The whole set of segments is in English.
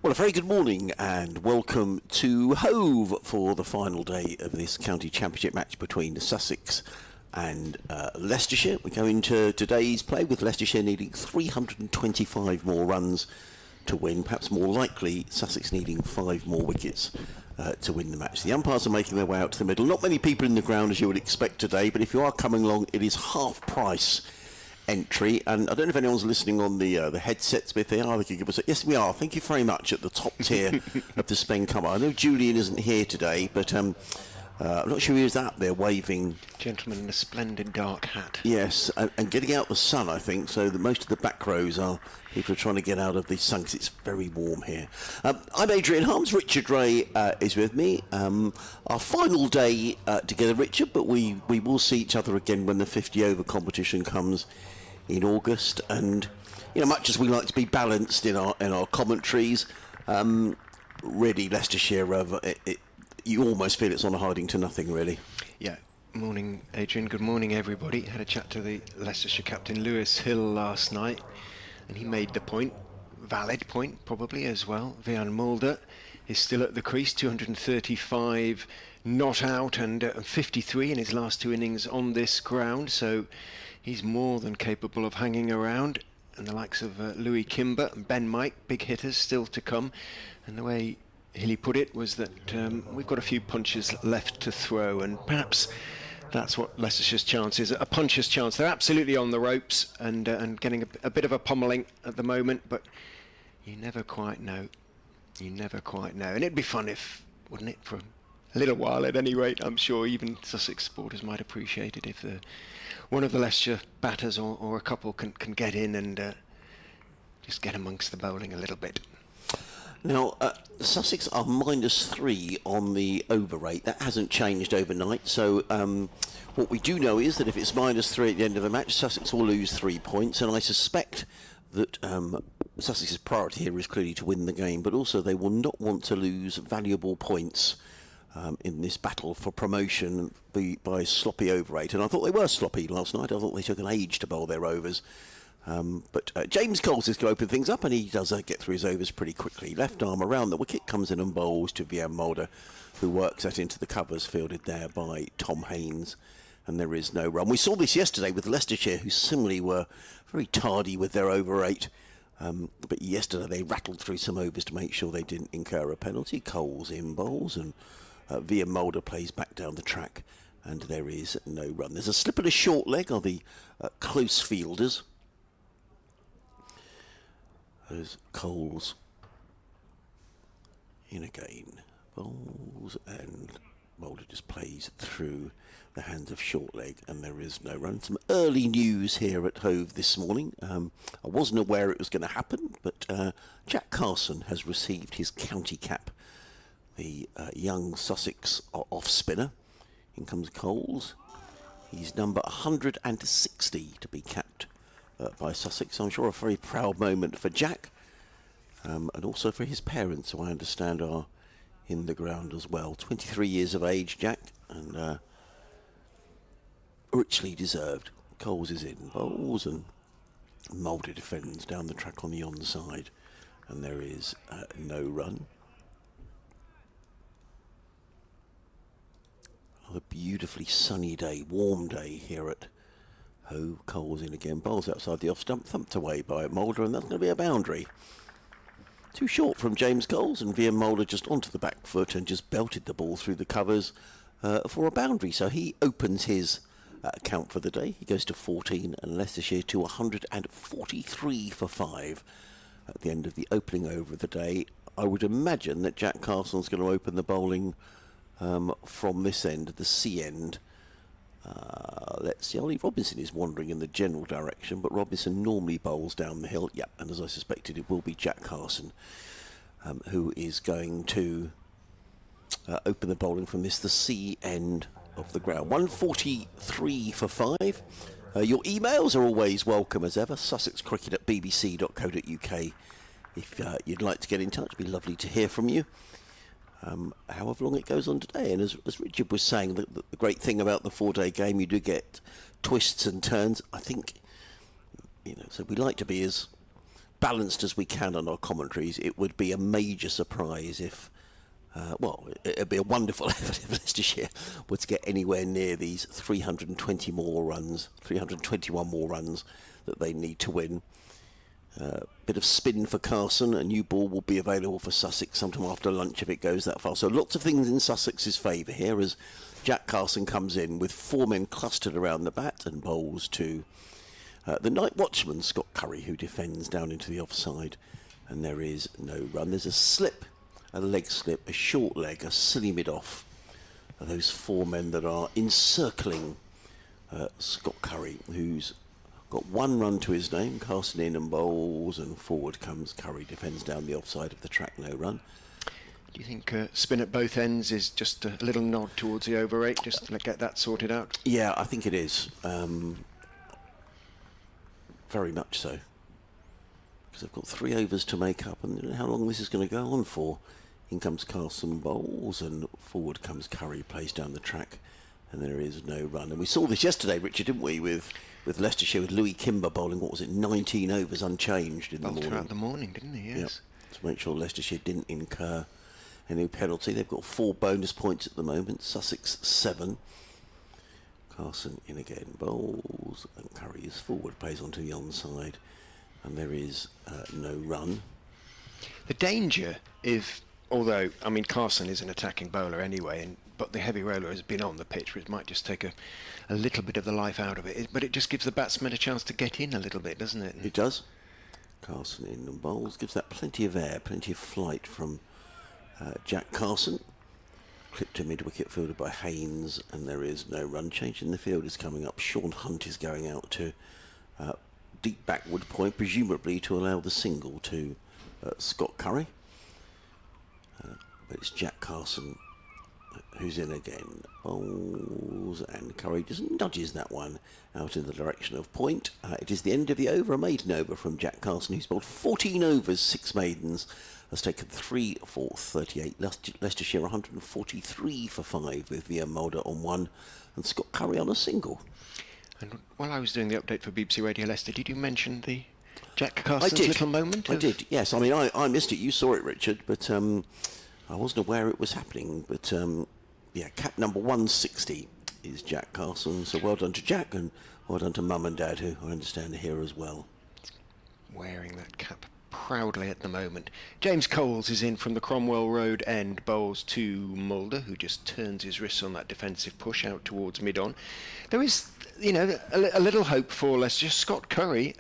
Well, a very good morning and welcome to Hove for the final day of this county championship match between Sussex and Leicestershire. We go into today's play with Leicestershire needing 325 more runs to win. Perhaps more likely, Sussex needing 5 more wickets to win the match. The umpires are making their way out to the middle. Not many people in the ground as you would expect today, but if you are coming along, it is half price entry. And I don't know if anyone's listening on the headsets, but if they are, they can give us a... Yes, we are. Thank you very much at the top tier of the Spen cover. I know Julian isn't here today, but I'm not sure he is out there waving. Gentleman in a splendid dark hat. Yes, and getting out the sun, I think, so that most of the back rows are people are trying to get out of the sun because it's very warm here. I'm Adrian Harms. Richard Ray is with me. Our final day together, Richard, but we will see each other again when the 50 over competition comes in August. And you know, much as we like to be balanced in our commentaries, really Leicestershire, you almost feel it's on a hiding to nothing, really. Yeah. Morning, Adrian. Good morning, everybody. Had a chat to the Leicestershire captain, Lewis Hill, last night, and he made the point, valid point probably as well. Mulder is still at the crease, 235 not out and 53 in his last 2 innings on this ground, so he's more than capable of hanging around. And the likes of Louis Kimber and Ben Mike, big hitters still to come. And the way Hilly put it was that we've got a few punches left to throw, and perhaps that's what Leicestershire's chance is, a puncher's chance. They're absolutely on the ropes and getting a bit of a pommelling at the moment, but you never quite know. You never quite know. And it'd be fun if, wouldn't it, for a little while at any rate. I'm sure even Sussex supporters might appreciate it if one of the Leicestershire batters or a couple can get in and just get amongst the bowling a little bit. Now, Sussex are -3 on the over rate. That hasn't changed overnight. So what we do know is that if it's -3 at the end of the match, Sussex will lose 3 points. And I suspect that Sussex's priority here is clearly to win the game, but also they will not want to lose valuable points in this battle for promotion by sloppy over rate. And I thought they were sloppy last night. I thought they took an age to bowl their overs. But James Coles is going to open things up, and he does get through his overs pretty quickly. Left arm around the wicket, comes in and bowls to Mulder, who works that into the covers, fielded there by Tom Haynes, and there is no run. We saw this yesterday with Leicestershire, who similarly were very tardy with their over rate. But yesterday they rattled through some overs to make sure they didn't incur a penalty. Coles in bowls, and Mulder plays back down the track, and there is no run. There's a slip and a short leg on the close fielders. As Coles in again, bowls, and Mulder just plays through the hands of short leg, and there is no run. Some early news here at Hove this morning. I wasn't aware it was going to happen, but Jack Carson has received his county cap. The young Sussex off spinner. In comes Coles. He's number 160 to be capped by Sussex. I'm sure a very proud moment for Jack, and also for his parents, who I understand are in the ground as well. 23 years of age, Jack, and richly deserved. Coles is in bowls, and Mulder defends down the track on the onside, and there is no run. A beautifully sunny day, warm day here at Hove. Coles in again, bowls outside the off stump, thumped away by Mulder, and that's going to be a boundary. Too short from James Coles, and Mulder just onto the back foot and just belted the ball through the covers for a boundary. So he opens his count for the day. He goes to 14, and Leicestershire to 143 for 5 at the end of the opening over of the day. I would imagine that Jack Carson's going to open the bowling from this end, the C end. Let's see, Ollie Robinson is wandering in the general direction, but Robinson normally bowls down the hill. Yep, and as I suspected, it will be Jack Carson who is going to open the bowling from this, the C end of the ground. 143 for 5. Your emails are always welcome as ever. sussexcricket@bbc.co.uk. If you'd like to get in touch, it'd be lovely to hear from you. However long it goes on today. And as Richard was saying, the great thing about the 4-day game, you do get twists and turns. I think, so we like to be as balanced as we can on our commentaries, it would be a major surprise if, it'd be a wonderful effort if Leicestershire were to get anywhere near these 321 more runs that they need to win. Bit of spin for Carson. A new ball will be available for Sussex sometime after lunch if it goes that far. So lots of things in Sussex's favour here as Jack Carson comes in with 4 men clustered around the bat and bowls to the night watchman, Scott Curry, who defends down into the offside. And there is no run. There's a slip, a leg slip, a short leg, a silly mid-off. Those 4 men that are encircling Scott Curry, who's got 1 run to his name. Carson in and bowls, and forward comes Curry, defends down the offside of the track, no run. Do you think spin at both ends is just a little nod towards the over 8, just to get that sorted out? Yeah, I think it is. Very much so. Because they've got 3 overs to make up, and I don't know how long this is going to go on for. In comes Carson, bowls, and forward comes Curry, plays down the track, and there is no run. And we saw this yesterday, Richard, didn't we, with Leicestershire, with Louis Kimber bowling, 19 overs unchanged in the morning. Throughout the morning, didn't he? Yes. Yep. To make sure Leicestershire didn't incur any penalty. They've got 4 bonus points at the moment. Sussex 7. Carson in again, bowls, and Curry is forward, plays onto the onside, and there is no run. The danger, although Carson is an attacking bowler anyway, but the heavy roller has been on the pitch, which might just take a little bit of the life out of it. But it just gives the batsman a chance to get in a little bit, doesn't it? It does. Carson in and bowls, gives that plenty of air, plenty of flight from Jack Carson. Clipped to mid-wicket, fielded by Haynes, and there is no run. Change in the field is coming up. Sean Hunt is going out to deep backward point, presumably to allow the single to Scott Curry. But it's Jack Carson who's in again. Bowls, and Curry just nudges that one out in the direction of point. It is the end of the over, a maiden over from Jack Carson, who's bowled 14 overs, 6 maidens, has taken 3 for 38. Leicestershire 143 for 5 with Mulder on 1 and Scott Curry on a single. And while I was doing the update for BBC Radio Leicester, did you mention the Jack Carson's little moment? I did, yes. I missed it. You saw it, Richard, but I wasn't aware it was happening. But cap number 160 is Jack Carson. So well done to Jack, and well done to Mum and Dad, who I understand are here as well. Wearing that cap proudly at the moment. James Coles is in from the Cromwell Road end, bowls to Mulder, who just turns his wrists on that defensive push out towards mid-on. There is, a little hope for Leicester. Scott Curry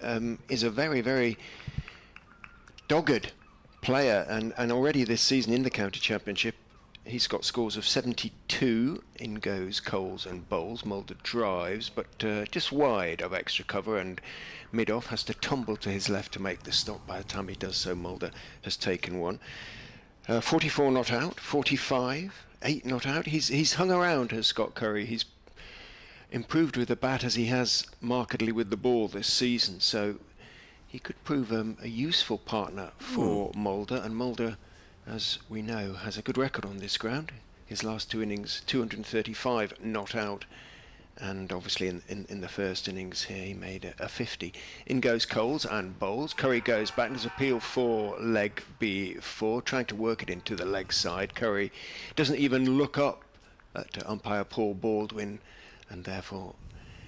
is a very, very dogged player, and already this season in the county championship he's got scores of 72. In goes Coles and bowls. Mulder drives, but just wide of extra cover, and mid-off has to tumble to his left to make the stop. By the time he does so, Mulder has taken one. 44 not out, 45, 8 not out. He's hung around, has Scott Curry. He's improved with the bat as he has markedly with the ball this season, so he could prove a useful partner for Mulder. And Mulder, as we know, has a good record on this ground. His last 2 innings, 235 not out, and obviously in the first innings here he made a 50. In goes Coles and bowls. Curry goes back and has appeal for leg B4, trying to work it into the leg side. Curry doesn't even look up at umpire Paul Baldwin, and therefore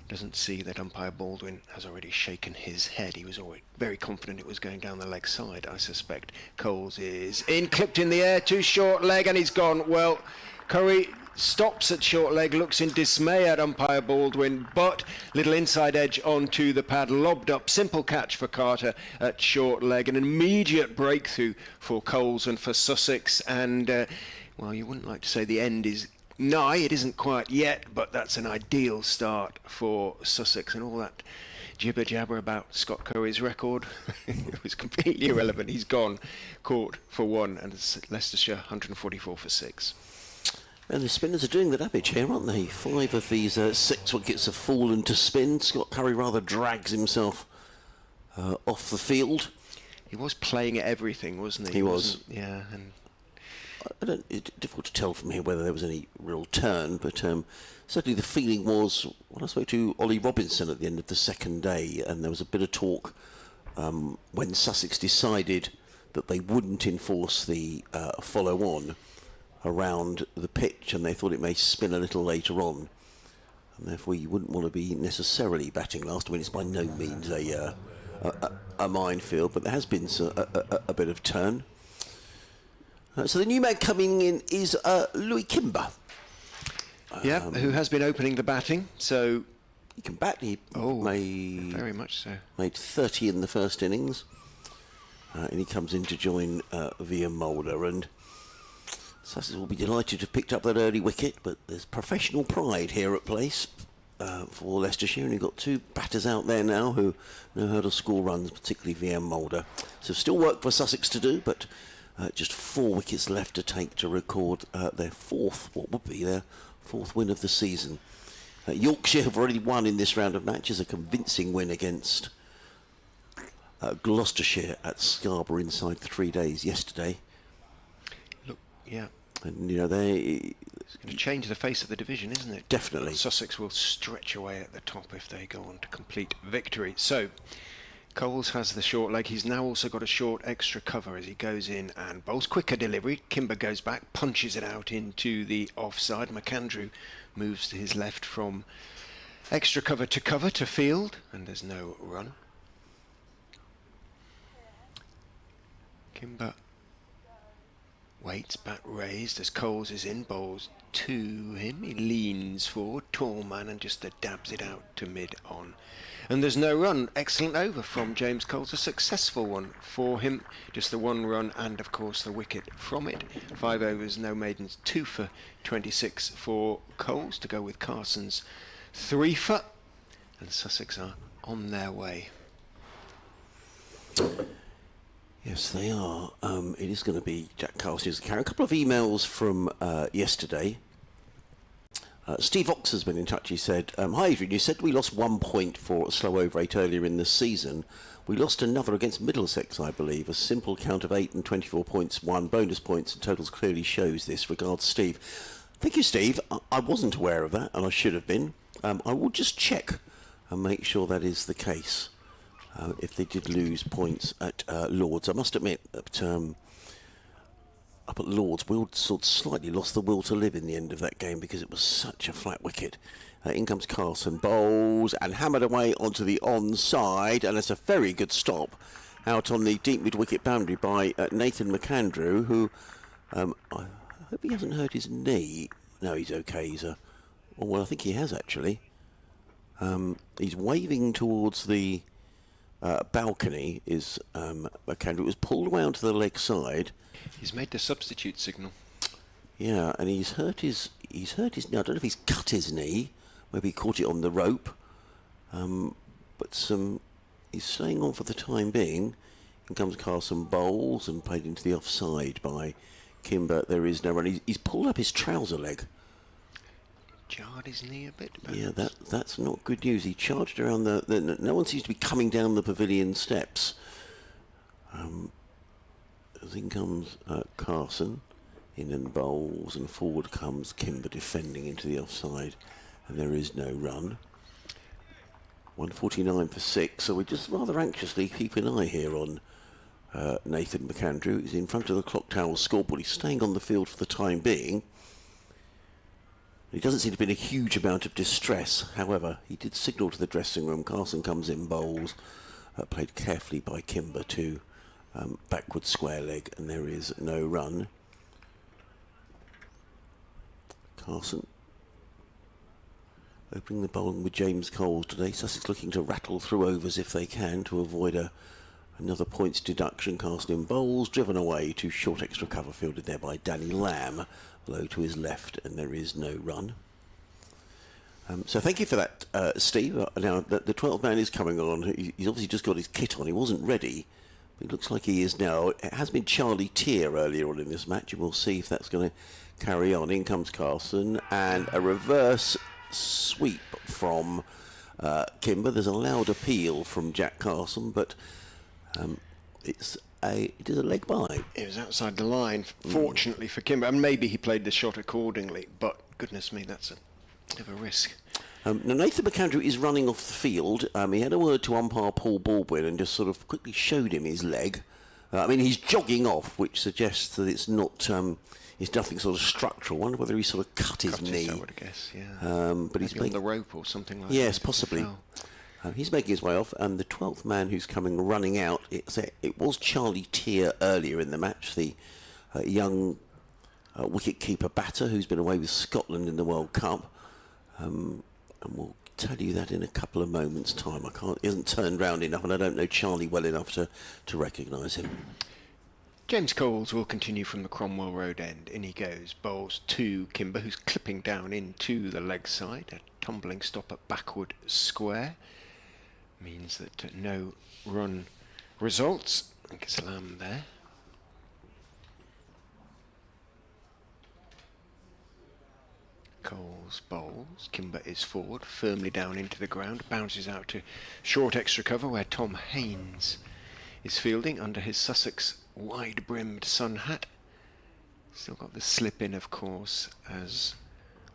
doesn't see that umpire Baldwin has already shaken his head. He was already very confident it was going down the leg side, I suspect. Coles is in, clipped in the air, too short leg, and he's gone. Well, Curry stops at short leg, looks in dismay at umpire Baldwin, but little inside edge onto the pad, lobbed up, simple catch for Carter at short leg, an immediate breakthrough for Coles and for Sussex, and you wouldn't like to say the end is nigh, it isn't quite yet, but that's an ideal start for Sussex. And all that jibber jabber about Scott Curry's record it was completely irrelevant. He's gone, caught for 1, and it's Leicestershire 144 for 6. And the spinners are doing the damage here, aren't they? 5 of these 6 wickets have fallen to spin. Scott Curry rather drags himself off the field. He was playing at everything, wasn't he? He was. Yeah, and it's difficult to tell from here whether there was any real turn, but certainly the feeling was, when I spoke to Ollie Robinson at the end of the second day, and there was a bit of talk when Sussex decided that they wouldn't enforce the follow-on around the pitch, and they thought it may spin a little later on, and therefore you wouldn't want to be necessarily batting last. I mean, it's by no means a minefield, but there has been a bit of turn. So the new man coming in is Louis Kimber. Who has been opening the batting, so he can bat. He made very much so. Made 30 in the first innings, and he comes in to join Mulder. And Sussex will be delighted to have picked up that early wicket, but there's professional pride here at Place for Leicestershire, and you've got two batters out there now who know how to score runs, particularly Mulder. So still work for Sussex to do, but just 4 wickets left to take to record their what would be their fourth win of the season. Yorkshire have already won in this round of matches, a convincing win against Gloucestershire at Scarborough inside 3 days yesterday. Look, yeah. And, it's going to change the face of the division, isn't it? Definitely. Sussex will stretch away at the top if they go on to complete victory. So, Coles has the short leg. He's now also got a short extra cover as he goes in and bowls quicker delivery. Kimber goes back, punches it out into the offside. McAndrew moves to his left from extra cover to field, and there's no run. Kimber waits, bat raised as Coles is in, bowls to him. He leans forward, tall man, and just dabs it out to mid-on. And there's no run. Excellent over from James Coles, a successful one for him. Just the 1 run and, of course, the wicket from it. 5 overs, no maidens, 2 for 26 for Coles to go with Carson's 3 for. And Sussex are on their way. Yes, they are. It is going to be Jack Carson's carry. A couple of emails from yesterday. Steve Ox has been in touch. He said, hi Adrian, you said we lost 1 point for a slow over 8 earlier in the season. We lost another against Middlesex, I believe. A simple count of 8 and 24 points, 1 bonus points and totals clearly shows this. Regards, Steve. Thank you, Steve. I wasn't aware of that, and I should have been. I will just check and make sure that is the case. If they did lose points at Lords. I must admit that up at Lords, we sort of slightly lost the will to live in the end of that game because it was such a flat wicket. In comes Carson, bowls and hammered away onto the onside, and it's a very good stop out on the deep mid-wicket boundary by Nathan McAndrew, who I hope he hasn't hurt his knee. No, he's okay. Well, I think he has actually. He's waving towards the balcony. Is McAndrew. It was pulled around to the leg side. He's made the substitute signal. Yeah, and he's hurt his knee. I don't know if he's cut his knee. Maybe he caught it on the rope. But he's staying on for the time being. In comes Carson, bowls and played into the offside by Kimber. There is no run. He's pulled up his trouser leg. Jarred his knee a bit. Perhaps. Yeah, that's not good news. He charged around no one seems to be coming down the pavilion steps. In comes Carson, in and bowls, and forward comes Kimber defending into the offside, and there is no run. 149 for 6, so we just rather anxiously keep an eye here on Nathan McAndrew. He's in front of the clock tower scoreboard. He's staying on the field for the time being. He doesn't seem to be in a huge amount of distress. However, he did signal to the dressing room. Carson comes in, bowls, played carefully by Kimber to backward square leg, and there is no run. Carson opening the bowling with James Coles today. Sussex looking to rattle through overs if they can to avoid another points deduction. Carson in bowls, driven away to short extra cover, fielded there by Danny Lamb, low to his left, and there is no run. So thank you for that, Steve. Now the 12th man is coming on. He's obviously just got his kit on. He wasn't ready. It looks like he is now. It has been Charlie Tier earlier on in this match, and we'll see if that's going to carry on. In comes Carson, and a reverse sweep from Kimber. There's a loud appeal from Jack Carson, but it is a leg by. It was outside the line, fortunately for Kimber, and maybe he played the shot accordingly, but goodness me, that's a bit of a risk. Now Nathan McAndrew is running off the field. He had a word to umpire Paul Baldwin and just sort of quickly showed him his leg. I mean, he's jogging off, which suggests that it's not, it's nothing sort of structural. I wonder whether he sort of cut his knee. I would guess, yeah. But he's on the rope or something like that. Yes, possibly. He's making his way off, and the 12th man who's coming running out, it was Charlie Tier earlier in the match, the young wicket-keeper batter who's been away with Scotland in the World Cup. And we'll tell you that in a couple of moments' time. He hasn't turned round enough, and I don't know Charlie well enough to recognise him. James Coles will continue from the Cromwell Road end. In he goes, bowls to Kimber, who's clipping down into the leg side. A tumbling stop at backward square means that no run results. I think it's a lamb there. Coles bowls. Kimber is forward, firmly down into the ground, bounces out to short extra cover where Tom Haynes is fielding under his Sussex wide-brimmed sun hat. Still got the slip in, of course, as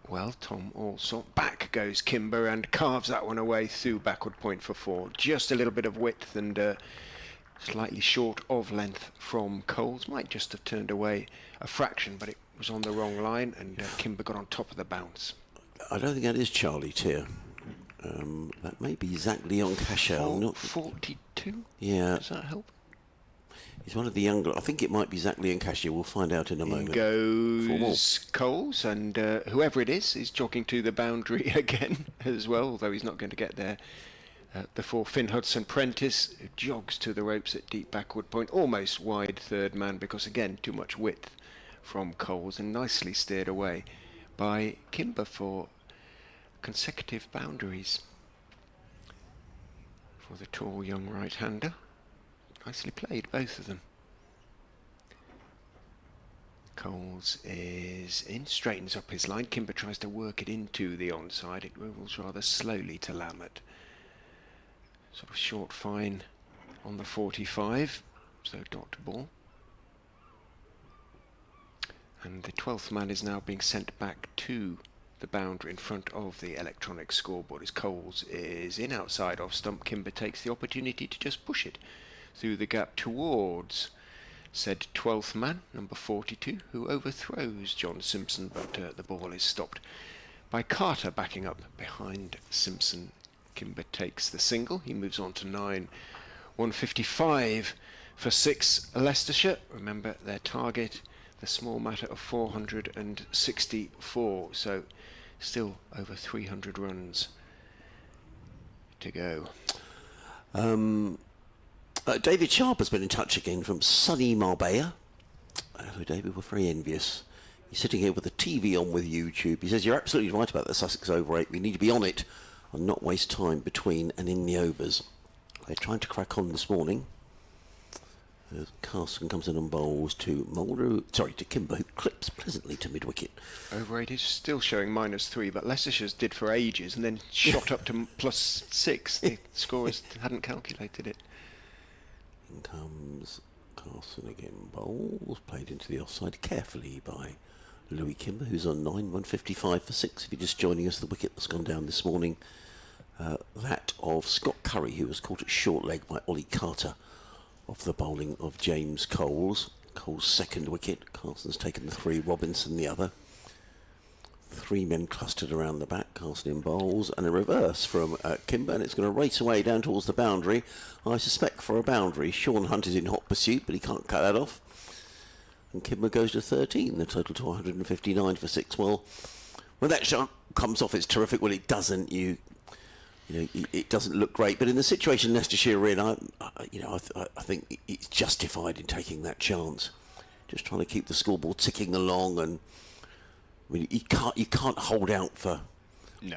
well. Tom also. Back goes Kimber and carves that one away through backward point for 4. Just a little bit of width and slightly short of length from Coles. Might just have turned away a fraction, but it was on the wrong line, and Kimber got on top of the bounce. I don't think that is Charlie Tier. That may be Zach Leon Cashel. 42? Yeah. Does that help? He's one of the younger. I think it might be Zach Leon Cashel. We'll find out in a moment. Goes Coles, and whoever it is jogging to the boundary again as well, although he's not going to get there before Finn Hudson-Prentice, who jogs to the ropes at deep backward point, almost wide third man, because again too much width from Coles, and nicely steered away by Kimber for consecutive boundaries for the tall young right-hander. Nicely played, both of them. Coles is in, straightens up his line. Kimber tries to work it into the onside. It rolls rather slowly to Lambert. Sort of short fine on the 45, so dot ball. And the 12th man is now being sent back to the boundary in front of the electronic scoreboard as Coles is in outside off stump. Kimber takes the opportunity to just push it through the gap towards said 12th man, number 42, who overthrows John Simpson, but the ball is stopped by Carter backing up behind Simpson. Kimber takes the single. He moves on to 9. 155 for 6 Leicestershire. Remember their target, the small matter of 464, so still over 300 runs to go. David Sharp has been in touch again from sunny Marbella. Hello David, we're very envious. He's sitting here with the TV on with YouTube. He says, you're absolutely right about the Sussex over 8. We need to be on it and not waste time between and in the overs. They're trying to crack on this morning. Carson comes in and bowls to Mulder, to Kimber, who clips pleasantly to mid-wicket. Over 8 is still showing -3, but Leicestershire's did for ages and then shot up to +6. The scorers hadn't calculated it. In comes Carson again, bowls, played into the offside carefully by Louis Kimber, who's on 9, 155 for 6. If you're just joining us, the wicket that's gone down this morning, that of Scott Curry, who was caught at short leg by Ollie Carter off the bowling of James Coles. Coles' second wicket. Carson's taken the 3, Robinson the other. 3 men clustered around the back. Carson in bowls and a reverse from Kimber, and it's going to race away down towards the boundary. I suspect for a boundary. Sean Hunt is in hot pursuit, but he can't cut that off. And Kimber goes to 13, the total to 159 for 6. Well, when that shot comes off, it's terrific. When it doesn't, it doesn't look great. But in the situation Leicestershire are in, I think it's justified in taking that chance. Just trying to keep the scoreboard ticking along, and I mean, you can't hold out for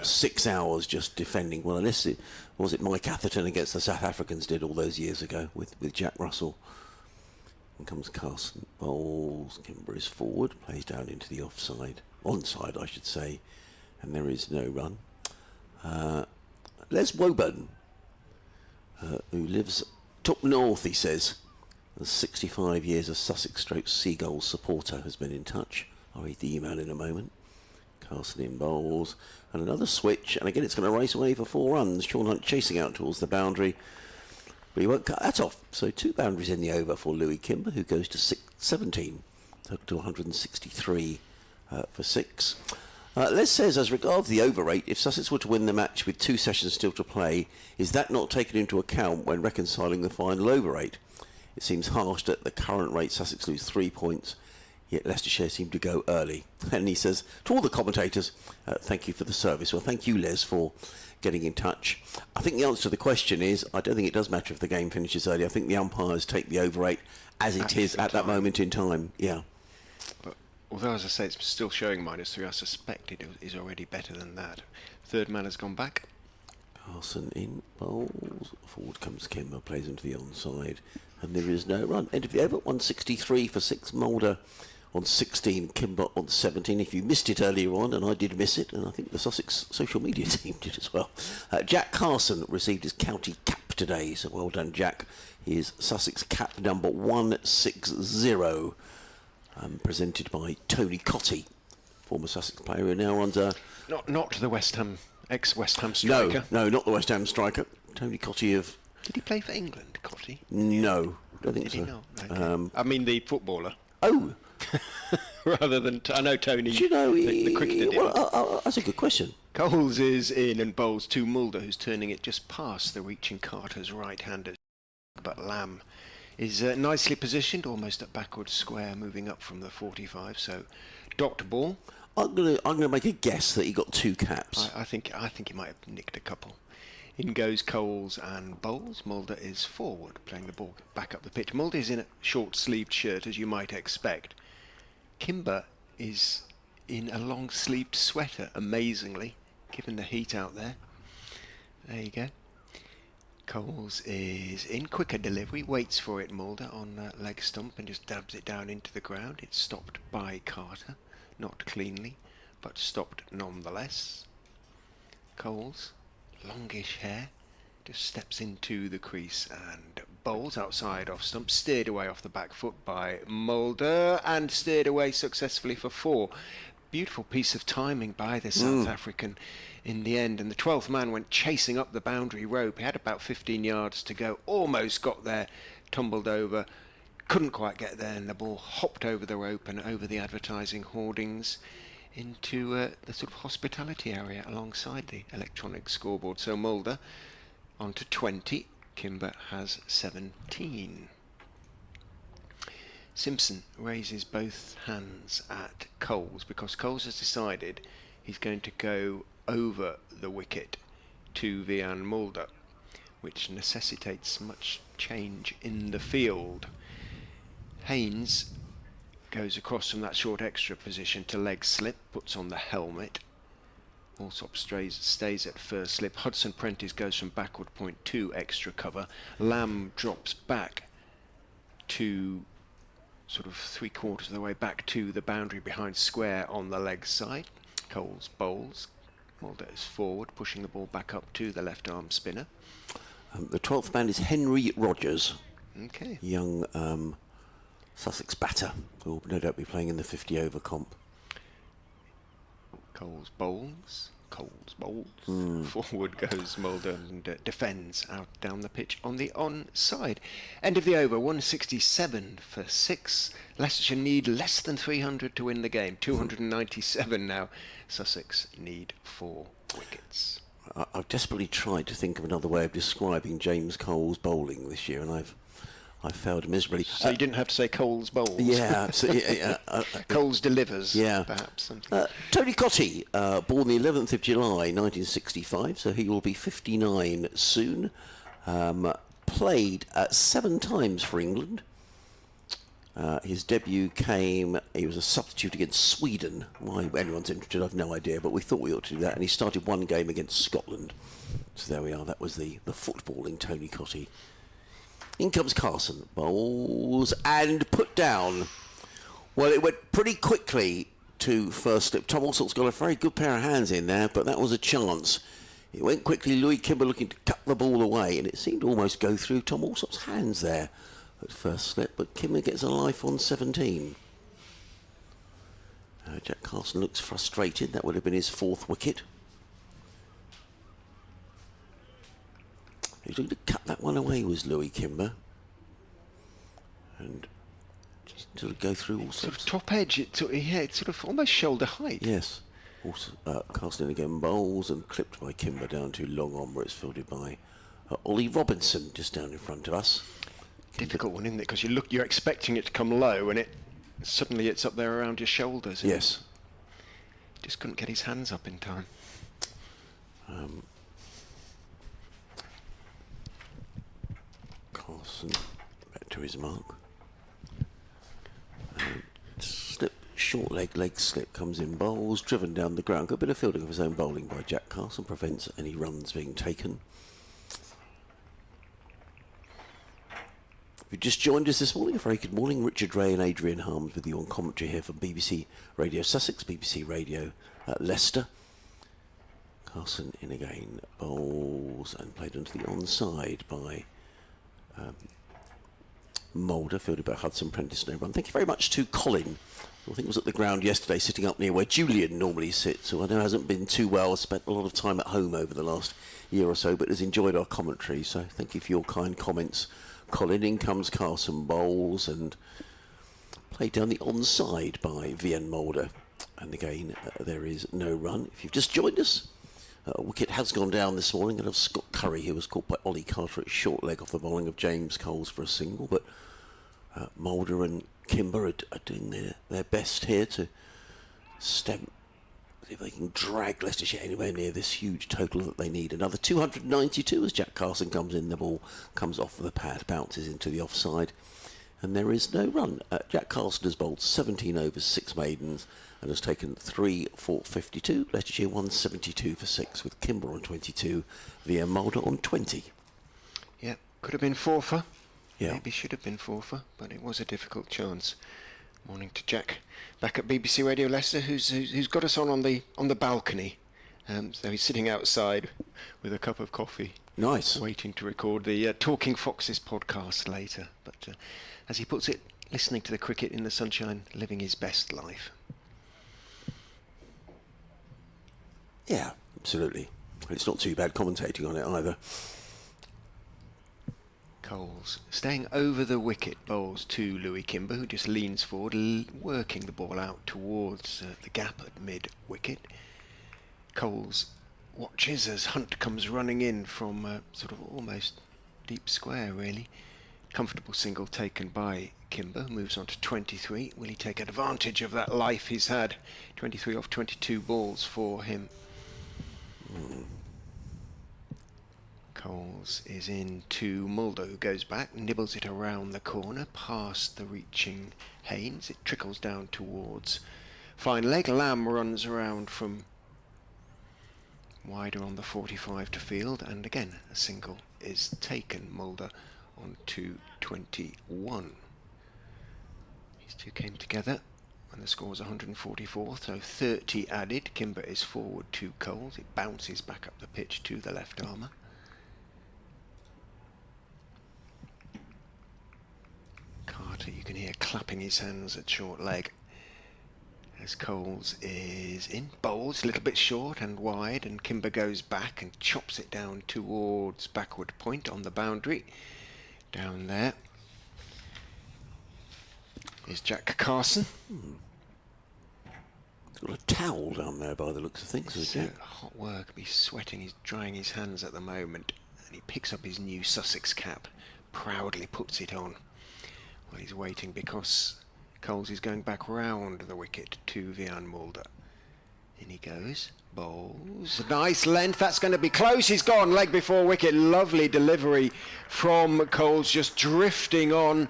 6 hours just defending. Well, unless it Mike Atherton against the South Africans did all those years ago with Jack Russell. In comes Carson, bowls. Kimber is forward, plays down into the onside, I should say, and there is no run. Les Woburn, who lives top north, he says, and 65 years as Sussex / Seagulls supporter, has been in touch. I'll read the email in a moment. Carson in bowls, and another switch, and again it's going to race away for 4 runs. Sean Hunt chasing out towards the boundary, but he won't cut that off. So 2 boundaries in the over for Louis Kimber, who goes to 17, to 163 for 6. Les says, as regards the over rate, if Sussex were to win the match with 2 sessions still to play, is that not taken into account when reconciling the final over rate? It seems harsh that at the current rate Sussex lose 3 points, yet Leicestershire seem to go early. And he says, to all the commentators, thank you for the service. Well, thank you, Les, for getting in touch. I think the answer to the question is, I don't think it does matter if the game finishes early. I think the umpires take the over rate as it is at that moment in time. Yeah. But although, as I say, it's still showing -3, I suspect it is already better than that. Third man has gone back. Carson in bowls. Forward comes Kimber, plays into the onside, and there is no run. End of the over, 163 for 6. Mulder on 16, Kimber on 17. If you missed it earlier on, and I did miss it, and I think the Sussex social media team did as well. Jack Carson received his county cap today, so well done, Jack. He is Sussex cap number 160, presented by Tony Cotty, former Sussex player who now runs a... Not the West Ham, ex-West Ham striker. No, not the West Ham striker. Tony Cotty of... Did he play for England, Cotty? No, don't think Did so. he not? Okay. I mean the footballer. Oh! Rather than... I know Tony, Do you know, the cricketer did. Well, that's a good question. Coles is in and bowls to Mulder, who's turning it just past the reaching Carter's right-hander. But Lamb is nicely positioned, almost at backward square, moving up from the 45. So, dot ball. I'm gonna make a guess that he got 2 caps. I think he might have nicked a couple. In goes Coles and bowls. Mulder is forward, playing the ball back up the pitch. Mulder is in a short-sleeved shirt, as you might expect. Kimber is in a long-sleeved sweater, amazingly, given the heat out there. There you go. Coles is in, quicker delivery, waits for it, Mulder, on leg stump, and just dabs it down into the ground. It's stopped by Carter, not cleanly, but stopped nonetheless. Coles, longish hair, just steps into the crease and bowls outside off stump, steered away off the back foot by Mulder, and steered away successfully for 4. Beautiful piece of timing by the South African in the end, and the 12th man went chasing up the boundary rope. He had about 15 yards to go, almost got there, tumbled over, couldn't quite get there, and the ball hopped over the rope and over the advertising hoardings into the sort of hospitality area alongside the electronic scoreboard. So Mulder on to 20, Kimber has 17. Simpson raises both hands at Coles because Coles has decided he's going to go over the wicket to Vian Mulder, which necessitates much change in the field. Haynes goes across from that short extra position to leg slip, puts on the helmet. Allsop stays at first slip. Hudson Prentice goes from backward point to extra cover. Lamb drops back to sort of 3/4 of the way back to the boundary behind square on the leg side. Coles bowls. Mulder is forward, pushing the ball back up to the left arm spinner. The 12th man is Henry Rogers. Okay. Young Sussex batter, who will no doubt be playing in the 50 over comp. Coles bowls. Forward goes Mulder and defends out down the pitch on the onside. End of the over, 167 for 6. Leicestershire need less than 300 to win the game. 297 now. Sussex need 4 wickets. I've desperately tried to think of another way of describing James Cole's bowling this year, and I've failed miserably. So you didn't have to say Coles bowls. Yeah, Coles delivers. Yeah, perhaps something. Tony Cotty, born the 11th of July 1965, so he will be 59 soon. Played 7 times for England. His debut came, he was a substitute against Sweden. Why anyone's interested, I've no idea, but we thought we ought to do that, and he started 1 game against Scotland. So there we are, that was the footballing Tony Cotty. In comes Carson, bowls and put down. Well, it went pretty quickly to first slip. Tom Allsott's got a very good pair of hands in there, but that was a chance. It went quickly, Louis Kimber looking to cut the ball away, and it seemed to almost go through Tom Allsott's hands there at first slip, but Kimber gets a life on 17. Jack Carson looks frustrated. That would have been his 4th wicket. He's looking to cut that one away, was Louis Kimber. And just to go through all Sort sorts. of top edge, it's sort of almost shoulder height. Yes. Also, Carson again bowls and clipped by Kimber down to long on, where it's fielded by Ollie Robinson just down in front of us. Difficult one, isn't it? Because you're expecting it to come low, and suddenly it's up there around your shoulders. Yes. Just couldn't get his hands up in time. Carson back to his mark. Slip, short leg slip, comes in, bowls, driven down the ground. Got a bit of fielding of his own bowling by Jack Carson, prevents any runs being taken. If you just joined us this morning, a very good morning. Richard Ray and Adrian Harms with you on commentary here from BBC Radio Sussex, BBC Radio Leicester. Carson in again, bowls and played onto the onside by Mulder, fielded by Hudson Prentice, no run. Thank you very much to Colin, who I think was at the ground yesterday, sitting up near where Julian normally sits, who I know hasn't been too well, spent a lot of time at home over the last year or so, but has enjoyed our commentary. So thank you for your kind comments, Colin. In comes Carson, bowls and played down the onside by Vian Mulder. And again, there is no run. If you've just joined us, wicket has gone down this morning, and of Scott Curry, who was caught by Ollie Carter at short leg off the bowling of James Coles for a single. But Mulder and Kimber are doing their best here to see if they can drag Leicestershire anywhere near this huge total that they need. Another 292 as Jack Carson comes in. The ball comes off the pad, bounces into the offside, and there is no run. Jack Carson has bowled 17 overs, 6 maidens, and has taken 3 for 52. Leicestershire 172 for 6 with Kimber on 22, via Mulder on 20. Yeah, could have been 4 for. Yeah. Maybe should have been 4 for, but it was a difficult chance. Morning to Jack, back at BBC Radio Leicester, who's got us on the balcony. So he's sitting outside with a cup of coffee. Nice. Waiting to record the Talking Foxes podcast later. But as he puts it, listening to the cricket in the sunshine, living his best life. Yeah, absolutely. It's not too bad commentating on it either. Coles staying over the wicket, bowls to Louis Kimber, who just leans forward, working the ball out towards the gap at mid-wicket. Coles watches as Hunt comes running in from sort of almost deep square, really. Comfortable single taken by Kimber, moves on to 23. Will he take advantage of that life he's had? 23 off 22 balls for him. Coles is in to Mulder, who goes back, nibbles it around the corner, past the reaching Haynes. It trickles down towards fine leg. Lamb runs around from wider on the 45 to field, and again a single is taken. Mulder on to 21. These two came together and the score was 144, so 30 added. Kimber is forward to Coles. It bounces back up the pitch to the left armour. Carter, you can hear clapping his hands at short leg as Coles is in. Bowls a little bit short and wide, and Kimber goes back and chops it down towards backward point on the boundary. Down there is Jack Carson. He's got a towel down there by the looks of things. So hot work, he's sweating, he's drying his hands at the moment, and he picks up his new Sussex cap, proudly puts it on. Well, he's waiting because Coles is going back round the wicket to Vian Mulder. In he goes, bowls, nice length, that's going to be close, he's gone, leg before wicket, lovely delivery from Coles, just drifting on.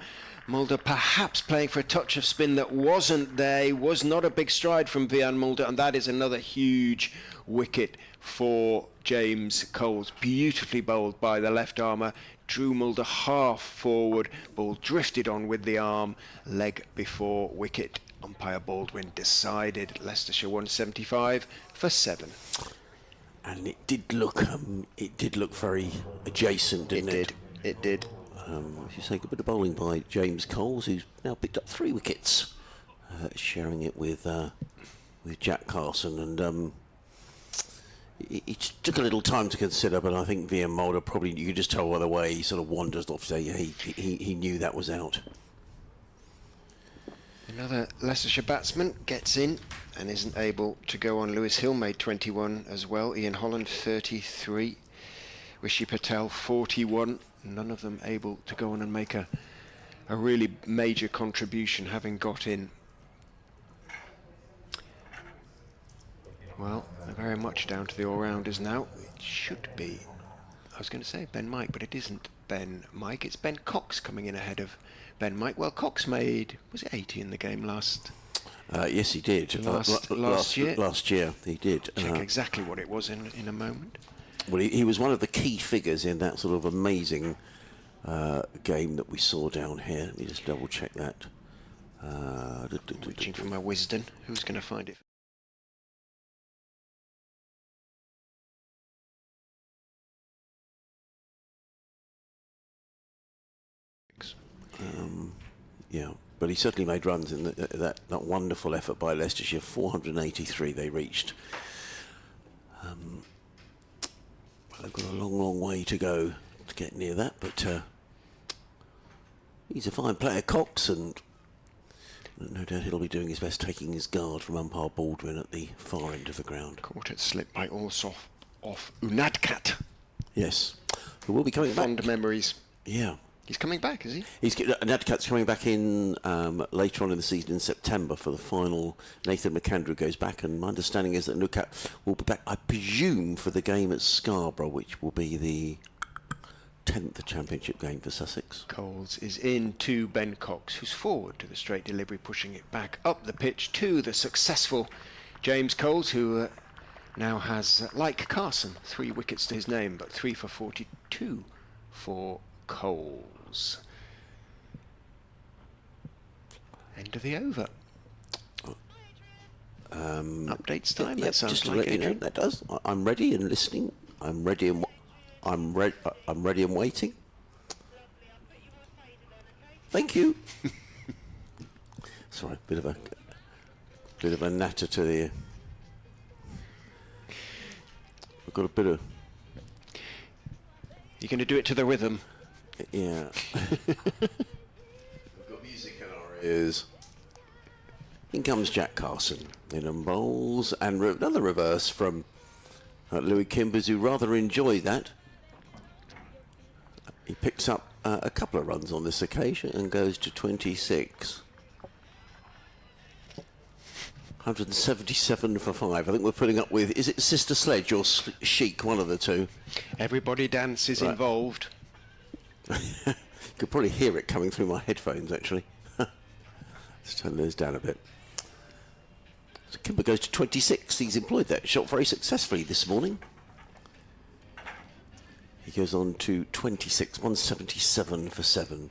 Mulder perhaps playing for a touch of spin that wasn't there. It was not a big stride from Vian Mulder, and that is another huge wicket for James Coles. Beautifully bowled by the left armour. Drew Mulder half forward. Ball drifted on with the arm. Leg before wicket. Umpire Baldwin decided Leicestershire 175 for 7. And it did look very adjacent, didn't it? It did. As you say, a bit of bowling by James Coles, who's now picked up 3 wickets. sharing it with Jack Carson, and it took a little time to consider, but I think Vian Mulder probably, you could just tell by the way he sort of wanders off, say he knew that was out. Another Leicestershire batsman gets in and isn't able to go on. Lewis Hill made 21 as well. Ian Holland 33. Rishi Patel 41. None of them able to go on and make a really major contribution, having got in. Well, they're very much down to the all-rounders now. It should be, I was going to say Ben Mike, but it isn't Ben Mike. It's Ben Cox coming in ahead of Ben Mike. Well, Cox made, was it 80 in the game last? Yes, he did. Last year? Last year, he did. Check exactly what it was in a moment. Well, he was one of the key figures in that sort of amazing game that we saw down here. Let me just double check that. Reaching for my wisdom. Who's going to find it? Yeah, but he certainly made runs in that wonderful effort by Leicestershire. 483 they reached. They've got a long way to go to get near that, but he's a fine player, Cox, and no doubt he'll be doing his best taking his guard from umpire Baldwin at the far end of the ground. Caught it slip by Allsopp off Unadkat. Yes, who will be coming back. Fond memories. Yeah. He's coming back, is he? Unadkat's coming back in later on in the season in September for the final. Nathan McAndrew goes back, and my understanding is that Unadkat will be back, I presume, for the game at Scarborough, which will be the 10th championship game for Sussex. Coles is in to Ben Cox, who's forward to the straight delivery, pushing it back up the pitch to the successful James Coles, who now has, like Carson, 3 wickets to his name, but 3 for 42 for Coles. End of the over. Updates time. Yeah, that sounds just to like let you know, Adrian. that does. I'm ready and listening. I'm ready and waiting. Thank you. Sorry, bit of a natter to the. I've got a bit of. You're going to do it to the rhythm. Yeah. We've got music in our ears. In comes Jack Carson in and bowls, and another reverse from Louis Kimbers, who rather enjoyed that. He picks up a couple of runs on this occasion and goes to 26. 177 for 5. I think we're putting up with, is it Sister Sledge or Chic, one of the two? Everybody dances involved. You could probably hear it coming through my headphones, actually. Let's turn those down a bit. So Kimber goes to 26. He's employed that shot very successfully this morning. He goes on to 26, 177 for 7.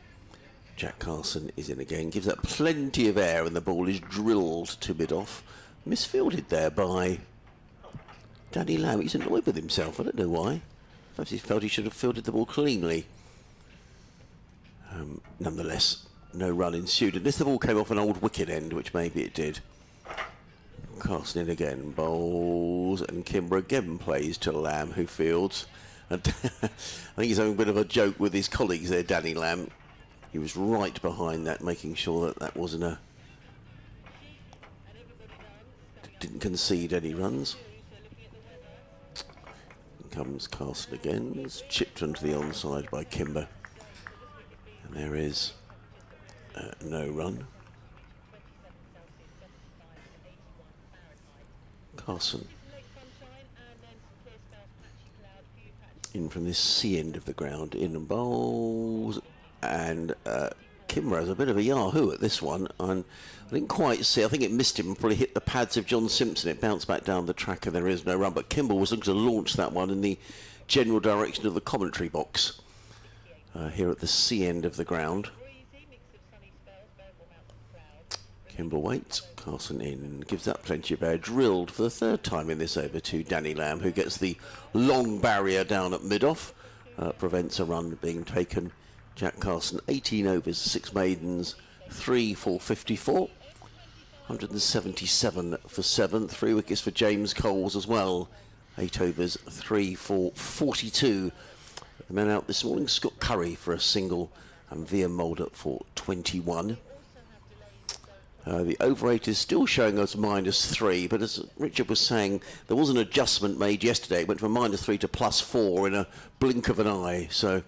Jack Carson is in again, gives that plenty of air, and the ball is drilled to mid-off. Misfielded there by Danny Lamb. He's annoyed with himself, I don't know why. Perhaps he felt he should have fielded the ball cleanly. Nonetheless, no run ensued, and this the ball came off an old wicket end, which maybe it did. Carson in again, bowls, and Kimber again plays to Lamb, who fields. And I think he's having a bit of a joke with his colleagues there, Danny Lamb. He was right behind that, making sure that that wasn't a... didn't concede any runs. In comes Carson again. It's chipped onto the onside by Kimber. And there is no run. Carson. In from this C end of the ground, in and bowls, and Kimber has a bit of a yahoo at this one, and I didn't quite see, I think it missed him and probably hit the pads of John Simpson. It bounced back down the track and there is no run, but Kimber was looking to launch that one in the general direction of the commentary box here at the C end of the ground. Kimber waits, Carson in, gives that plenty of air, drilled for the 3rd time in this over to Danny Lamb, who gets the long barrier down at mid-off, prevents a run being taken. Jack Carson, 18 overs, 6 maidens, 3 for 54. 177 for 7. 3 wickets for James Coles as well. 8 overs, 3 for 42. The men out this morning, Scott Curry for a single and Mulder for 21. The over 8 is still showing us -3, but as Richard was saying, there was an adjustment made yesterday. It went from -3 to +4 in a blink of an eye. So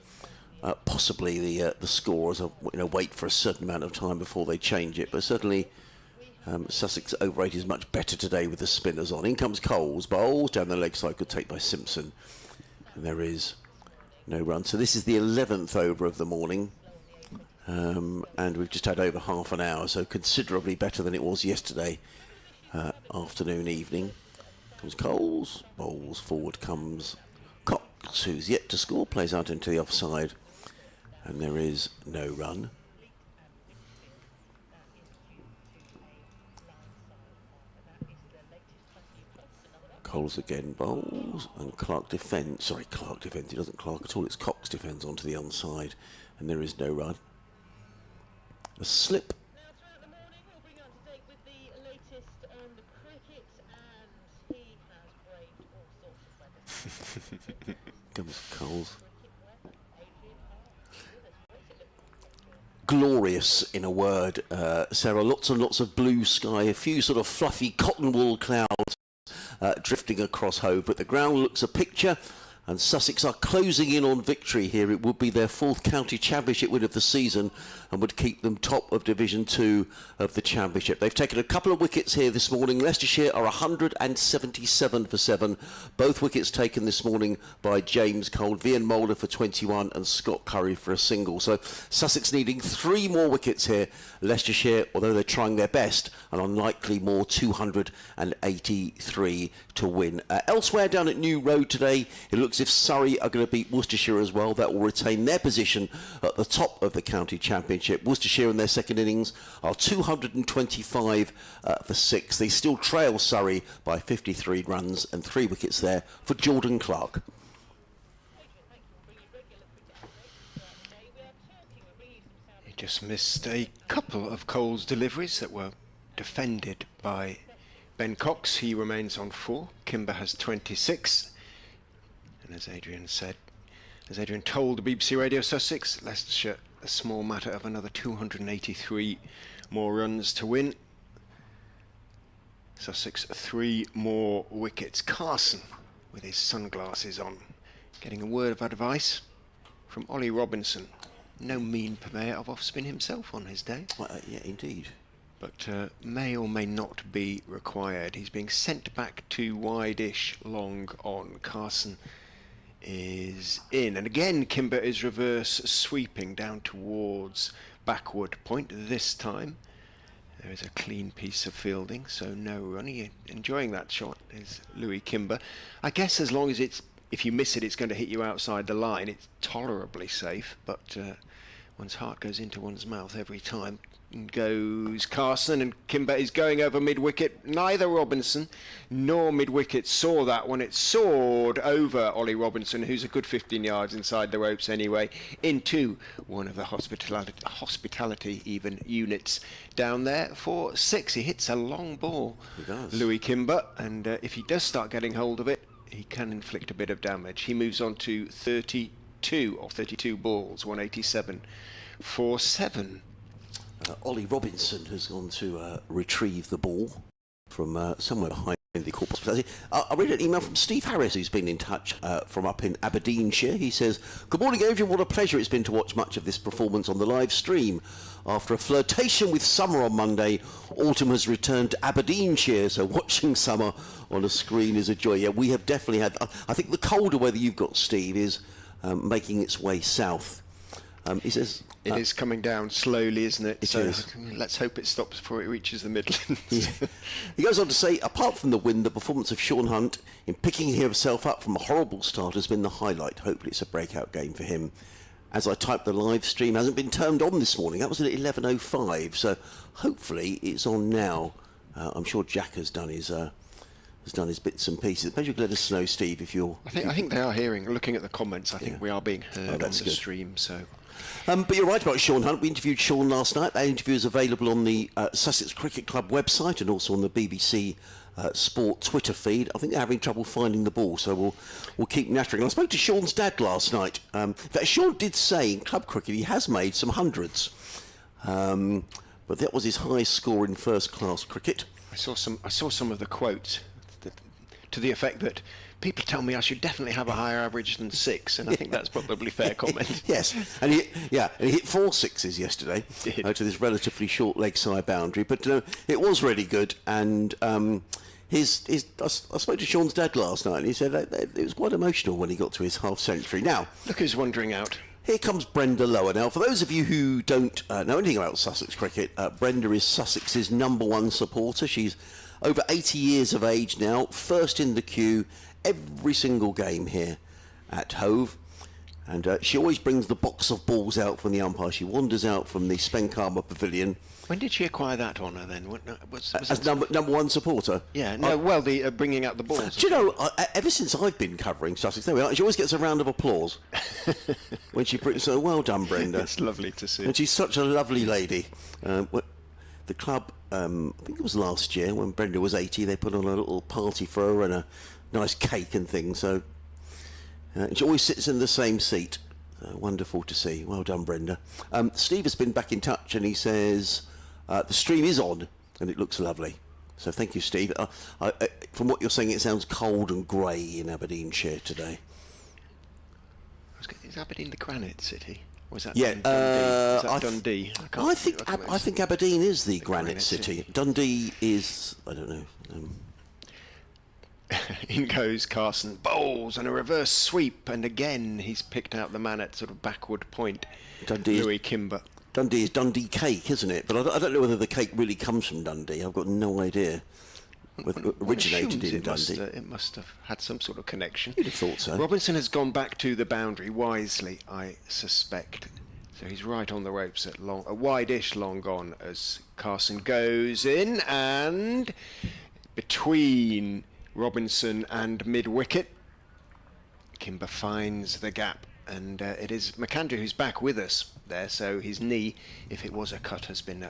possibly the scorers are wait for a certain amount of time before they change it. But certainly Sussex over 8 is much better today with the spinners on. In comes Coles, bowls down the leg side, good take by Simpson. And there is no run. So this is the 11th over of the morning. And we've just had over half an hour, so considerably better than it was yesterday afternoon, evening. Comes Coles, bowls, forward comes Cox, who's yet to score, plays out into the offside, and there is no run. Coles again bowls, and Clark defends. Sorry, Clark defends. He doesn't Clark at all. It's Cox defends onto the onside, and there is no run. A slip. Now throughout the morning we'll bring you up to date with the latest on the cricket, and he has braved all sorts of weather. Comes Coles. Glorious, in a word, Sarah. Lots and lots of blue sky, a few sort of fluffy cotton wool clouds drifting across Hove, but the ground looks a picture. And Sussex are closing in on victory here. It would be their 4th county championship win of the season and would keep them top of Division 2 of the championship. They've taken a couple of wickets here this morning. Leicestershire are 177 for 7. Both wickets taken this morning by James Cole, Mulder for 21 and Scott Curry for a single. So Sussex needing 3 more wickets here. Leicestershire, although they're trying their best, and unlikely more, 283 to win. Elsewhere down at New Road today, it looks as if Surrey are going to beat Worcestershire as well. That will retain their position at the top of the county championship. Worcestershire in their second innings are 225 for 6. They still trail Surrey by 53 runs and 3 wickets there for Jordan Clark. He just missed a couple of Coles deliveries that were defended by Ben Cox. He remains on 4. Kimber has 26. And as Adrian told the BBC Radio Sussex, Leicestershire a small matter of another 283 more runs to win. Sussex 3 more wickets. Carson with his sunglasses on, getting a word of advice from Ollie Robinson. No mean purveyor of off-spin himself on his day. Yeah, indeed. But may or may not be required. He's being sent back to wide-ish long on. Carson is in, and again Kimber is reverse sweeping down towards backward point. This time there is a clean piece of fielding, so no run. Enjoying that shot is Louis Kimber. I guess as long as if you miss it, it's going to hit you outside the line. It's tolerably safe, but one's heart goes into one's mouth every time. Goes Carson, and Kimber is going over mid-wicket. Neither Robinson nor mid-wicket saw that when it soared over Ollie Robinson, who's a good 15 yards inside the ropes anyway, into one of the hospitality even units down there for 6. He hits a long ball, he does. Louis Kimber, and if he does start getting hold of it, he can inflict a bit of damage. He moves on to 32 of 32 balls, 187 for 7. Ollie Robinson has gone to retrieve the ball from somewhere behind the corporate hospitality. I read an email from Steve Harris, who's been in touch from up in Aberdeenshire. He says, "Good morning, Adrian. What a pleasure it's been to watch much of this performance on the live stream. After a flirtation with summer on Monday, autumn has returned to Aberdeenshire, so watching summer on a screen is a joy." Yeah, we have definitely had... I think the colder weather you've got, Steve, is making its way south. He says... It is coming down slowly, isn't it? It is. Let's hope it stops before it reaches the Midlands. Yeah. He goes on to say, apart from the win, the performance of Sean Hunt in picking himself up from a horrible start has been the highlight. Hopefully it's a breakout game for him. As I typed, the live stream hasn't been turned on this morning. That was at 11:05, so hopefully it's on now. I'm sure Jack has done his has done his bits and pieces. Maybe you could let us know, Steve, if you're... I think they are hearing, looking at the comments, I think we are being heard on the that's good. stream, so... But you're right about Sean Hunt. We interviewed Sean last night. That interview is available on the Sussex Cricket Club website and also on the BBC Sport Twitter feed. I think they're having trouble finding the ball, so we'll keep nattering. And I spoke to Sean's dad last night. In fact, Sean did say in club cricket he has made some hundreds, but that was his highest score in first-class cricket. I saw some of the quotes to the effect that people tell me I should definitely have a higher average than 6, and I think that's probably fair comment. Yes, and he hit 4 sixes yesterday to this relatively short leg side boundary, but it was really good. And I spoke to Sean's dad last night, and he said it was quite emotional when he got to his half century. Now, look who's wandering out. Here comes Brenda lower. Now, for those of you who don't know anything about Sussex cricket, Brenda is Sussex's #1 supporter. She's over 80 years of age now, first in the queue every single game here at Hove. And she always brings the box of balls out from the umpire. She wanders out from the Spenkarma Pavilion. When did she acquire that honour then? As #1 supporter? Yeah, no, the bringing out the balls. Do you know, ever since I've been covering Sussex, there we are, she always gets a round of applause when she brings, so well done, Brenda. It's lovely to see. And she's such a lovely lady. The club, I think it was last year when Brenda was 80, they put on a little party for her and a nice cake and things. So and she always sits in the same seat. Wonderful to see. Well done, Brenda. Steve has been back in touch and he says the stream is on and it looks lovely. So thank you, Steve. From what you're saying, it sounds cold and grey in Aberdeenshire today. Is Aberdeen the Granite City? Or is that Dundee? Dundee? I think Aberdeen is the Granite City. Dundee is, I don't know. In goes Carson, bowls and a reverse sweep, and again he's picked out the man at sort of backward point. Louis Kimber. Dundee is Dundee cake, isn't it? But I don't know whether the cake really comes from Dundee. I've got no idea. Whether it originated in Dundee. It must have had some sort of connection. You'd have thought so. Robinson has gone back to the boundary wisely, I suspect. So he's right on the ropes at a wide-ish long gone as Carson goes in, and between Robinson and mid-wicket, Kimber finds the gap, and it is McAndrew who's back with us there. So his knee, if it was a cut, has been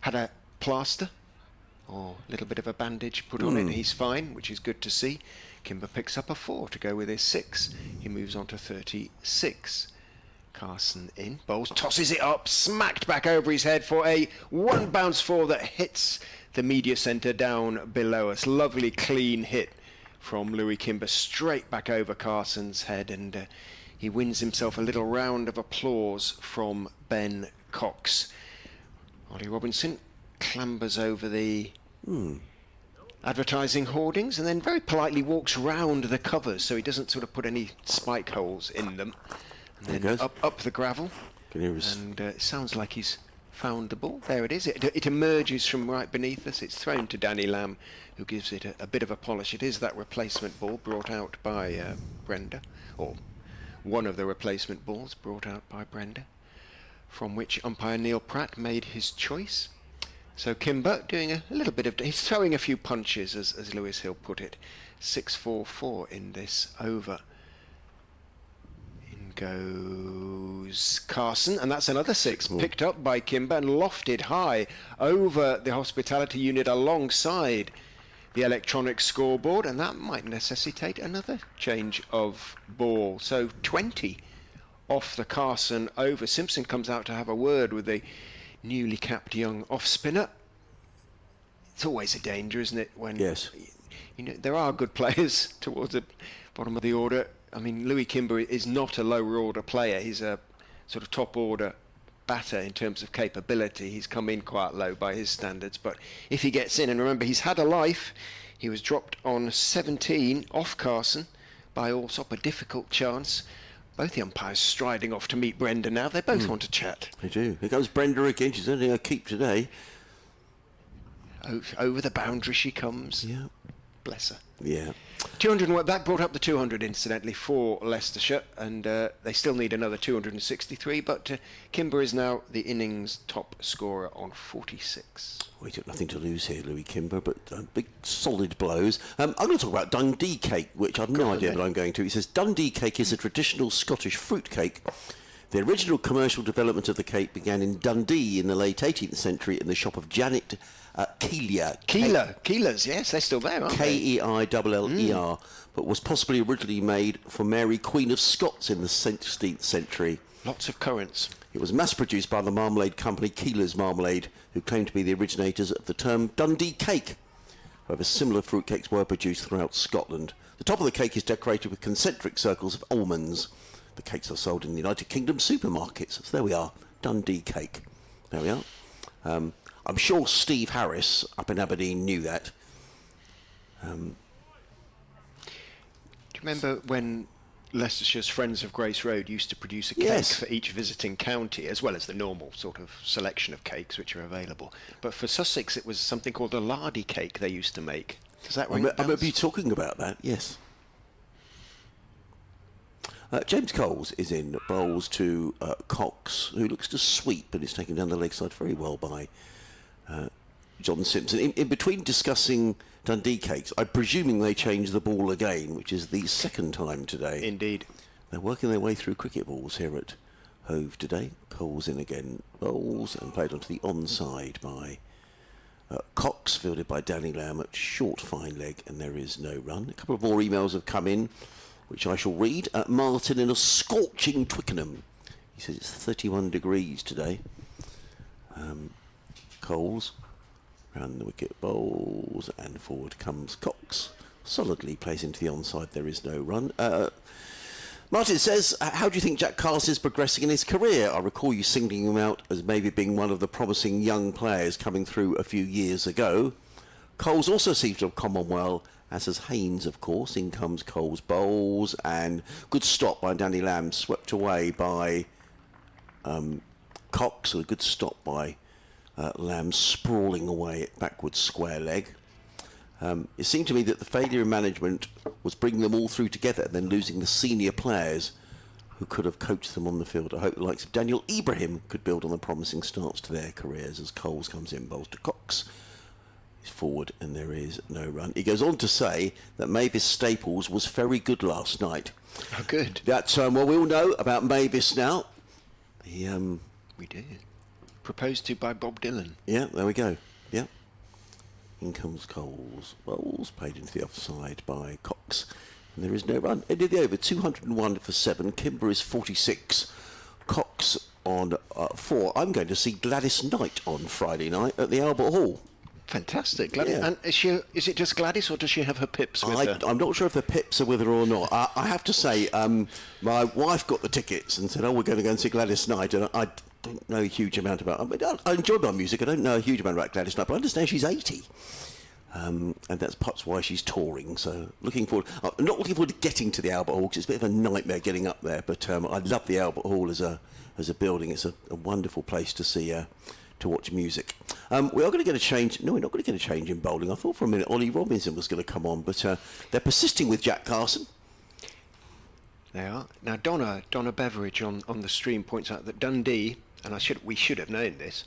had a plaster or a little bit of a bandage put on it. He's fine, which is good to see. Kimber picks up a 4 to go with his 6. He moves on to 36. Carson in, bowls, tosses it up, smacked back over his head for a 1 bounce 4 that hits the media centre down below us. Lovely clean hit from Louis Kimber straight back over Carson's head, and he wins himself a little round of applause from Ben Cox. Ollie Robinson clambers over the advertising hoardings and then very politely walks round the covers so he doesn't sort of put any spike holes in them. And then up the gravel, and it sounds like he's found the ball. There it is. It emerges from right beneath us. It's thrown to Danny Lamb, who gives it a bit of a polish. It is that replacement ball brought out by Brenda, or one of the replacement balls brought out by Brenda, from which umpire Neil Pratt made his choice. So Kimber doing a little bit of... He's throwing a few punches, as Lewis Hill put it. 6-4-4 in this over. Goes Carson, and that's another 6 picked up by Kimber and lofted high over the hospitality unit alongside the electronic scoreboard, and that might necessitate another change of ball. So 20 off the Carson over. Simpson comes out to have a word with the newly capped young off spinner. It's always a danger, isn't it, when there are good players towards the bottom of the order. I mean, Louis Kimber is not a lower order player. He's a sort of top order batter in terms of capability. He's come in quite low by his standards, but if he gets in, and remember, he's had a life. He was dropped on 17 off Carson by Alsop, a difficult chance. Both the umpires striding off to meet Brenda now. They both want to chat. They do. Here comes Brenda again. She's only a keep today. Over the boundary she comes. Yeah. Bless her. Yeah. 200, that brought up the 200 incidentally for Leicestershire, and they still need another 263, but Kimber is now the innings top scorer on 46. Well, he's got nothing to lose here, Louis Kimber, but big solid blows. I'm going to talk about Dundee cake, which I've no idea that I'm going to. He says Dundee cake is a traditional Scottish fruit cake. The original commercial development of the cake began in Dundee in the late 18th century in the shop of Janet Keeler's, yes, they're still there, aren't they? Keiller, but was possibly originally made for Mary, Queen of Scots in the 16th century. Lots of currants. It was mass-produced by the marmalade company Keeler's Marmalade, who claimed to be the originators of the term Dundee cake. However, similar fruitcakes were produced throughout Scotland. The top of the cake is decorated with concentric circles of almonds. The cakes are sold in the United Kingdom supermarkets. So there we are, Dundee cake. There we are. I'm sure Steve Harris up in Aberdeen knew that. Do you remember when Leicestershire's Friends of Grace Road used to produce a cake for each visiting county, as well as the normal sort of selection of cakes which are available? But for Sussex, it was something called a lardy cake they used to make. Does that ring bells? I remember you talking about that, yes. James Coles is in, bowls to Cox, who looks to sweep and is taken down the leg side very well by John Simpson. In between discussing Dundee cakes, I'm presuming they changed the ball again, which is the second time today. Indeed. They're working their way through cricket balls here at Hove today. Coles in again, bowls, and played onto the onside by Cox, fielded by Danny Lamb at short fine leg, and there is no run. A couple of more emails have come in, which I shall read. Martin in a scorching Twickenham. He says it's 31 degrees today. Coles round the wicket, bowls, and forward comes Cox. Solidly plays into the onside, there is no run. Martin says, how do you think Jack Carse is progressing in his career? I recall you singling him out as maybe being one of the promising young players coming through a few years ago. Coles also seems to have come on well, as has Haynes, of course. In comes Coles, bowls, and good stop by Danny Lamb, swept away by Cox. A good stop by Lamb, sprawling away at backwards square leg. It seemed to me that the failure in management was bringing them all through together and then losing the senior players who could have coached them on the field. I hope the likes of Daniel Ibrahim could build on the promising starts to their careers as Coles comes in, bowls to Cox. He's forward and there is no run. He goes on to say that Mavis Staples was very good last night. Oh, good. That's well, we all know about Mavis now. We did. Proposed to by Bob Dylan. Yeah, there we go. Yeah. In comes Coles. Bowls played into the offside by Cox. And there is no run. Ended the over. 201 for 7. Kimber is 46. Cox on 4. I'm going to see Gladys Knight on Friday night at the Albert Hall. Fantastic. Gladys. Yeah. And is it just Gladys, or does she have her pips with her? I'm not sure if the pips are with her or not. I have to say, my wife got the tickets and said, we're going to go and see Gladys Knight. And I don't know a huge amount about... I mean, I enjoy my music. I don't know a huge amount about Gladys Knight, but I understand she's 80. And that's perhaps why she's touring. So looking forward... I'm not looking forward to getting to the Albert Hall, because it's a bit of a nightmare getting up there. But I love the Albert Hall as a building. It's a wonderful place to see... to watch music. We are going to get a change. No, we're not going to get a change in bowling. I thought for a minute Ollie Robinson was going to come on, but they're persisting with Jack Carson. They are. Now Donna Beveridge on the stream points out that Dundee, and we should have known this,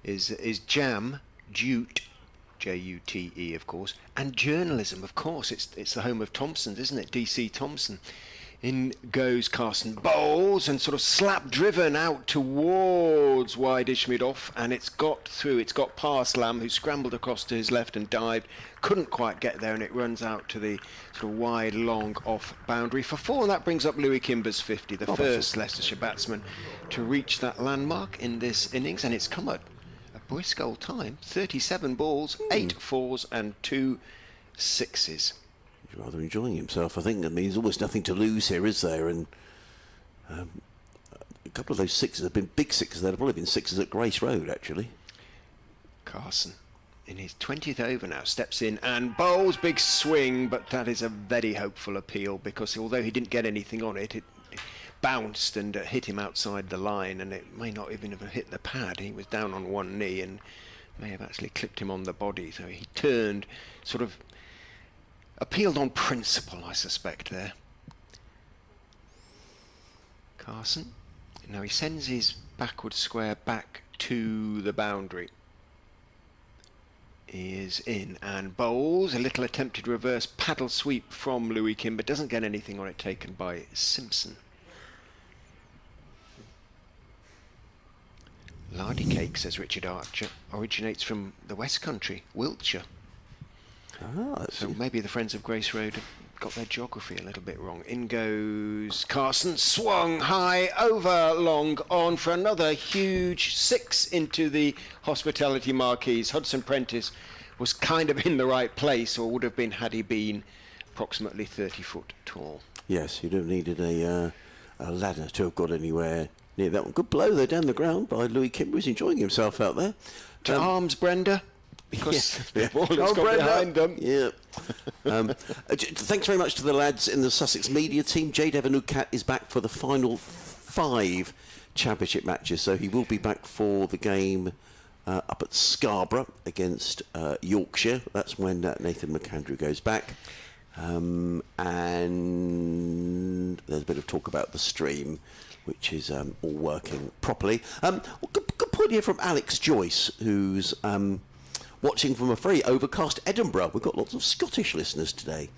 is jam, jute, Jute of course, and journalism of course. It's the home of Thompson's, isn't it? DC Thompson. In goes Carson, bowls and sort of slap driven out towards wide Ishmid-off, and it's got through, it's got past Lamb, who scrambled across to his left and dived, couldn't quite get there, and it runs out to the sort of wide long off boundary for 4, and that brings up Louis Kimber's 50, the first Leicestershire batsman to reach that landmark in this innings, and it's come at a brisk old time. 37 balls, 8 fours and 2 sixes. He's rather enjoying himself, I think. I mean, there's almost nothing to lose here, is there? And a couple of those sixes have been big sixes. They'd have probably been sixes at Grace Road, actually. Carson, in his 20th over now, steps in and bowls, big swing, but that is a very hopeful appeal, because although he didn't get anything on it, it bounced and hit him outside the line, and it may not even have hit the pad. He was down on one knee and may have actually clipped him on the body, so he turned sort of appealed on principle, I suspect, there. Carson. Now he sends his backward square back to the boundary. He is in and bowls. A little attempted reverse paddle sweep from Louis Kimber. Doesn't get anything on it, taken by Simpson. Lardy cake, says Richard Archer, originates from the West Country, Wiltshire. Ah, So maybe the Friends of Grace Road have got their geography a little bit wrong. In goes Carson, swung high, over long, on for another huge 6 into the hospitality marquees. Hudson Prentice was kind of in the right place, or would have been had he been approximately 30 foot tall. yes, you'd have needed a ladder to have got anywhere near that one. Good blow there down the ground by Louis Kimber. He's enjoying himself out there. To arms, Brenda, because Yeah. the ball has Oh, gone Brenda. behind them. Yeah. Thanks very much to the lads in the Sussex media team. Jade Evanukat is back for the final 5 championship matches, so he will be back for the game up at Scarborough against Yorkshire. That's when Nathan McAndrew goes back. And there's a bit of talk about the stream, which is all working properly. Good point here from Alex Joyce, who's watching from a very overcast Edinburgh. We've got lots of Scottish listeners today,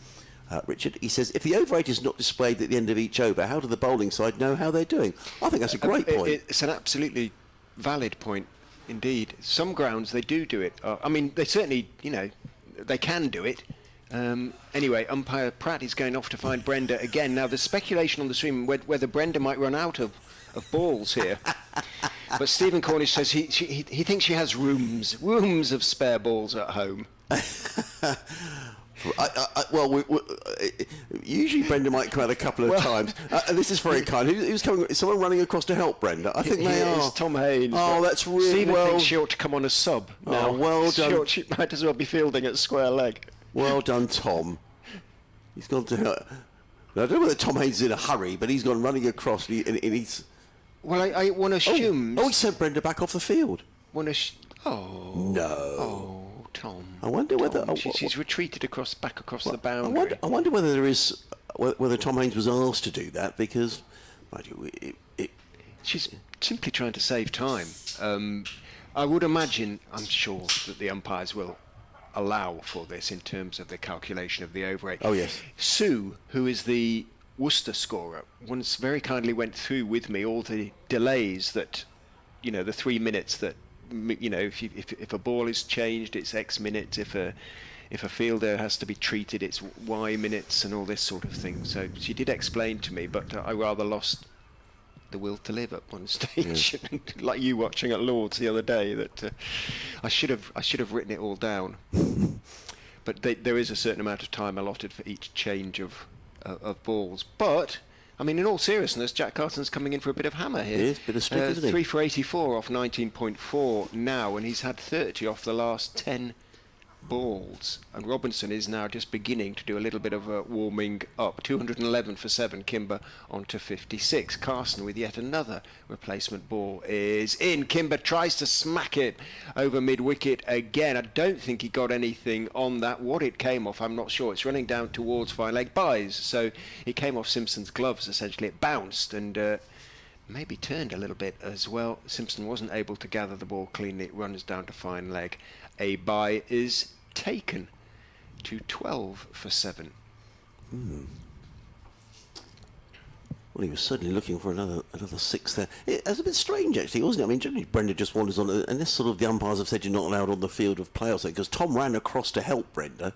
Richard. He says, if the over 8 is not displayed at the end of each over, how do the bowling side know how they're doing? I think that's a great point. It's an absolutely valid point indeed. Some grounds, they do it. I mean, they certainly, they can do it. Anyway, umpire Pratt is going off to find Brenda again. Now, there's speculation on the stream whether Brenda might run out of balls here. But Stephen Cornish says he thinks she has rooms of spare balls at home. Usually Brenda might come out a couple of times. And this is very kind. Who's coming? Is someone running across to help Brenda? I think they are. It's Tom Haynes. Oh, that's really Stephen well. thinks she ought to come on as sub. Now, well done. She might as well be fielding at square leg. Well done, Tom. He's gone to help. I don't know whether Tom Haynes is in a hurry, but he's gone running across and he's... Well, I one assumes... Oh, he sent Brenda back off the field. No. No. Oh, Tom. I wonder whether... She's retreated back across the boundary. I wonder whether there is... Whether Tom Haynes was asked to do that, because... She's simply trying to save time. I would imagine, I'm sure, that the umpires will allow for this in terms of the calculation of the over 8. Oh, yes. Sue, who is the Worcester scorer, once very kindly went through with me all the delays that, the 3 minutes that, if a ball is changed, it's X minutes. If a fielder has to be treated, it's Y minutes, and all this sort of thing. So she did explain to me, but I rather lost the will to live at one stage, like you watching at Lord's the other day. That I should have written it all down. But there is a certain amount of time allotted for each change of balls. But I mean, in all seriousness, Jack Carson's coming in for a bit of hammer here. It is, bit of stick, isn't he? 3 for 84 off 19.4 now, and he's had 30 off the last 10 balls. And Robinson is now just beginning to do a little bit of warming up. 211 for 7, Kimber on to 56. Carson with yet another replacement ball is in. Kimber tries to smack it over mid-wicket again. I don't think he got anything on that. What it came off, I'm not sure. It's running down towards fine leg buys, so it came off Simpson's gloves essentially. It bounced and maybe turned a little bit as well. Simpson wasn't able to gather the ball cleanly. It runs down to fine leg. A bye is taken to 12 for 7. Well, he was certainly looking for another 6 there. It was a bit strange, actually, wasn't it? I mean, generally Brenda just wanders on, and this sort of the umpires have said you're not allowed on the field of play or something, because Tom ran across to help Brenda.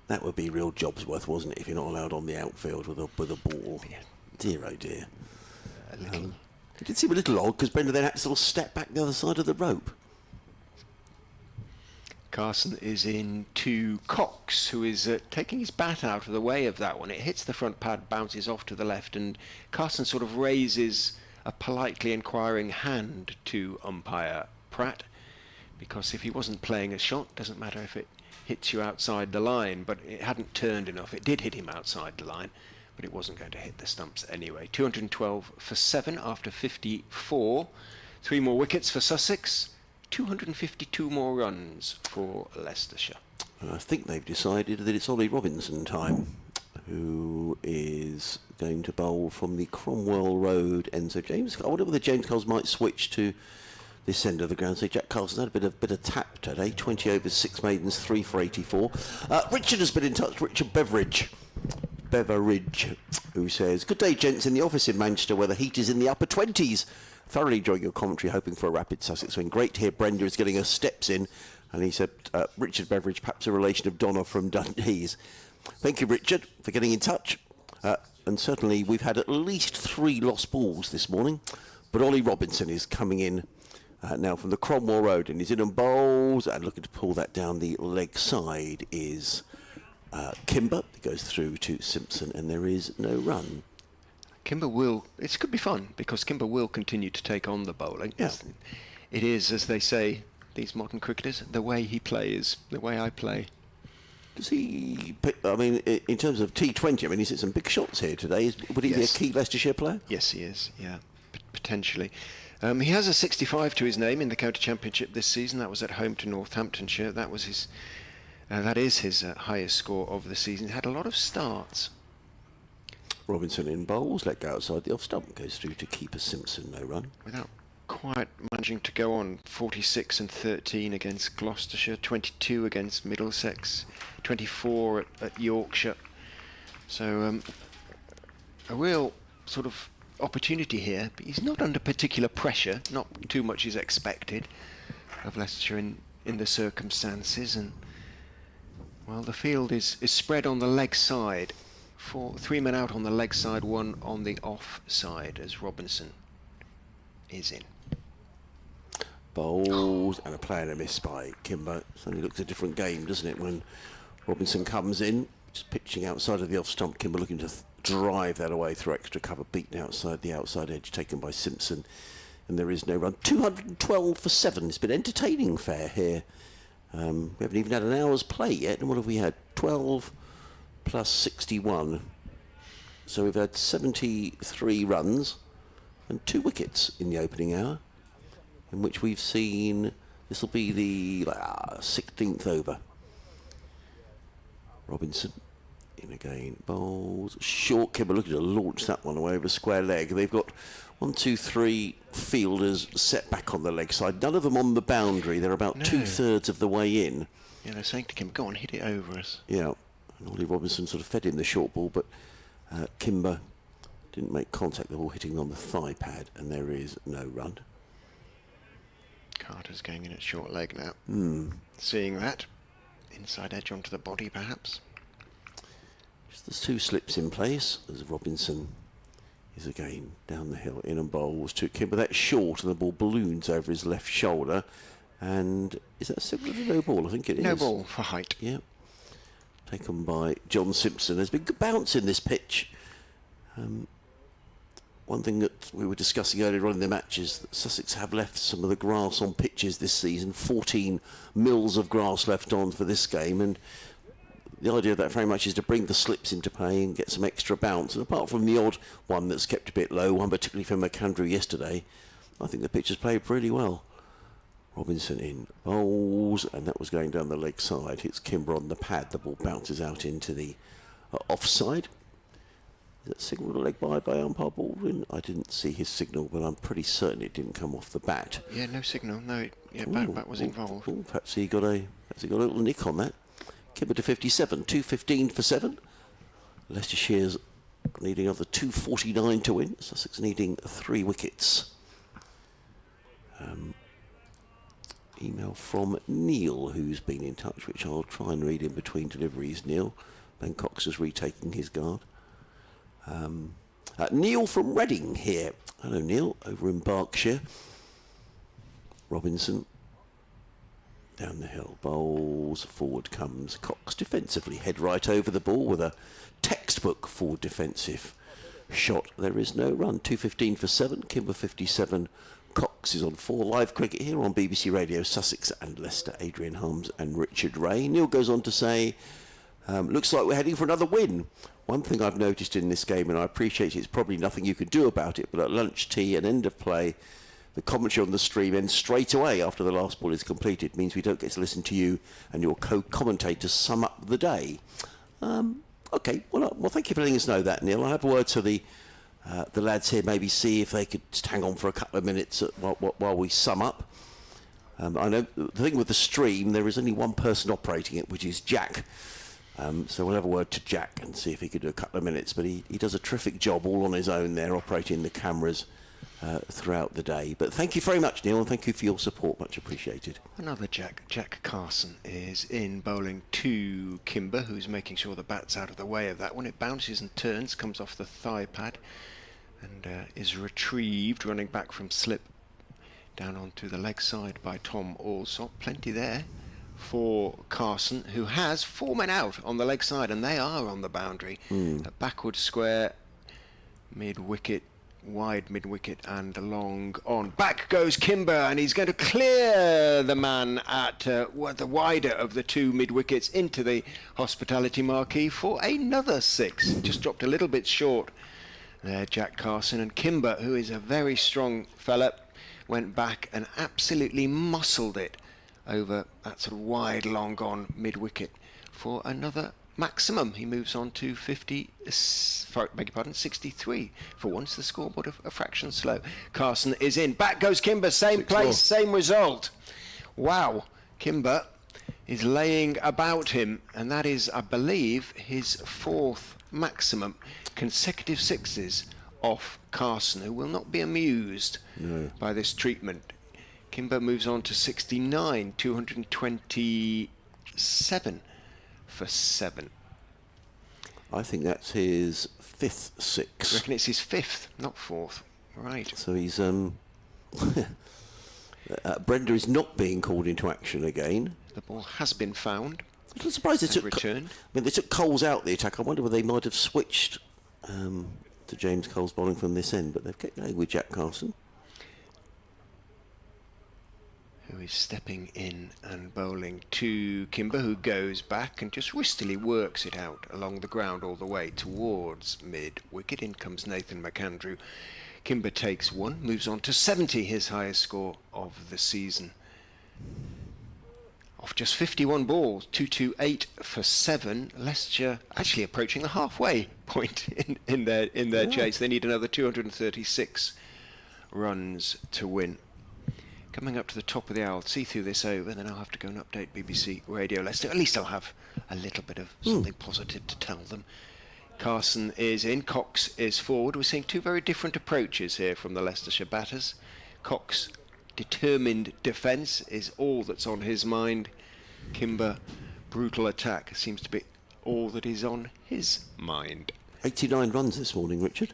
That would be real job's worth, wasn't it, if you're not allowed on the outfield with a ball? Yeah. Dear, oh dear. A little. It did seem a little odd, because Brenda then had to sort of step back the other side of the rope. Carson is in to Cox, who is taking his bat out of the way of that one. It hits the front pad, bounces off to the left, and Carson sort of raises a politely inquiring hand to umpire Pratt, because if he wasn't playing a shot, doesn't matter if it hits you outside the line, but it hadn't turned enough. It did hit him outside the line, but it wasn't going to hit the stumps anyway. 212 for 7 after 54. 3 more wickets for Sussex. 252 more runs for Leicestershire. And I think they've decided that it's Ollie Robinson time, who is going to bowl from the Cromwell Road end. So James, I wonder whether James Coles might switch to this end of the ground. So Jack Carlson's had a bit of tap today. 20 overs, 6 maidens, 3 for 84. Richard has been in touch. Richard Beveridge, who says, "Good day, gents, in the office in Manchester, where the heat is in the upper 20s. Thoroughly enjoying your commentary, hoping for a rapid Sussex win. Great to hear Brenda is getting her steps in." And he said, Richard Beveridge, perhaps a relation of Donna from Dundee's. Thank you, Richard, for getting in touch. And certainly we've had at least 3 lost balls this morning. But Ollie Robinson is coming in now from the Cromwell Road, and he's in and bowls. And looking to pull that down the leg side is Kimber. It goes through to Simpson, and there is no run. Kimber will, it could be fun, because Kimber will continue to take on the bowling. Yeah. It is, as they say, these modern cricketers, the way he plays, the way I play. Does he, I mean, in terms of T20, I mean, he's hit some big shots here today. Would he be a key Leicestershire player? Yes, he is, yeah, potentially. He has a 65 to his name in the County Championship this season. That was at home to Northamptonshire. That was his, that is his highest score of the season. Had a lot of starts. Robinson in bowls, let go outside the off stump, goes through to keeper Simpson, no run. Without quite managing to go on. 46 and 13 against Gloucestershire, 22 against Middlesex, 24 at Yorkshire. So a real sort of opportunity here, but he's not under particular pressure. Not too much is expected of Leicestershire in the circumstances. And well, the field is spread on the leg side. 3 men out on the leg side, 1 on the off side, as Robinson is in. Bowls and a play and a miss by Kimber. Suddenly looks a different game, doesn't it, when Robinson comes in, just pitching outside of the off stump. Kimber looking to drive that away through extra cover, beaten outside the outside edge, taken by Simpson, and there is no run. 212 for 7. It's been entertaining fare here. We haven't even had an hour's play yet, and what have we had? 12 plus 61. So we've had 73 runs and 2 wickets in the opening hour, in which we've seen, this will be the 16th over. Robinson in again, bowls, short. Kimber looking to launch that one away over a square leg. They've got 1, 2, 3 fielders set back on the leg side, none of them on the boundary. They're about 2/3 of the way in. Yeah, they're saying to Kimber, go on, hit it over us. Yeah, and Ollie Robinson sort of fed him the short ball, but Kimber didn't make contact, the ball hitting on the thigh pad, and there is no run. Carter's going in at short leg now. Seeing that. Inside edge onto the body, perhaps. Just there's 2 slips in place, as Robinson is again down the hill, in and bowls to Kimber. That's short, and the ball balloons over his left shoulder. And is that similar to no ball? I think it is. No ball for height. Yeah. Taken by John Simpson. There's been good bounce in this pitch. One thing that we were discussing earlier on in the match is that Sussex have left some of the grass on pitches this season. 14 mils of grass left on for this game, and the idea of that very much is to bring the slips into play and get some extra bounce. And apart from the odd one that's kept a bit low, one particularly from McAndrew yesterday, I think the pitch has played pretty well. Robinson in bowls, and that was going down the leg side. Hits Kimber on the pad. The ball bounces out into the offside. Is that signalled a leg by umpire Baldwin? I didn't see his signal, but I'm pretty certain it didn't come off the bat. Yeah, no signal. No, bat was involved. Perhaps he got a little nick on that. Kimber to 57, 215 for 7. Leicestershire's needing another 249 to win. Sussex needing 3 wickets. Email from Neil, who's been in touch, which I'll try and read in between deliveries. Neil, Ben Cox is retaking his guard. Neil from Reading here. Hello, Neil, over in Berkshire. Robinson down the hill, bowls, forward comes Cox defensively, head right over the ball with a textbook forward defensive shot. There is no run. 215 for 7. Kimber 57. Cox is on 4. Live cricket here on BBC Radio Sussex and Leicester. Adrian Holmes and Richard Ray. Neil goes on to say, looks like we're heading for another win. One thing I've noticed in this game, and I appreciate it's probably nothing you can do about it, but at lunch tea and end of play, the commentary on the stream ends straight away after the last ball is completed. It means we don't get to listen to you and your co-commentators sum up the day. Okay, well, thank you for letting us know that, Neil. I'll have a word to the lads here, maybe see if they could just hang on for a couple of minutes while we sum up. I know the thing with the stream, there is only one person operating it, which is Jack. So we'll have a word to Jack and see if he could do a couple of minutes. But he does a terrific job all on his own there, operating the cameras throughout the day. But thank you very much, Neil, and thank you for your support. Much appreciated. Another Jack Carson is in bowling to Kimber, who's making sure the bat's out of the way of that one. It bounces and turns, comes off the thigh pad, and is retrieved, running back from slip down onto the leg side by Tom Alsop. Plenty there for Carson, who has 4 men out on the leg side, and they are on the boundary. A backward square, mid-wicket, wide mid-wicket and long on. Back goes Kimber, and he's going to clear the man at the wider of the 2 mid-wickets into the hospitality marquee for another 6. Just dropped a little bit short there, Jack Carson. And Kimber, who is a very strong fella, went back and absolutely muscled it over that sort of wide long on mid-wicket for another maximum. He moves on to 63. For once the scoreboard a fraction slow. Carson is in. Back goes Kimber. Same place, same result. Wow. Kimber is laying about him, and that is, I believe, his 4th maximum. Consecutive 6s off Carson, who will not be amused by this treatment. Kimber moves on to 69, 227 for 7. I think that's his 5th 6. I reckon it's his 5th, not 4th. Right. So he's Brenda is not being called into action again. The ball has been found. I'm surprised they took returned. I mean, they took Coles out the attack. I wonder whether they might have switched to James Cole's bowling from this end, but they've kept going with Jack Carson, who is stepping in and bowling to Kimber, who goes back and just wristily works it out along the ground all the way towards mid-wicket. In comes Nathan McAndrew. Kimber takes 1, moves on to 70, his highest score of the season. Off just 51 balls, 228 for 7. Leicestershire actually approaching the halfway point in their chase. They need another 236 runs to win. Coming up to the top of the hour, I'll see through this over, then I'll have to go and update BBC Radio Leicester. At least I'll have a little bit of something positive to tell them. Carson is in, Cox is forward. We're seeing 2 very different approaches here from the Leicestershire batters. Cox, determined defence is all that's on his mind. Kimber, brutal attack seems to be all that is on his mind. 89 runs this morning, Richard.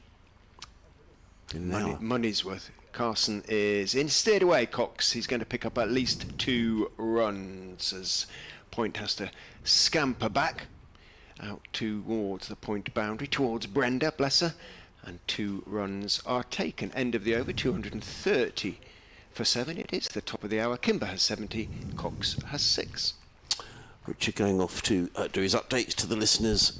Money's worth. Carson is in, steered away. Cox, he's going to pick up at least 2 runs as Point has to scamper back out towards the point boundary, towards Brenda, bless her, and 2 runs are taken. End of the over, 230 for 7. It is the top of the hour. Kimber has 70, Cox has 6. Richard going off to do his updates to the listeners.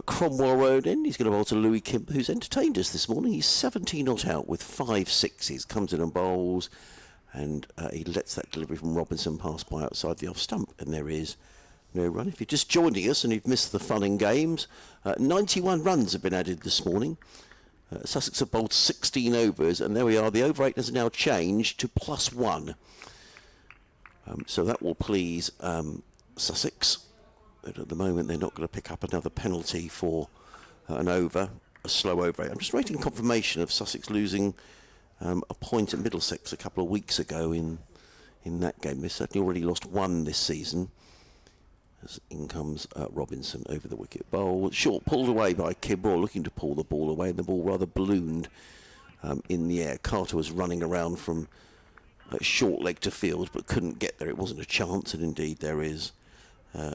Cromwell Road End, he's going to bowl to Louis Kimber, who's entertained us this morning. He's 17 not out with 5 6s, comes in and bowls, and he lets that delivery from Robinson pass by outside the off stump, and there is no run. If you're just joining us and you've missed the fun and games, 91 runs have been added this morning. Sussex have bowled 16 overs, and there we are. The over 8 has now changed to +1. So that will please Sussex. But at the moment, they're not going to pick up another penalty for an over, a slow over 8. I'm just waiting confirmation of Sussex losing a point at Middlesex a couple of weeks ago in that game. They've certainly already lost 1 this season. As in comes Robinson over the wicket. Bowl short, pulled away by Kimber, looking to pull the ball away, and the ball rather ballooned in the air. Carter was running around from short leg to field, but couldn't get there. It wasn't a chance, and indeed there is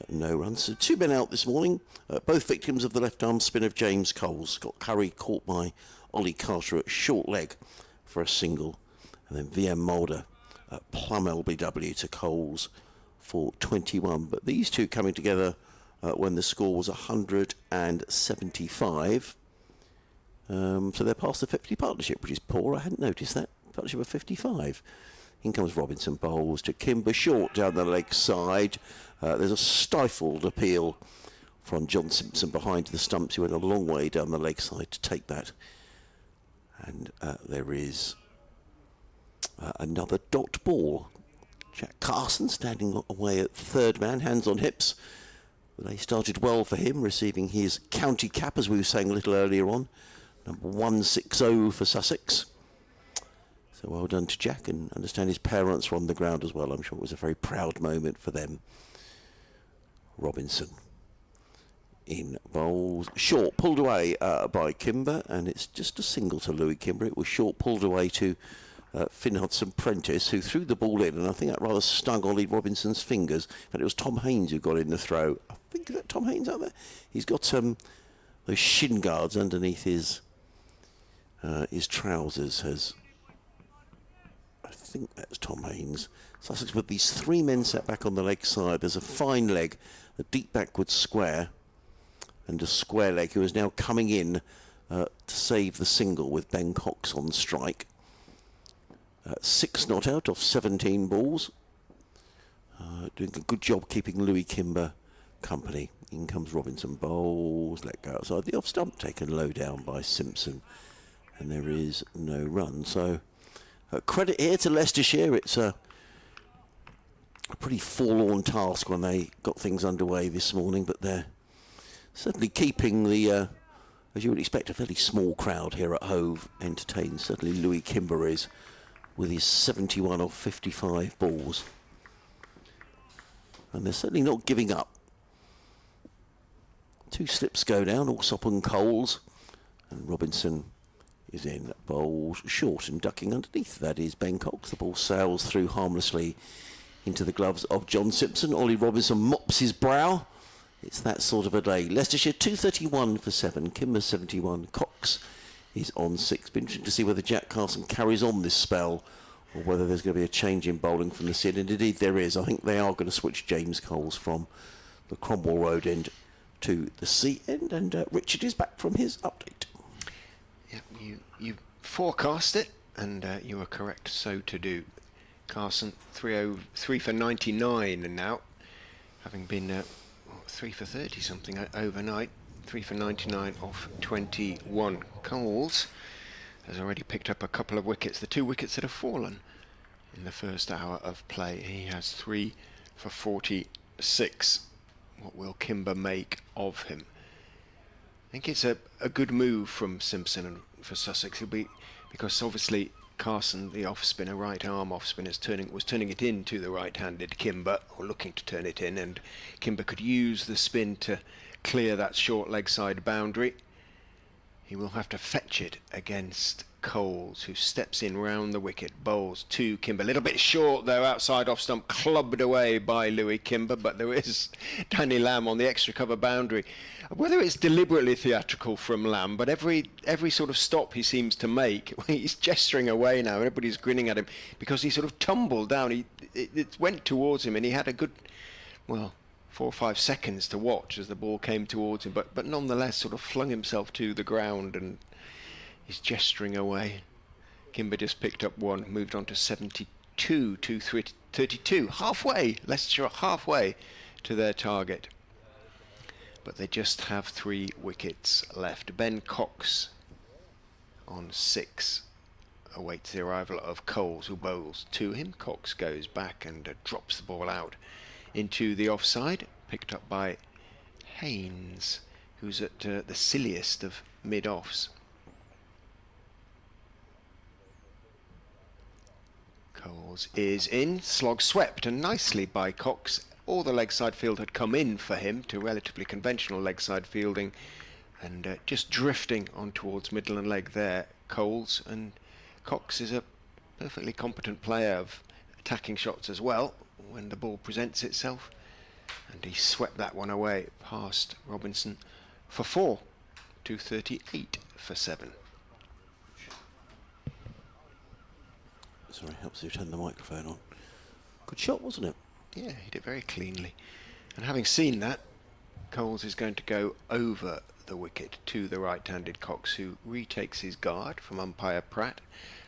no run. So 2 men out this morning, both victims of the left arm spin of James Coles. Scott Curry caught by Ollie Carter at short leg for a single, and then VM Mulder plumb LBW to Coles for 21. But these two coming together when the score was 175. So they're past the 50 partnership, which is poor. I hadn't noticed that. Partnership of 55. In comes Robinson, bowls to Kimber, short down the leg side. There's a stifled appeal from John Simpson behind the stumps. He went a long way down the leg side to take that. And there is another dot ball. Jack Carson standing away at third man, hands on hips. They started well for him, receiving his county cap, as we were saying a little earlier on. Number 160 for Sussex. So well done to Jack, and understand his parents were on the ground as well. I'm sure it was a very proud moment for them. Robinson in bowls. Short, pulled away by Kimber, and it's just a single to Louis Kimber. It was short, pulled away to Finn Hudson-Prentice, who threw the ball in, and I think that rather stung Ollie Robinson's fingers. And it was Tom Haynes who got in the throw. I think, is that Tom Haynes out there? He's got those shin guards underneath his trousers. I think that's Tom Haynes. Sussex with these 3 men set back on the leg side. There's a fine leg, a deep backward square, and a square leg who is now coming in to save the single with Ben Cox on strike. 6 not out off 17 balls. Doing a good job keeping Louis Kimber company. In comes Robinson, bowls, let go outside the off stump, taken low down by Simpson, and there is no run. So credit here to Leicestershire. It's a pretty forlorn task when they got things underway this morning, but they're certainly keeping the, as you would expect, a fairly small crowd here at Hove entertained. Certainly Louis Kimber is, with his 71 off 55 balls. And they're certainly not giving up. 2 slips go down, Allsop and Coles, and Robinson is in bowls short, and ducking underneath that is Ben Cox. The ball sails through harmlessly into the gloves of John Simpson. Ollie Robinson mops his brow. It's that sort of a day. Leicestershire 231 for 7, Kimber 71, Cox is on 6. Be interesting to see whether Jack Carson carries on this spell, or whether there's going to be a change in bowling from the sin, and indeed there is. I think they are going to switch James Coles from the Cromwell Road end to the sea end, and Richard is back from his update. Yep, you forecast it, and you were correct so to do. Carson 3 for 99 and now, having been 3 for 30 something overnight. 3 for 99 off 21. Coles has already picked up a couple of wickets, the 2 wickets that have fallen in the first hour of play. He has 3 for 46. What will Kimber make of him? I think it's a good move from Simpson and for Sussex. He'll be, because obviously Carson, the off spinner, right arm off spinner, was turning it into the right-handed Kimber, or looking to turn it in, and Kimber could use the spin to clear that short leg side boundary. He will have to fetch it against Coles, who steps in round the wicket, bowls to Kimber. A little bit short though, outside off stump, clubbed away by Louis Kimber, but there is Danny Lamb on the extra cover boundary. Whether it's deliberately theatrical from Lamb, but every sort of stop he seems to make, he's gesturing away now, everybody's grinning at him, because he sort of tumbled down. It went towards him, and he had a good, 4 or 5 seconds to watch as the ball came towards him, but nonetheless sort of flung himself to the ground and he's gesturing away. Kimber just picked up 1, moved on to 72 to 32. Halfway, Leicestershire halfway to their target. But they just have 3 wickets left. Ben Cox on 6 awaits the arrival of Coles, who bowls to him. Cox goes back and drops the ball out into the offside, picked up by Haynes, who's at the silliest of mid-offs. Coles is in, slog swept, and nicely by Cox, all the leg side field had come in for him to relatively conventional leg side fielding, and just drifting on towards middle and leg there, Coles. And Cox is a perfectly competent player of attacking shots as well when the ball presents itself, and he swept that one away past Robinson for 4, 238 for 7. Sorry, helps you turn the microphone on. Good shot, wasn't it? Yeah, he did it very cleanly. And having seen that, Coles is going to go over the wicket to the right-handed Cox, who retakes his guard from umpire Pratt,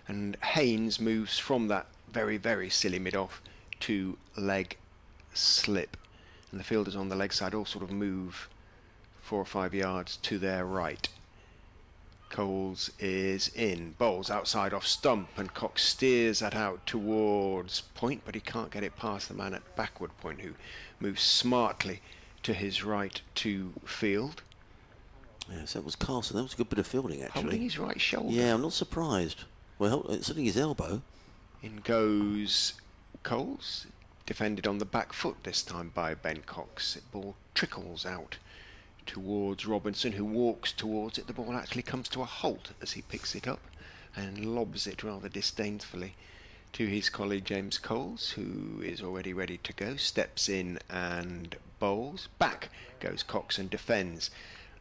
and Haynes moves from that very, very silly mid-off to leg slip, and the fielders on the leg side all sort of move 4 or 5 yards to their right. Coles is in, bowls outside off stump, and Cox steers that out towards point, but he can't get it past the man at backward point, who moves smartly to his right to field. Yes, that was Carson. That was a good bit of fielding, actually. Holding his right shoulder. Yeah, I'm not surprised. Well, it's hitting his elbow. In goes Coles, defended on the back foot this time by Ben Cox. The ball trickles out towards Robinson, who walks towards it. The ball actually comes to a halt as he picks it up and lobs it rather disdainfully to his colleague James Coles, who is already ready to go. Steps in and bowls. Back goes Cox and defends.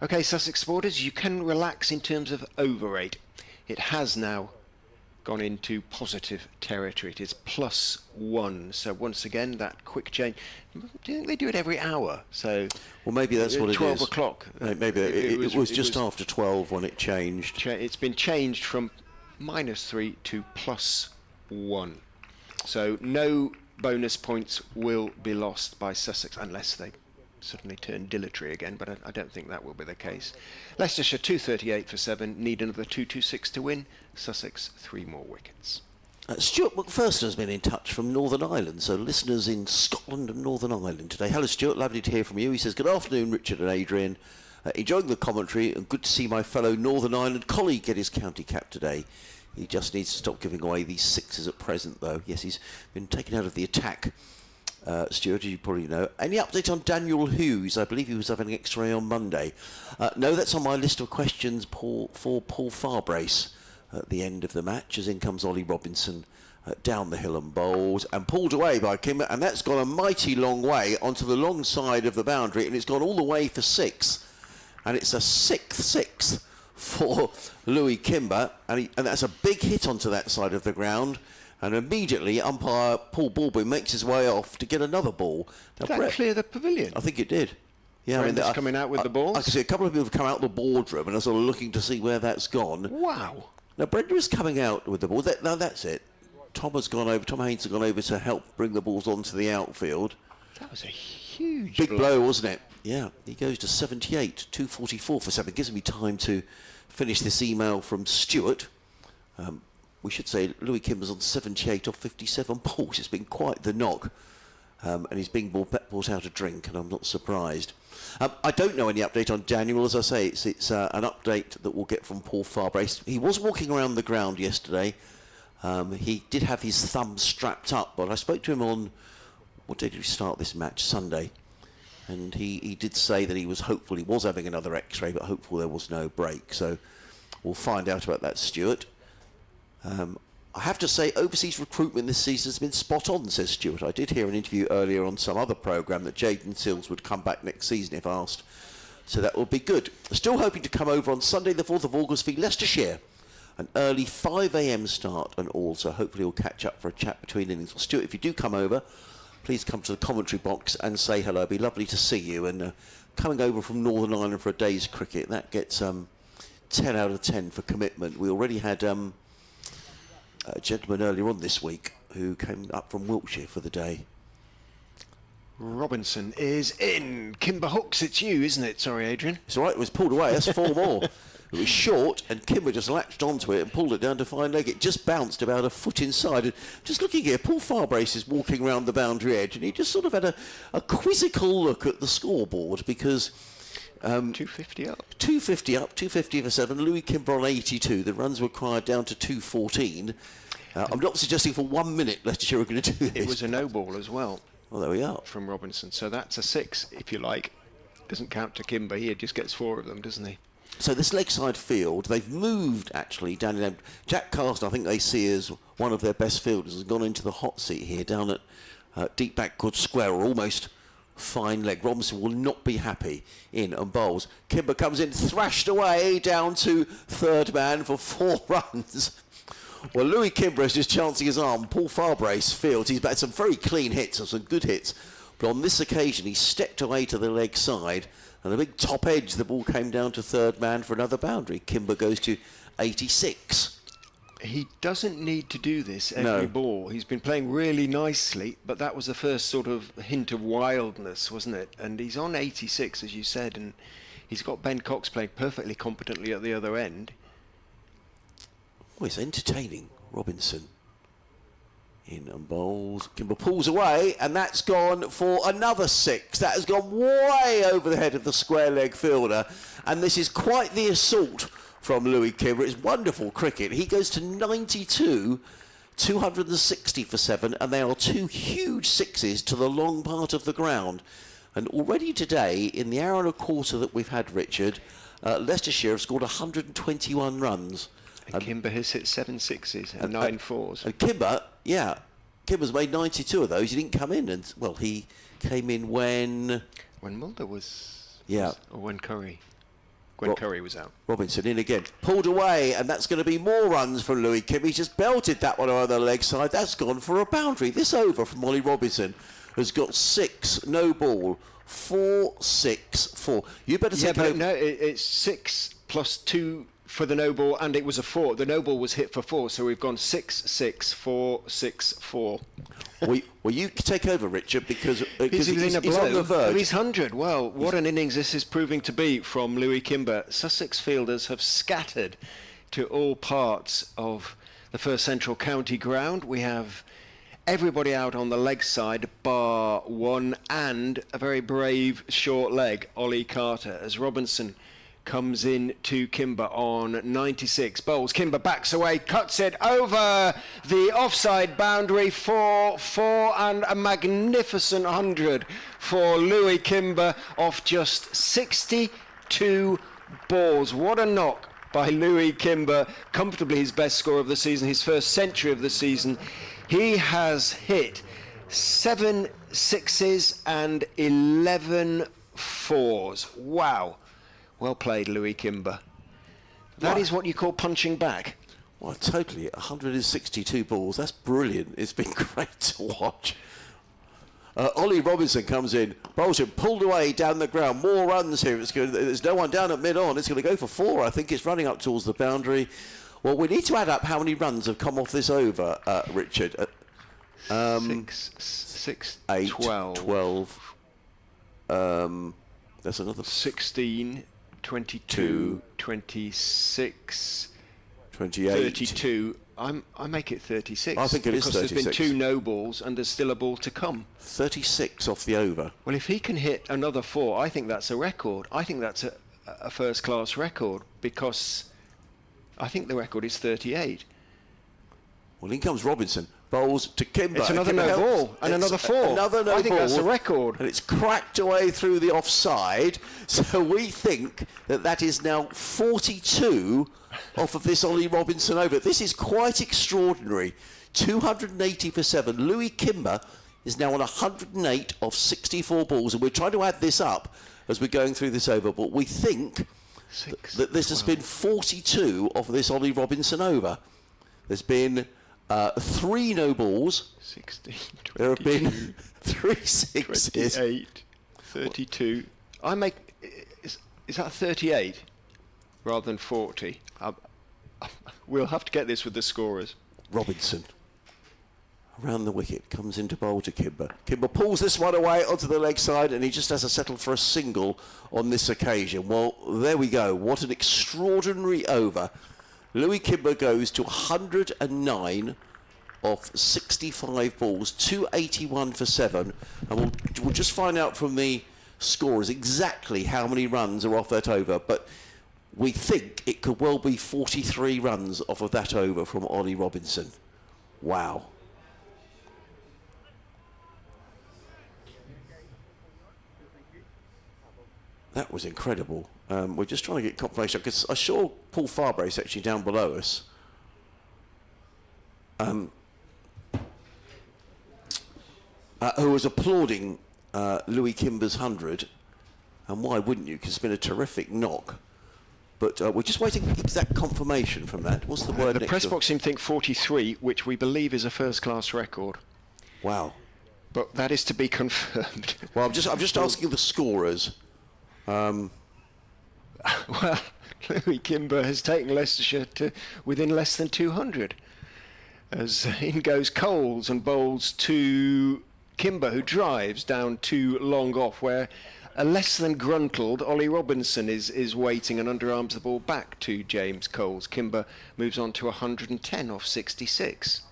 Okay, Sussex supporters, you can relax in terms of overrate. It has now gone into positive territory. It is +1. So once again, that quick change. Do you think they do it every hour? So well, maybe that's what it is. 12 o'clock. Maybe it was just after 12 when it changed. It's been changed from -3 to +1. So no bonus points will be lost by Sussex unless they suddenly turn dilatory again, but I don't think that will be the case. Leicestershire 238 for 7, need another 226 to win. Sussex 3 more wickets. Stuart McPherson's been in touch from Northern Ireland, so listeners in Scotland and Northern Ireland today. Hello Stuart, lovely to hear from you. He says, good afternoon Richard and Adrian. Enjoying the commentary and good to see my fellow Northern Ireland colleague get his county cap today. He just needs to stop giving away these sixes at present though. Yes, he's been taken out of the attack. Stuart, as you probably know. Any update on Daniel Hughes? I believe he was having an X-ray on Monday. No, that's on my list of questions for Paul Farbrace at the end of the match, as in comes Ollie Robinson down the hill and bowls, and pulled away by Kimber, and that's gone a mighty long way onto the long side of the boundary, and it's gone all the way for 6. And it's a 6th for Louis Kimber, and that's a big hit onto that side of the ground. And immediately, umpire Paul Baldwin makes his way off to get another ball. Now, Did that clear the pavilion? I think it did. Yeah, Brenda's coming out with the balls? I can see a couple of people have come out the boardroom and are sort of looking to see where that's gone. Wow. Now, Brenda is coming out with the ball. Now, that's it. Tom Haynes has gone over to help bring the balls onto the outfield. That was a huge big blow, wasn't it? Yeah, he goes to 78, 244 for 7. Gives me time to finish this email from Stuart. We should say Louis Kimber's on 78 off 57 balls. It's been quite the knock. And he's being brought out a drink, and I'm not surprised. I don't know any update on Daniel. As I say, it's an update that we'll get from Paul Farbrace. He was walking around the ground yesterday. He did have his thumb strapped up, but I spoke to him on, what day did we start this match? Sunday. And he did say that he was hopeful. He was having another X-ray, but hopeful there was no break. So we'll find out about that, Stuart. I have to say, overseas recruitment this season has been spot on, says Stuart. I did hear an interview earlier on some other programme that Jaden Sills would come back next season if asked. So that will be good. Still hoping to come over on Sunday the 4th of August for Leicestershire. An early 5 a.m. start and all, so hopefully we'll catch up for a chat between innings. Well, Stuart, if you do come over, please come to the commentary box and say hello. It'd be lovely to see you. And coming over from Northern Ireland for a day's cricket, that gets 10 out of 10 for commitment. We already had a gentleman earlier on this week who came up from Wiltshire for the day. Robinson is in. Kimber hooks, it's you, isn't it? Sorry, Adrian. It's all right, it was pulled away. That's 4 more. It was short, and Kimber just latched onto it and pulled it down to fine leg. It just bounced about a foot inside. And just looking here, Paul Farbrace is walking around the boundary edge, and he just sort of had a quizzical look at the scoreboard because 250 up. 250 up, 250 for 7. Louis Kimber on 82. The runs required down to 214. I'm not suggesting for 1 minute Leicestershire are going to do this. It was a no ball as well. Well, there we are. from Robinson. So that's a 6, if you like. Doesn't count to Kimber. He just gets 4 of them, doesn't he? So this leg side field, they've moved actually down in Jack Carson, I think they see as one of their best fielders, has gone into the hot seat here down at deep backward square, or almost fine leg. Robinson will not be happy in and bowls. Kimber comes in, thrashed away down to third man for 4 runs. Well, Louis Kimber is just chancing his arm. Paul Farbrace fields. He's had some very clean hits, some good hits. But on this occasion, he stepped away to the leg side, and the big top edge, the ball came down to third man for another boundary. Kimber goes to 86. He doesn't need to do this every ball. He's been playing really nicely, but that was the first sort of hint of wildness, wasn't it? And he's on 86, as you said, and he's got Ben Cox playing perfectly competently at the other end. Oh, it's entertaining. Robinson in and bowls. Kimber pulls away, and that's gone for another 6. That has gone way over the head of the square leg fielder, and this is quite the assault from Louis Kimber. It's wonderful cricket. He goes to 92, 260 for 7, and they are 2 huge 6s to the long part of the ground. And already today, in the hour and a quarter that we've had, Richard, Leicestershire have scored 121 runs. And Kimber has hit 7 6s and 9 4s. And Kimber's made 92 of those. He didn't come in, and well, he came in when Mulder was, or when Curry was out. Robinson in again, pulled away, and that's going to be more runs from Louis Kimber. He's just belted that one on the leg side. That's gone for a boundary. This over from Ollie Robinson has got 6, no ball, 4 6 4. You better say no, it's 6 plus 2 for the no ball, and it was a 4. The no ball was hit for 4, so we've gone 6 6 4 6 4. Well, you take over, Richard, because he's on the verge. He's 100. Well, what an innings this is proving to be from Louis Kimber. Sussex fielders have scattered to all parts of the First Central County ground. We have everybody out on the leg side, bar one, and a very brave short leg, Ollie Carter, as Robinson comes in to Kimber on 96. Bowls. Kimber backs away, cuts it over the offside boundary for 4, and a magnificent 100 for Louis Kimber off just 62 balls. What a knock by Louis Kimber. Comfortably his best score of the season, his first century of the season. He has hit 7 6s and 11 4s. Wow. Well played, Louis Kimber. That is what you call punching back. Well, totally. 162 balls. That's brilliant. It's been great to watch. Ollie Robinson comes in. Bowls him, pulled away down the ground. More runs here. There's no one down at mid-on. It's going to go for 4. I think it's running up towards the boundary. Well, we need to add up how many runs have come off this over, Richard. 6, 8, 12. That's another 16, 22, 26, 28, 32. I make it 36. I think it is 36. Because there's been 2 no balls and there's still a ball to come. 36 off the over. Well, if he can hit another 4, I think that's a record. I think that's a first-class record, because I think the record is 38. Well, in comes Robinson. Bowls to Kimber. It's another no ball and another 4. Another no ball. I think that's a record. And it's cracked away through the offside. So we think that is now 42 off of this Ollie Robinson over. This is quite extraordinary. 280 for 7. Louis Kimber is now on 108 off 64 balls. And we're trying to add this up as we're going through this over. But we think that this has been 42 off of this Ollie Robinson over. There's been 3 no balls. 16, 22, there have been 3 6s. 28, 32. Is that 38 rather than 40? We'll have to get this with the scorers. Robinson around the wicket, comes into bowl to Kimber. Kimber pulls this one away onto the leg side, and he just has to settle for a single on this occasion. Well, there we go. What an extraordinary over. Louis Kimber goes to 109 off 65 balls, 281 for 7, and we'll just find out from the scorers exactly how many runs are off that over, but we think it could well be 43 runs off of that over from Ollie Robinson. Wow. That was incredible. We're just trying to get confirmation because I saw Paul Farbrace actually down below us. Who was applauding Louis Kimber's 100, and why wouldn't you? Because it's been a terrific knock. But we're just waiting exact confirmation from that. What's the word? The next press to- box seem to think 43, which we believe is a first-class record. Wow. But that is to be confirmed. Well, I'm just asking the scorers. Well, Louis Kimber has taken Leicestershire to within less than 200. As in goes Coles and bowls to Kimber, who drives down too long off, where a less than gruntled Ollie Robinson is waiting and underarms the ball back to James Coles. Kimber moves on to 110 off 66.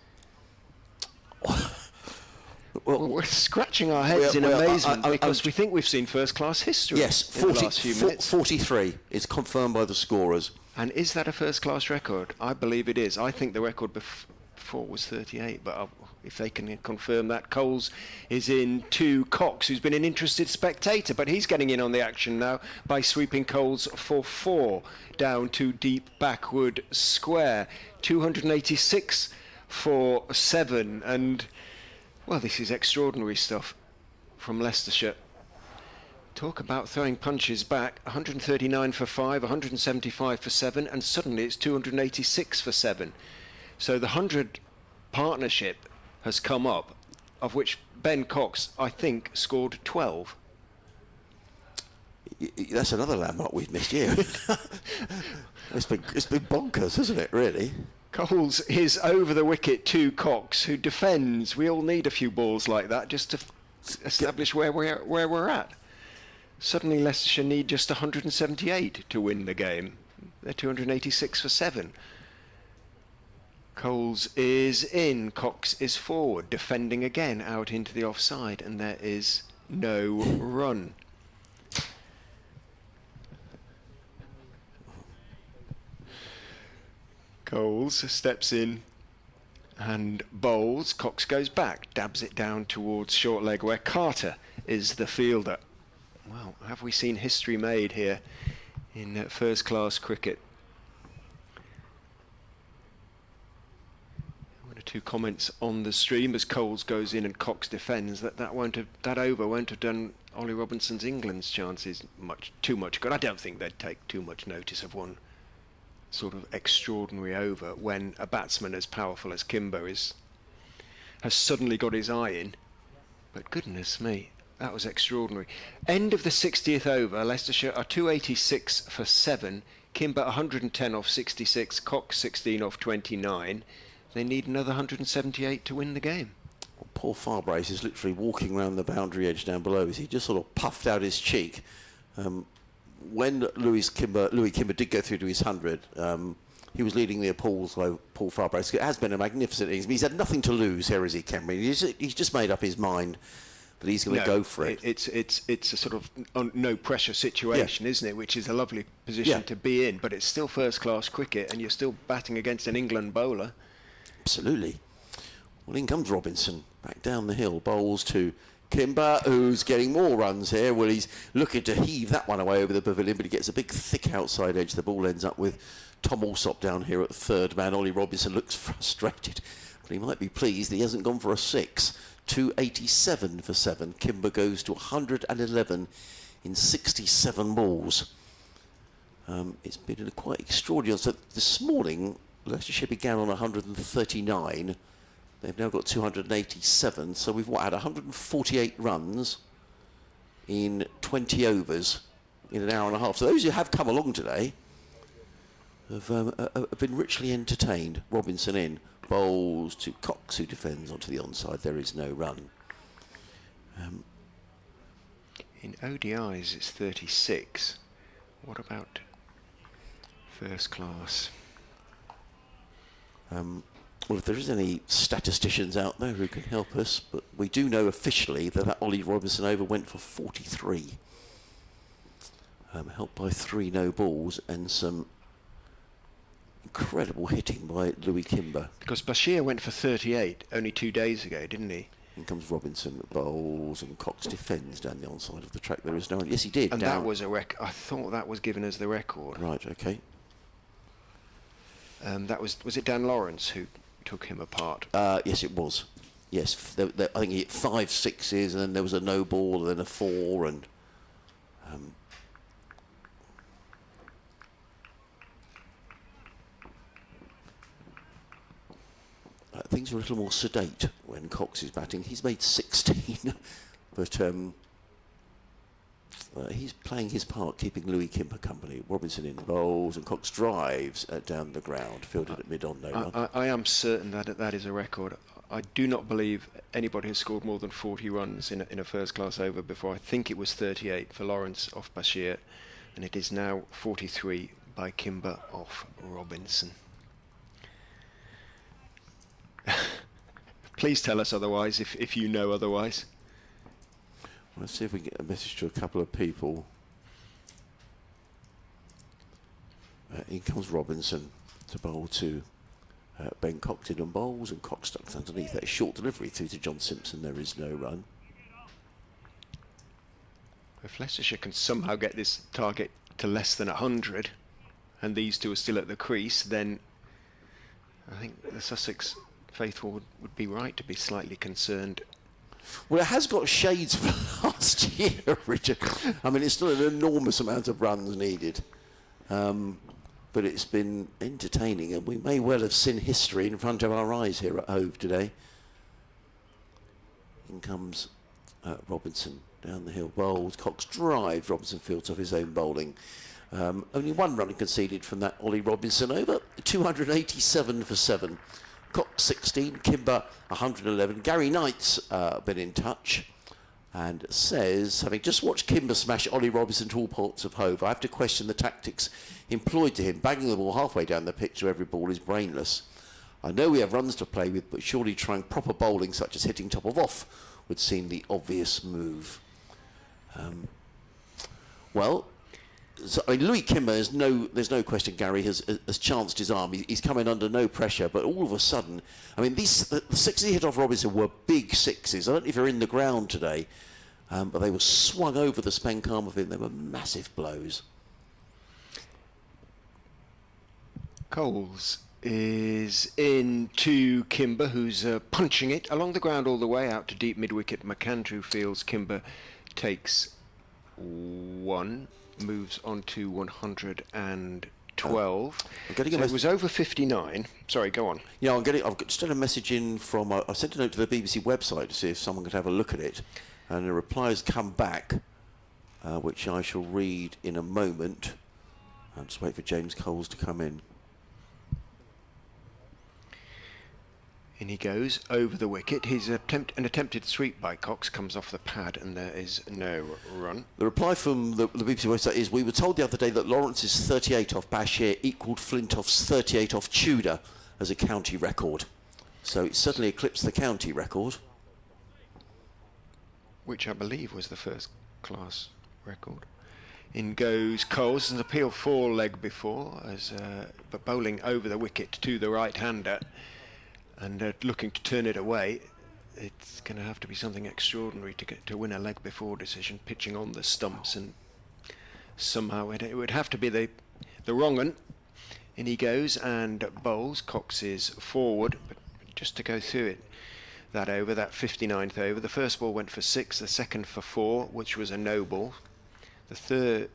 Well, we're scratching our heads in amazement because we think we've seen first-class history Yes, in the last few minutes. 43 is confirmed by the scorers. And is that a first-class record? I believe it is. I think the record before was 38, but if they can confirm that. Coles is in to Cox, who's been an interested spectator, but he's getting in on the action now by sweeping Coles for 4 down to deep backward square. 286 for 7, and well, this is extraordinary stuff from Leicestershire. Talk about throwing punches back. 139 for 5, 175 for 7, and suddenly it's 286 for 7. So the 100 partnership has come up, of which Ben Cox, I think, scored 12. That's another landmark we've missed here. It's been bonkers, isn't it, really? Coles is over the wicket to Cox, who defends. We all need a few balls like that just to establish where we're at. Suddenly Leicestershire need just 178 to win the game. They're 286 for 7. Coles is in, Cox is forward, defending again out into the offside, and there is no run. Coles steps in and bowls. Cox goes back, dabs it down towards short leg where Carter is the fielder. Well, have we seen history made here in first-class cricket? One or two comments on the stream as Coles goes in and Cox defends. That over won't have done Ollie Robinson's England's chances too much good. I don't think they'd take too much notice of one sort of extraordinary over when a batsman as powerful as Kimber has suddenly got his eye in. But goodness me, that was extraordinary. End of the 60th over, Leicestershire are 286 for 7, Kimber 110 off 66, Cox 16 off 29. They need another 178 to win the game. Well, poor Farbrace is literally walking around the boundary edge down below. He just sort of puffed out his cheek. When Louis Kimber did go through to his 100, he was leading the Paul Farbrace. It has been a magnificent innings. He's had nothing to lose here, is he, Cameron? He's just made up his mind that he's going to go for it. It's a sort of no pressure situation, isn't it? Which is a lovely position to be in, but it's still first class cricket, and you're still batting against an England bowler. Absolutely. Well, in comes Robinson back down the hill, bowls to Kimber, who's getting more runs here. Well, he's looking to heave that one away over the pavilion, but he gets a big thick outside edge. The ball ends up with Tom Alsop down here at the third man. Ollie Robinson looks frustrated, but he might be pleased he hasn't gone for a 6. 287 for 7. Kimber goes to 111 in 67 balls. It's been quite extraordinary. So this morning, Leicestershire began on 139. They've now got 287, so we've had 148 runs in 20 overs in an hour and a half. So those who have come along today have been richly entertained. Robinson in, bowls to Cox, who defends onto the onside. There is no run. In ODIs, it's 36. What about first class? Well, if there is any statisticians out there who can help us, but we do know officially that Ollie Robinson over went for 43. Helped by 3 no balls and some incredible hitting by Louis Kimber. Because Bashir went for 38 only 2 days ago, didn't he? In comes Robinson, bowls, and Cox defends down the onside of the track. There is no one. Yes, he did. And down. that was a I thought that was given as the record. Right, okay. That was it Dan Lawrence who took him apart? Yes, it was. Yes, I think he hit 5 sixes, and then there was a no ball, and then a 4, and things are a little more sedate when Cox is batting. He's made 16, but he's playing his part, keeping Louis Kimber company. Robinson in bowls, and Cox drives down the ground, fielded at mid-on, no run. I am certain that is a record. I do not believe anybody has scored more than 40 runs in a first-class over before. I think it was 38 for Lawrence off Bashir, and it is now 43 by Kimber off Robinson. Please tell us otherwise if you know otherwise. Let's see if we can get a message to a couple of people. In comes Robinson to bowl to Ben Cox in on bowls, and Cox stuck underneath that short delivery through to John Simpson. There is no run. If Leicestershire can somehow get this target to less than 100, and these two are still at the crease, then I think the Sussex faithful would be right to be slightly concerned. Well, it has got shades of last year, Richard. I mean, it's still an enormous amount of runs needed. But it's been entertaining, and we may well have seen history in front of our eyes here at Hove today. In comes Robinson down the hill, bowls, Cox drives, Robinson fields off his own bowling. Only 1 run conceded from that Ollie Robinson over, 287 for 7. Cox 16, Kimber 111. Gary Knight's been in touch and says, having just watched Kimber smash Ollie Robinson to all parts of Hove, I have to question the tactics employed to him. Banging the ball halfway down the pitch to every ball is brainless. I know we have runs to play with, but surely trying proper bowling, such as hitting top of off, would seem the obvious move. Well, so, I mean, Louis Kimber, there's no question Gary has chanced his arm. He's come in under no pressure, but all of a sudden, I mean, the sixes he hit off Robinson were big sixes. I don't know if you're in the ground today, but they were swung over the spank arm of him. They were massive blows. Coles is in to Kimber, who's punching it along the ground all the way out to deep mid-wicket. McAndrew fields. Kimber takes 1. Moves on to 112. It was over 59. Sorry, go on. Yeah, I've got still a message in from. I sent a note to the BBC website to see if someone could have a look at it, and a reply has come back, which I shall read in a moment. I'll just wait for James Coles to come in. In he goes over the wicket. An attempted sweep by Cox comes off the pad, and there is no run. The reply from the BBC website is: we were told the other day that Lawrence's 38 off Bashir equalled Flintoff's 38 off Tudor as a county record. So it certainly eclipsed the county record, which I believe was the first class record. In goes Coles, an appeal 4 leg before, but bowling over the wicket to the right-hander. And looking to turn it away. It's going to have to be something extraordinary to win a leg before decision, pitching on the stumps, and somehow it would have to be the wrong one. In he goes and bowls. Cox is forward, but just to go through it, that 59th over, the first ball went for 6, the second for 4, which was a no ball, the third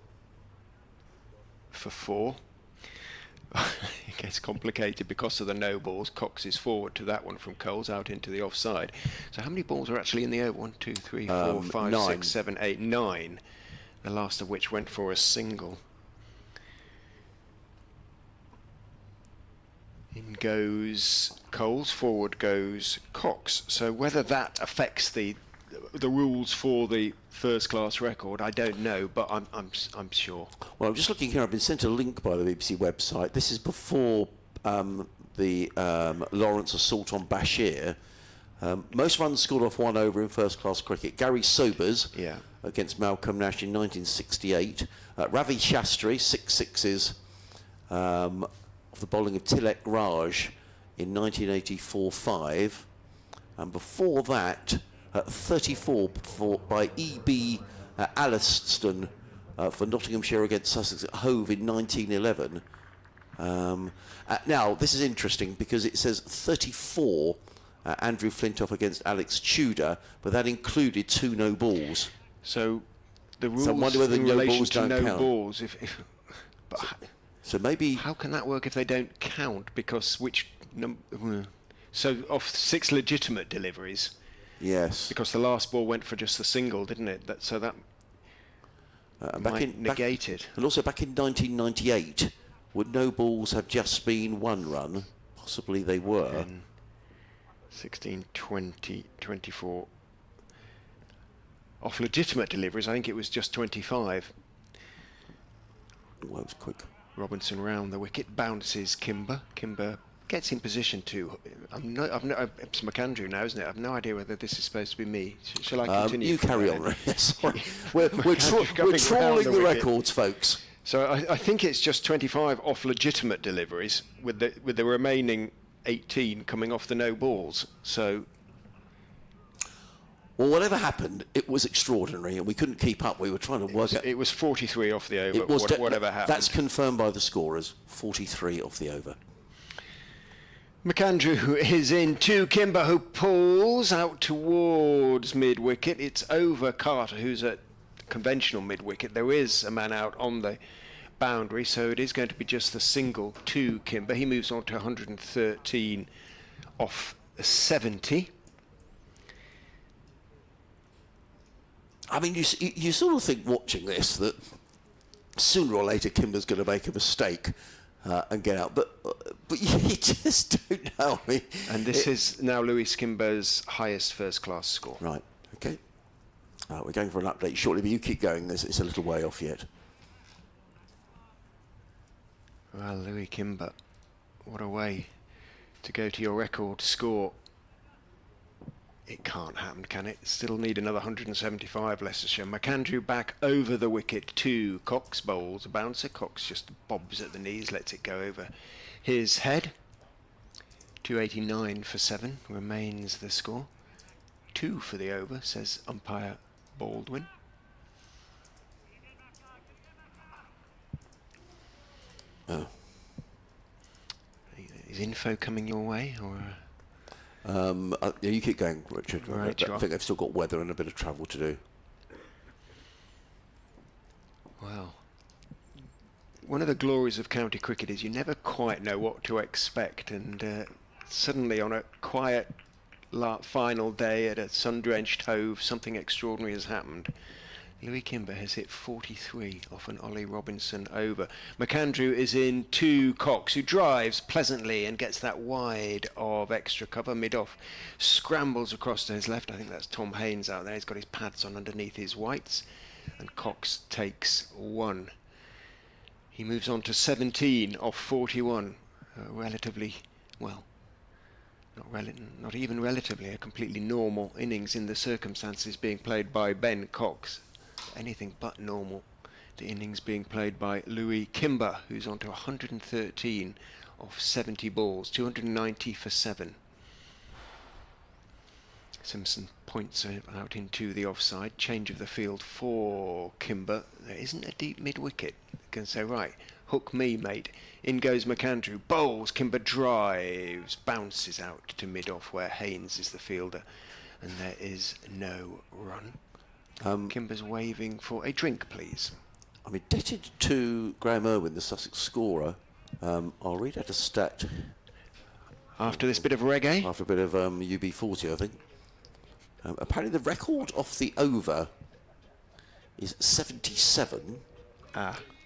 for 4. It gets complicated because of the no balls. Cox is forward to that one from Coles out into the offside. So how many balls are actually in the over? 1, 2, 3, 4, 5, 9. 6, 7, 8, 9. The last of which went for a single. In goes Coles, forward goes Cox. So whether that affects the rules for the first class record, I don't know, but I'm sure. Well, I'm just looking here. I've been sent a link by the BBC website. This is before the Lawrence assault on Bashir. Most runs scored off 1 over in first class cricket. Gary Sobers against Malcolm Nash in 1968. Ravi Shastri 6 sixes off the bowling of Tilak Raj in 1984-5, and before that 34 by E.B. Alliston for Nottinghamshire against Sussex at Hove in 1911. Now, this is interesting because it says 34 Andrew Flintoff against Alex Tudor, but that included 2 no balls. So the rules So I wonder whether in no relation balls to don't no count. balls, but So maybe... how can that work if they don't count? Because so off 6 legitimate deliveries, Yes. because the last ball went for just the single, didn't it? So that might negate it. And also back in 1998, would no balls have just been 1 run? Possibly they were. 16, 20, 24. Off legitimate deliveries, I think it was just 25. Well, that was quick. Robinson round the wicket, bounces Kimber. Kimber gets in position too. It's McAndrew now, isn't it? I've no idea whether this is supposed to be me. Shall I continue? You carry on. Sorry. We're coming trawling round the the wicket. records, folks. So I think it's just 25 off legitimate deliveries, with the remaining 18 coming off the no balls. So, well, whatever happened, it was extraordinary, and we couldn't keep up. We were trying to work out. it was 43 off the over. It was whatever happened. That's confirmed by the scorers. 43 off the over. McAndrew is in 2. Kimber, who pulls out towards mid-wicket. It's over Carter, who's at conventional mid-wicket. There is a man out on the boundary, so it is going to be just the single to Kimber. He moves on to 113 off 70. I mean, you sort of think watching this that sooner or later Kimber's going to make a mistake and get out, but you just don't know. I mean, And this is now Lewis Kimber's highest first-class score. Right, okay. We're going for an update shortly, but you keep going. It's a little way off yet. Well, Louis Kimber, what a way to go to your record score. It can't happen, can it? Still need another 175, Leicestershire. McAndrew back over the wicket to Cox. Bowls a bouncer. Cox just bobs at the knees, lets it go over his head. 289 for 7 remains the score. 2 for the over, says umpire Baldwin. Oh. Is info coming your way, or? Yeah, you keep going, Richard. Right, I think they've still got weather and a bit of travel to do. Well, one of the glories of county cricket is you never quite know what to expect, and suddenly on a quiet final day at a sun-drenched Hove, something extraordinary has happened. Louis Kimber has hit 43 off an Ollie Robinson over. McAndrew is in 2. Cox, who drives pleasantly and gets that wide of extra cover mid-off. Scrambles across to his left. I think that's Tom Haynes out there. He's got his pads on underneath his whites. And Cox takes 1. He moves on to 17 off 41. Relatively, well, not even relatively, a completely normal innings in the circumstances being played by Ben Cox. Anything but normal. The innings being played by Louis Kimber, who's on to 113 off 70 balls, 290 for 7. Simpson points out into the offside. Change of the field for Kimber. There isn't a deep mid-wicket. You can say, right, hook me, mate. In goes McAndrew. Bowls. Kimber drives. Bounces out to mid-off where Haynes is the fielder. And there is no run. Kimber's waving for a drink, please. I'm indebted to Graham Irwin, the Sussex scorer. I'll read out a stat. After this bit of reggae? After a bit of UB40, I think. Apparently the record off the over is 77.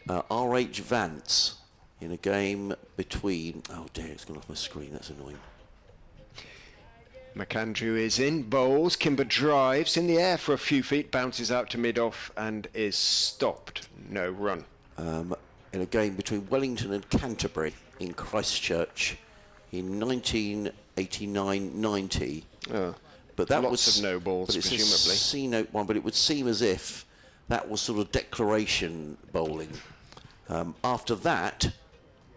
R.H. Vance in a game between... Oh dear, it's gone off my screen, that's annoying. McAndrew is in, bowls, Kimber drives in the air for a few feet, bounces out to mid-off and is stopped. No run. In a game between Wellington and Canterbury in Christchurch in 1989-90. But that lots of no balls, but it's presumably. a C-note one, but it would seem as if that was sort of declaration bowling. After that,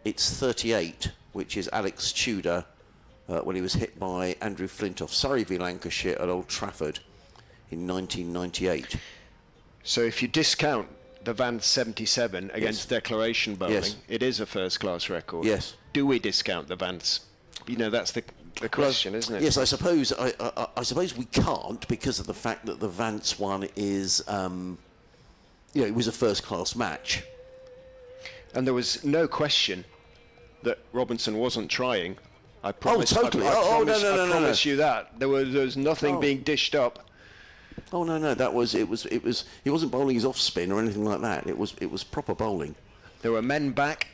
it's 38, which is Alex Tudor when he was hit by Andrew Flintoff, Surrey v Lancashire at Old Trafford in 1998. So if you discount the Vance 77 against declaration bowling, Yes. it is a first-class record. Yes. Do we discount the Vance? You know, that's the question, isn't it? Yes, I suppose we can't, because of the fact that the Vance one is, it was a first-class match. And there was no question that Robinson wasn't trying. I promise. totally. I No. promise you that there was nothing being dished up. Oh no, he wasn't bowling his off spin or anything like that. It was proper bowling. There were men back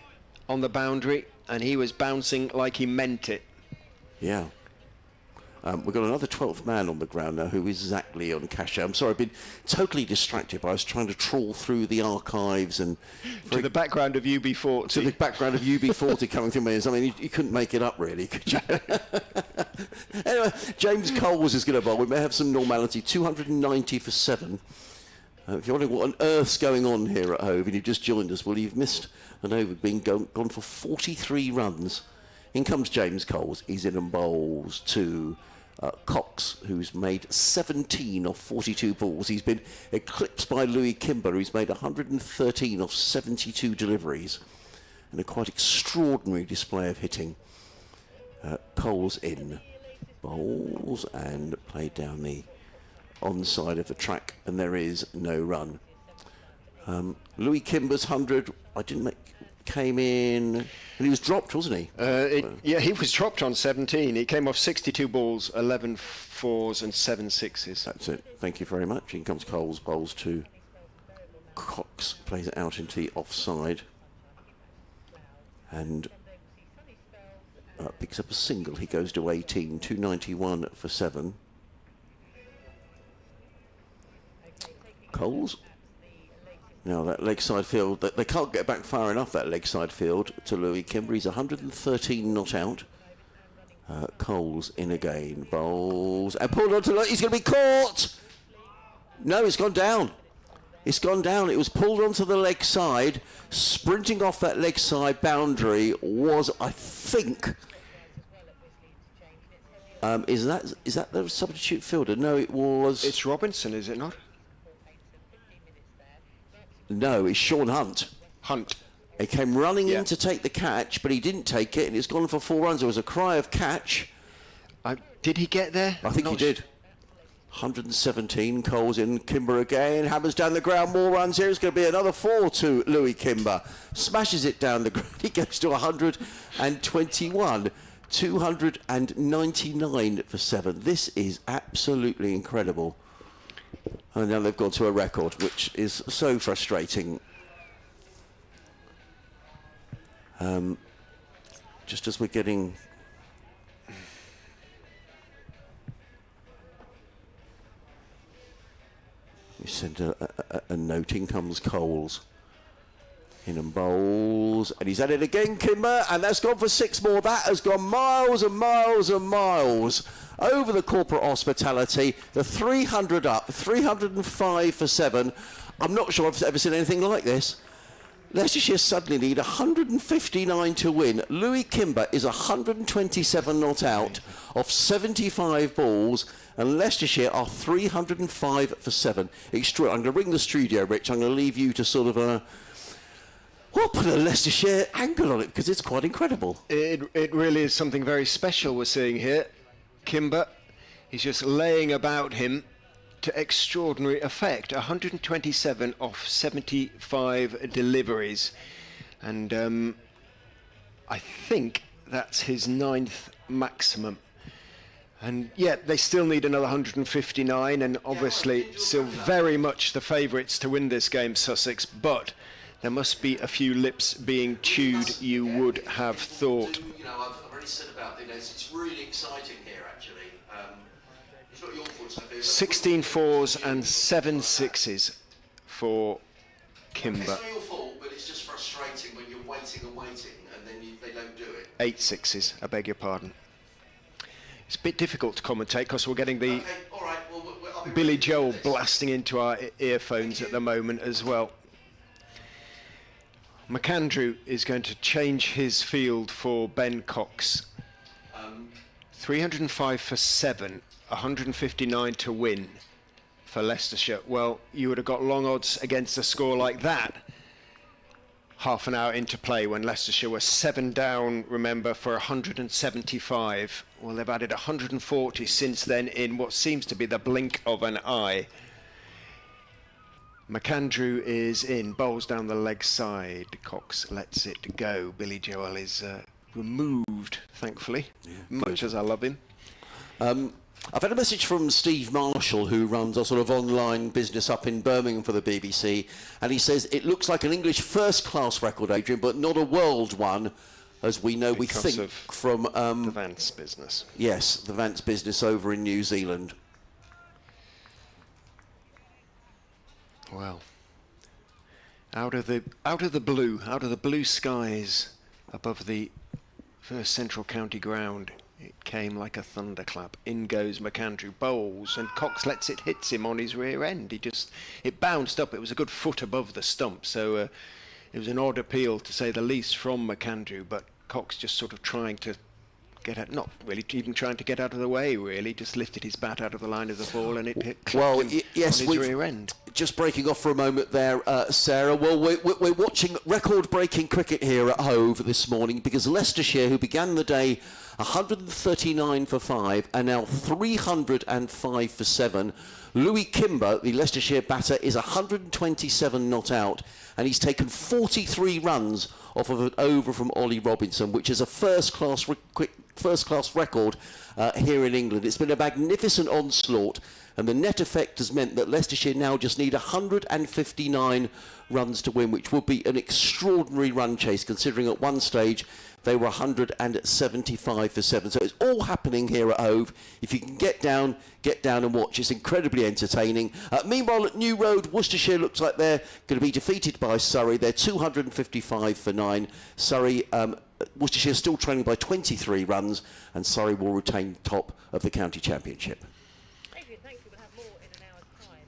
on the boundary, and he was bouncing like he meant it. Yeah. We've got another 12th man on the ground now, who is Zach Lee on Cachet. I'm sorry, I've been totally distracted, but I was trying to trawl through the archives and To the background of UB40. to the background of UB40 coming through my ears. I mean, you couldn't make it up, really, could you? Anyway, James Coles is going to bowl. We may have some normality. 290 for 7. If you're wondering what on earth's going on here at Hove and you've just joined us, well, you've missed an over being gone for 43 runs. In comes James Coles. He's in and bowls to Cox, who's made 17 off 42 balls. He's been eclipsed by Louis Kimber, who's made 113 off 72 deliveries. And a quite extraordinary display of hitting. Coles in, bowls and played down the onside of the track, and there is no run. Louis Kimber's 100, came in, and he was dropped, wasn't he? Yeah, he was dropped on 17. He came off 62 balls, 11 fours and 7 sixes. That's it. Thank you very much. In comes Coles, bowls to Cox, plays it out into the offside, and picks up a single. He goes to 18, 291 for 7. Coles. Now that leg side field, they can't get back far enough, that leg side field, to Louis Kimber. He's 113 not out. Coles in again, bowls, and pulled onto, he's going to be caught! No, it's gone down. It's gone down. It was pulled onto the leg side. Sprinting off that leg side boundary was, I think, is that the substitute fielder? No, it was... It's Robinson, is it not? No, it's Sean Hunt. Hunt. He came running in to take the catch, but he didn't take it, and it's gone for 4 runs. There was a cry of catch. Did he get there? I think he did. 117, Coles in, Kimber again, hammers down the ground, more runs here. It's going to be another 4 to Louis Kimber. Smashes it down the ground. He goes to 121. 299 for 7. This is absolutely incredible. And now they've gone to a record, which is so frustrating. Just as we're getting... We send a note. In comes Coles. In and bowls. And he's at it again, Kimber. And that's gone for 6 more. That has gone miles and miles and miles over the corporate hospitality. The 300 up. 305 for 7. I'm not sure I've ever seen anything like this. Leicestershire suddenly need 159 to win. Louis Kimber is 127 not out off 75 balls, and Leicestershire are 305 for 7. Extraordinary. I'm going to ring the studio, Rich. I'm going to leave you to sort of put a Leicestershire angle on it, because it's quite incredible. It really is something very special we're seeing here. Kimber, he's just laying about him to extraordinary effect. 127 off 75 deliveries, and I think that's his 9th maximum. And yet they still need another 159, and obviously still very much the favourites to win this game, Sussex, but there must be a few lips being chewed, you would have thought. You know, I've already said about this. It's really exciting here, actually. It's not your fault, Sophie, but 16 fours and 7 sixes for Kimber. it's not your fault, but it's just frustrating when you're waiting and waiting, and then they don't do it. 8 sixes, I beg your pardon. It's a bit difficult to commentate because we're getting the Okay, all right. Well, I'll be Billy ready to do Joel this. blasting into our earphones at the moment as well. McAndrew is going to change his field for Ben Cox. 305 for 7, 159 to win. for Leicestershire. Well, you would have got long odds against a score like that half an hour into play when Leicestershire were 7 down, remember, for 175. Well, they've added 140 since then in what seems to be the blink of an eye. McAndrew is in, bowls down the leg side. Cox lets it go. Billy Joel is removed, thankfully, much as I love him. I've had a message from Steve Marshall, who runs a sort of online business up in Birmingham for the BBC, and he says it looks like an English first-class record, Adrian, but not a world one, as we know, Because we think, of from... the Vance business. Yes, the Vance business over in New Zealand. Well, out of the blue skies above the first Central County ground, it came like a thunderclap. In goes McAndrew, bowls, and Cox lets it, hits him on his rear end. It bounced up. It was a good foot above the stump, so it was an odd appeal, to say the least, from McAndrew, but Cox just sort of trying to get out, not really even trying to get out of the way, really, just lifted his bat out of the line of the ball, and it hit him yes, on his rear end. Just breaking off for a moment there, Sarah. Well, we're watching record-breaking cricket here at Hove this morning, because Leicestershire, who began the day 139 for 5, are now 305 for 7. Louis Kimber, the Leicestershire batter, is 127 not out, and he's taken 43 runs off of an over from Ollie Robinson, which is a first-class record here in England. It's been a magnificent onslaught, and the net effect has meant that Leicestershire now just need 159 runs to win, which would be an extraordinary run chase, considering at one stage they were 175 for 7. So it's all happening here at Hove. If you can get down and watch. It's incredibly entertaining. Meanwhile, at New Road, Worcestershire looks like they're going to be defeated by Surrey. They're 255 for 9. Surrey, Worcestershire still trailing by 23 runs, and Surrey will retain top of the county championship. Adrian, thank you. We'll have more in an hour's time.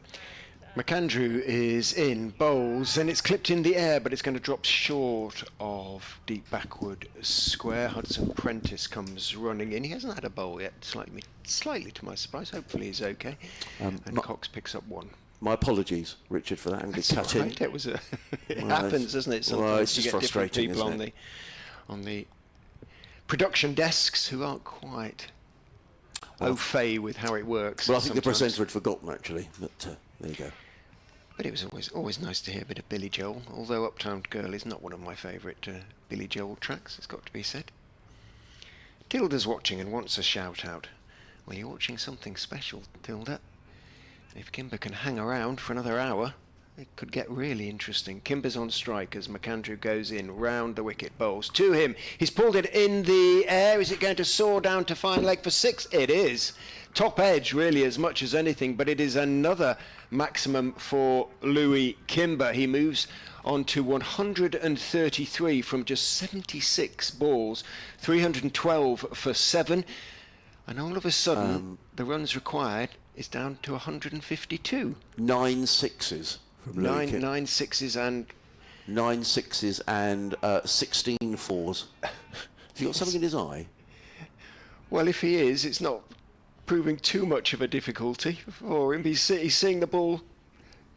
McAndrew is in, bowls, and it's clipped in the air, but it's going to drop short of deep backward square. Hudson Prentice comes running in. He hasn't had a bowl yet, slightly to my surprise. Hopefully he's okay. And Cox picks up one. My apologies, Richard, for that. I'm going to cut in. It was it happens, doesn't it? Sometimes well, it's just you get different frustrating, people isn't it? on the production desks who aren't quite au fait with how it works. Well, I think the sometimes. presenter had forgotten, actually. But there you go. But it was always nice to hear a bit of Billy Joel, although Uptown Girl is not one of my favourite Billy Joel tracks, it's got to be said. Tilda's watching and wants a shout out. Well, you're watching something special, Tilda. If Kimber can hang around for another hour, it could get really interesting. Kimber's on strike as McAndrew goes in, round the wicket, bowls to him. He's pulled it in the air. Is it going to soar down to fine leg for 6? It is. Top edge, really, as much as anything, but it is another maximum for Louis Kimber. He moves on to 133 from just 76 balls, 312 for 7, and all of a sudden, the runs required is down to 152. 9 sixes from Louis Kimber. 9 sixes and 9 sixes and 16 fours. Has he got something in his eye? well, if he is, it's not proving too much of a difficulty for him. He's seeing the ball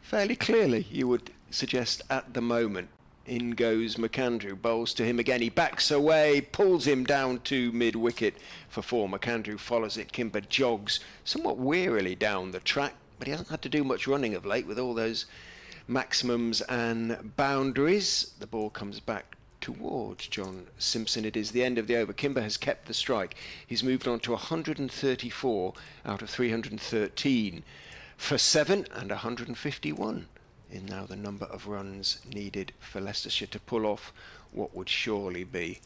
fairly clearly, you would suggest, at the moment. In goes McAndrew, bowls to him again. He backs away, pulls him down to mid-wicket for 4. McAndrew follows it. Kimber jogs somewhat wearily down the track, but he hasn't had to do much running of late with all those maximums and boundaries. The ball comes back towards John Simpson. It is the end of the over. Kimber has kept the strike. He's moved on to 134 out of 313 for 7 and 151 in now the number of runs needed for Leicestershire to pull off what would surely be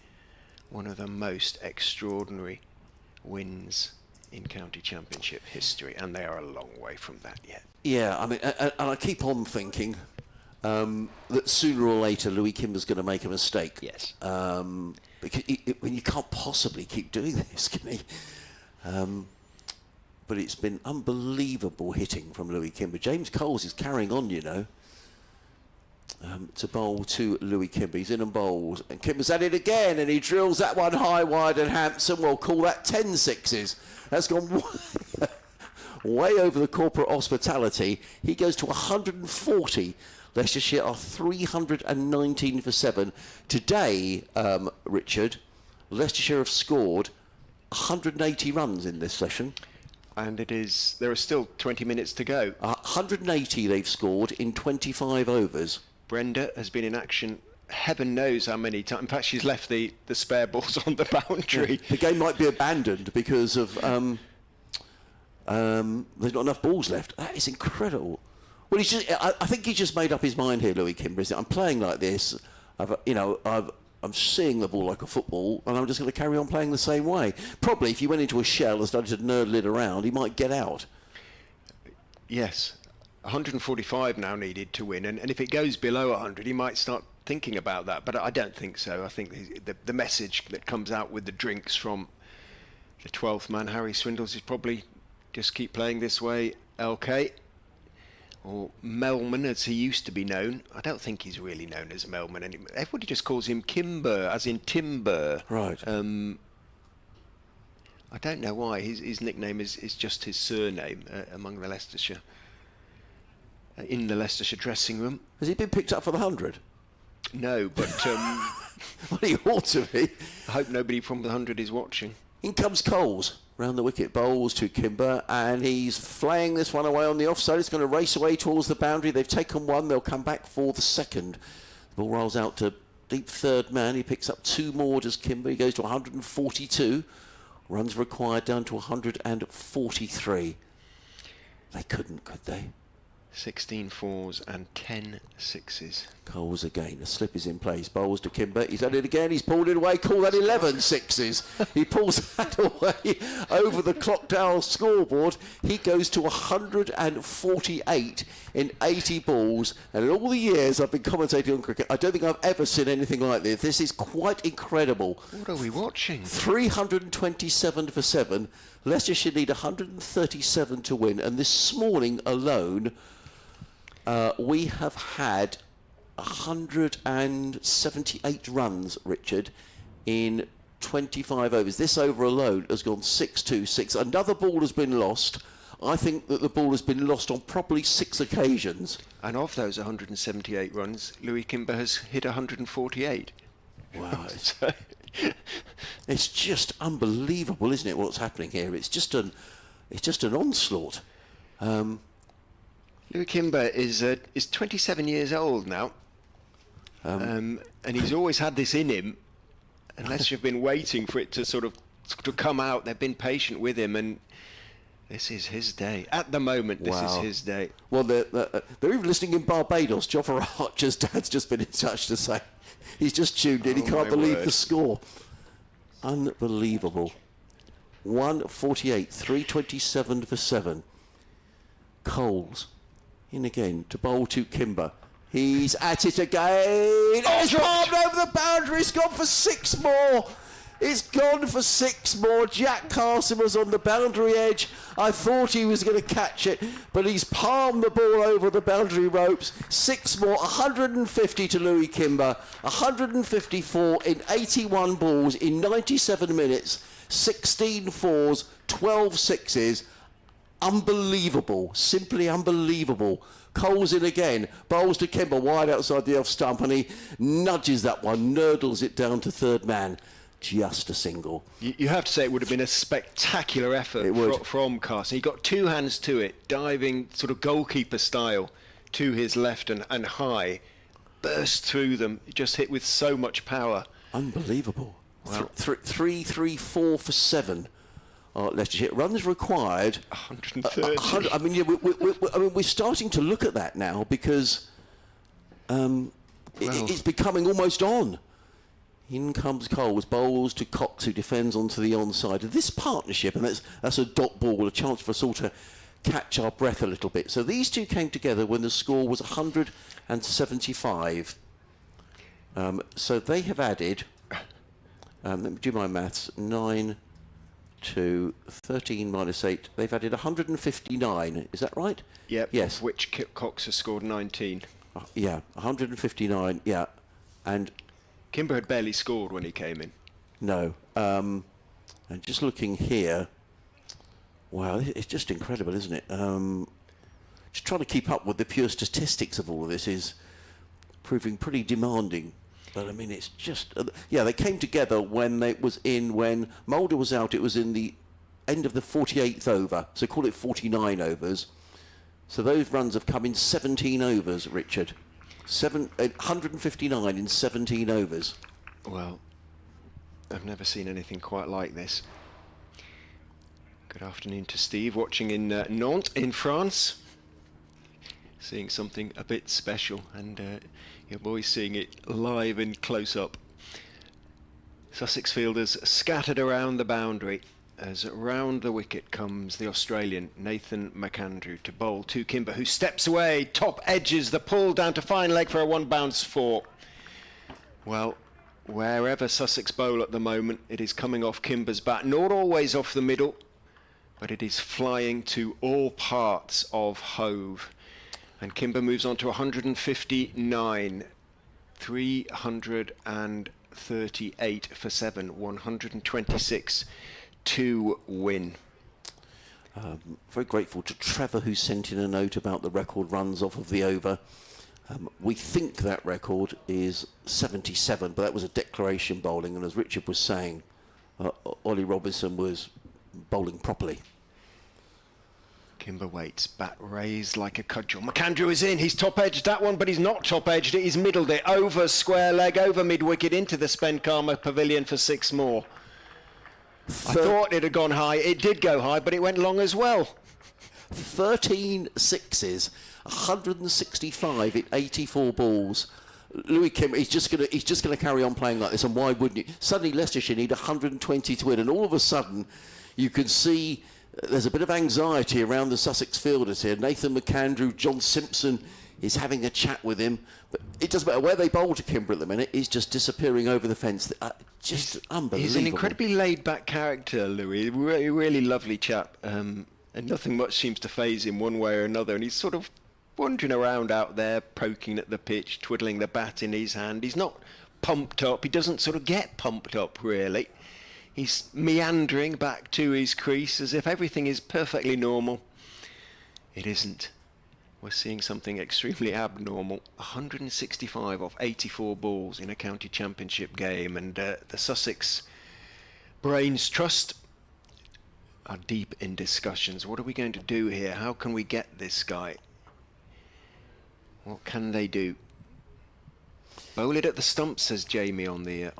one of the most extraordinary wins in county championship history, and they are a long way from that yet. Yeah, I mean, and I keep on thinking that sooner or later Louis Kimber's going to make a mistake. Yes. Because when you can't possibly keep doing this, can he? But it's been unbelievable hitting from Louis Kimber. James Coles is carrying on, you know. To bowl to Louis Kimber. He's in and bowls. And Kimber's at it again, and he drills that one high, wide, and Hampson. We'll call that 10 sixes. That's gone way over the corporate hospitality. He goes to 140. Leicestershire are 319 for 7. Today, Richard, Leicestershire have scored 180 runs in this session. And there are still 20 minutes to go. 180 they've scored in 25 overs. Brenda has been in action heaven knows how many times. In fact, she's left the spare balls on the boundary. The game might be abandoned because of there's not enough balls left. That is incredible. Well, I think he's just made up his mind here, Louis Kimber. I'm playing like this. I'm seeing the ball like a football, and I'm just going to carry on playing the same way. Probably, if you went into a shell and started to nerdle it around, he might get out. Yes, 145 now needed to win, and if it goes below 100, he might start thinking about that. But I don't think so. I think the message that comes out with the drinks from the 12th man, Harry Swindles, is probably just keep playing this way, LK. Or Melman, as he used to be known. I don't think he's really known as Melman anymore. Everybody just calls him Kimber, as in timber. Right. I don't know why. His nickname is just his surname among the Leicestershire. In the Leicestershire dressing room. Has he been picked up for the 100? No, but Well, he ought to be. I hope nobody from the 100 is watching. In comes Coles. Round the wicket, bowls to Kimber, and he's flaying this one away on the offside. It's going to race away towards the boundary. They've taken one. They'll come back for the second. The ball rolls out to deep third man. He picks up 2 more, does Kimber. He goes to 142. Runs required down to 143. They couldn't, could they? 16 fours and 10 sixes. Coles again. The slip is in place. Bowls to Kimber. He's done it again. He's pulled it away. Call that 11 sixes. He pulls that away over the clock tower scoreboard. He goes to 148 in 80 balls. And in all the years I've been commentating on cricket, I don't think I've ever seen anything like this. This is quite incredible. What are we watching? 327 for 7. Leicestershire need 137 to win. And this morning alone, we have had 178 runs, Richard, in 25 overs. This over alone has gone 6-2-6. Another ball has been lost. I think that the ball has been lost on probably 6 occasions. And of those 178 runs, Louis Kimber has hit 148. Wow. It's just unbelievable, isn't it, what's happening here? It's just an onslaught. Louis Kimber is 27 years old now, and he's always had this in him. Unless you've been waiting for it to come out, they've been patient with him, and this is his day. At the moment, this is his day. Well, they're even listening in Barbados. Joffer Archer's dad's just been in touch to say he's just tuned in. He can't believe the score. Unbelievable. 148, 327 for 7. Coles in again to bowl to Kimber. He's at it again. It's palmed over the boundary. It's gone for 6 more. It's gone for 6 more. Jack Carson was on the boundary edge. I thought he was going to catch it, but he's palmed the ball over the boundary ropes. 6 more. 150 to Louis Kimber. 154 in 81 balls in 97 minutes. 16 fours, 12 sixes. Unbelievable. Simply unbelievable. Coles in again. Bowls to Kimber wide outside the off stump, and he nudges that one, nurdles it down to third man. Just a single. You have to say it would have been a spectacular effort from Carson. He got 2 hands to it, diving sort of goalkeeper style to his left and high, burst through them, just hit with so much power. Unbelievable. Wow. 3-3-4 for 7. Leicestershire. Runs required 130. I mean, we're starting to look at that now because it's becoming almost on. In comes Coles, bowls to Cox, who defends onto the onside. This partnership, and that's a dot ball, a chance for us all to catch our breath a little bit. So these two came together when the score was 175. So they have added, let me do my maths, 9 to 13 minus 8. They've added 159. Is that right? Yep. Yes. Of which Cox has scored 19. Yeah, 159. Yeah, and Kimber had barely scored when he came in. no. And just looking here, Wow, it's just incredible, isn't it? Just trying to keep up with the pure statistics of all of this is proving pretty demanding. But I mean, it's just yeah. They came together when when Mulder was out. It was in the end of the 48th over, so call it 49 overs. So those runs have come in 17 overs, Richard. 159 in 17 overs. Well, I've never seen anything quite like this. Good afternoon to Steve, watching in Nantes in France. Seeing something a bit special, and your boy's seeing it live and close up. Sussex fielders scattered around the boundary as round the wicket comes the Australian Nathan McAndrew to bowl to Kimber, who steps away, top edges the pull down to fine leg for a one bounce four. Well, wherever Sussex bowl at the moment, it is coming off Kimber's bat, not always off the middle, but it is flying to all parts of Hove. And Kimber moves on to 159, 338 for 7, 126 to win. Very grateful to Trevor, who sent in a note about the record runs off of the over. We think that record is 77, but that was a declaration bowling, and as Richard was saying, Ollie Robinson was bowling properly. Kimber waits, bat raised like a cudgel. McAndrew is in, he's top-edged that one, but he's not top-edged it, he's middled it, over square leg, over mid-wicket, into the Spenkarma pavilion for 6 more. I thought it had gone high, it did go high, but it went long as well. 13 sixes, 165 in 84 balls. Louis Kimber, he's just gonna carry on playing like this, and why wouldn't you? Suddenly Leicestershire need 120 to win, and all of a sudden you can see there's a bit of anxiety around the Sussex fielders here. Nathan McAndrew, John Simpson is having a chat with him, but it doesn't matter where they bowl to Kimber at the minute. He's just disappearing over the fence. Just unbelievable. He's an incredibly laid-back character, Louis. Really lovely chap, and nothing much seems to faze him one way or another. And he's sort of wandering around out there, poking at the pitch, twiddling the bat in his hand. He's not pumped up. He doesn't sort of get pumped up, really. He's meandering back to his crease as if everything is perfectly normal. It isn't. We're seeing something extremely abnormal. 165 off 84 balls in a county championship game, and the Sussex Brains Trust are deep in discussions. What are we going to do here? How can we get this guy? What can they do? Bowl it at the stump, says Jamie on the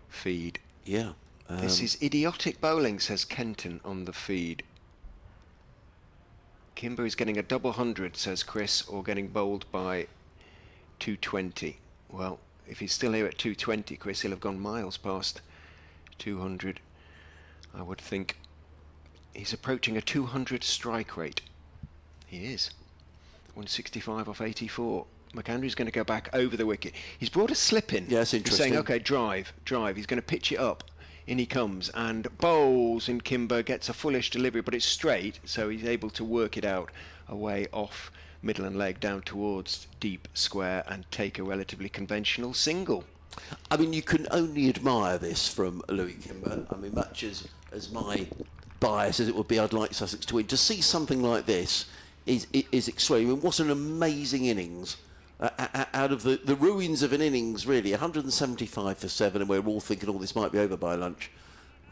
feed. Yeah. This is idiotic bowling, says Kenton on the feed. Kimber is getting a double 100, says Chris, or getting bowled by 220. Well, if he's still here at 220, Chris, he'll have gone miles past 200. I would think he's approaching a 200 strike rate. He is. 165 off 84. McAndrew's going to go back over the wicket. He's brought a slip in. Yeah, that's interesting. He's saying, OK, drive. He's going to pitch it up. In he comes and bowls, and Kimber gets a fullish delivery, but it's straight, so he's able to work it out away off middle and leg down towards deep square and take a relatively conventional single. I mean, you can only admire this from Louis Kimber. I mean, much as my bias as it would be, I'd like Sussex to win. To see something like this is extreme. I mean, what an amazing innings. Out of the ruins of an innings, really, 175 for 7, and we're all thinking, oh, this might be over by lunch.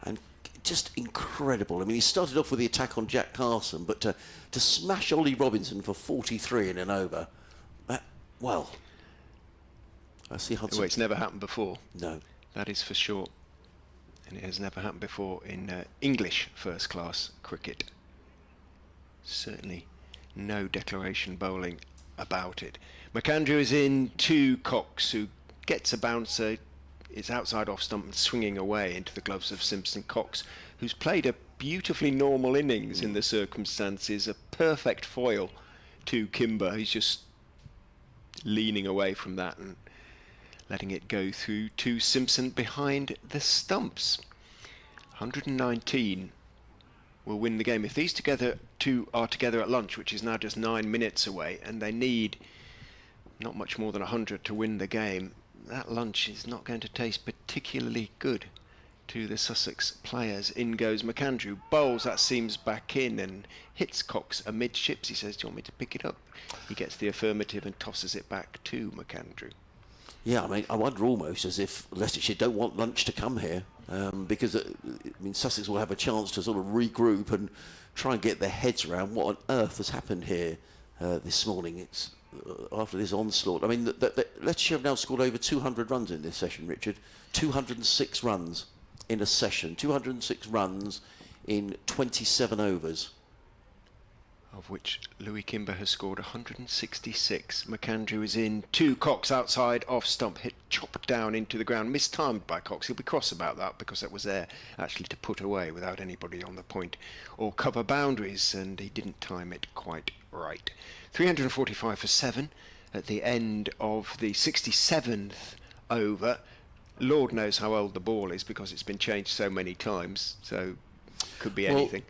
And just incredible. I mean, he started off with the attack on Jack Carson, but to smash Ollie Robinson for 43 in an over, well, I see Hudson. Well, it's never happened before. No. That is for sure. And it has never happened before in English first-class cricket. Certainly no declaration bowling about it. McAndrew is in to Cox, who gets a bouncer. It's outside off stump and swinging away into the gloves of Simpson. Cox, who's played a beautifully normal innings in the circumstances, a perfect foil to Kimber. He's just leaning away from that and letting it go through to Simpson behind the stumps. 119 will win the game. If these two are together at lunch, which is now just 9 minutes away, and they need not much more than 100 to win the game, that lunch is not going to taste particularly good. to the Sussex players. In goes McAndrew, bowls that seams back in and hits Cox amidships. He says, do you want me to pick it up? He gets the affirmative and tosses it back to McAndrew. Yeah, I mean, I wonder almost as if Leicestershire don't want lunch to come here, because Sussex will have a chance to sort of regroup and try and get their heads around what on earth has happened here this morning. It's after this onslaught. I mean, Leicestershire have now scored over 200 runs in this session, Richard. 206 runs in a session. 206 runs in 27 overs. Of which Louis Kimber has scored 166. McAndrew is in. 2 Cox outside, off stump, hit chopped down into the ground, mistimed by Cox. He'll be cross about that because that was there actually to put away without anybody on the point or cover boundaries, and he didn't time it quite right. 345 for 7 at the end of the 67th over. Lord knows how old the ball is because it's been changed so many times, so could be anything.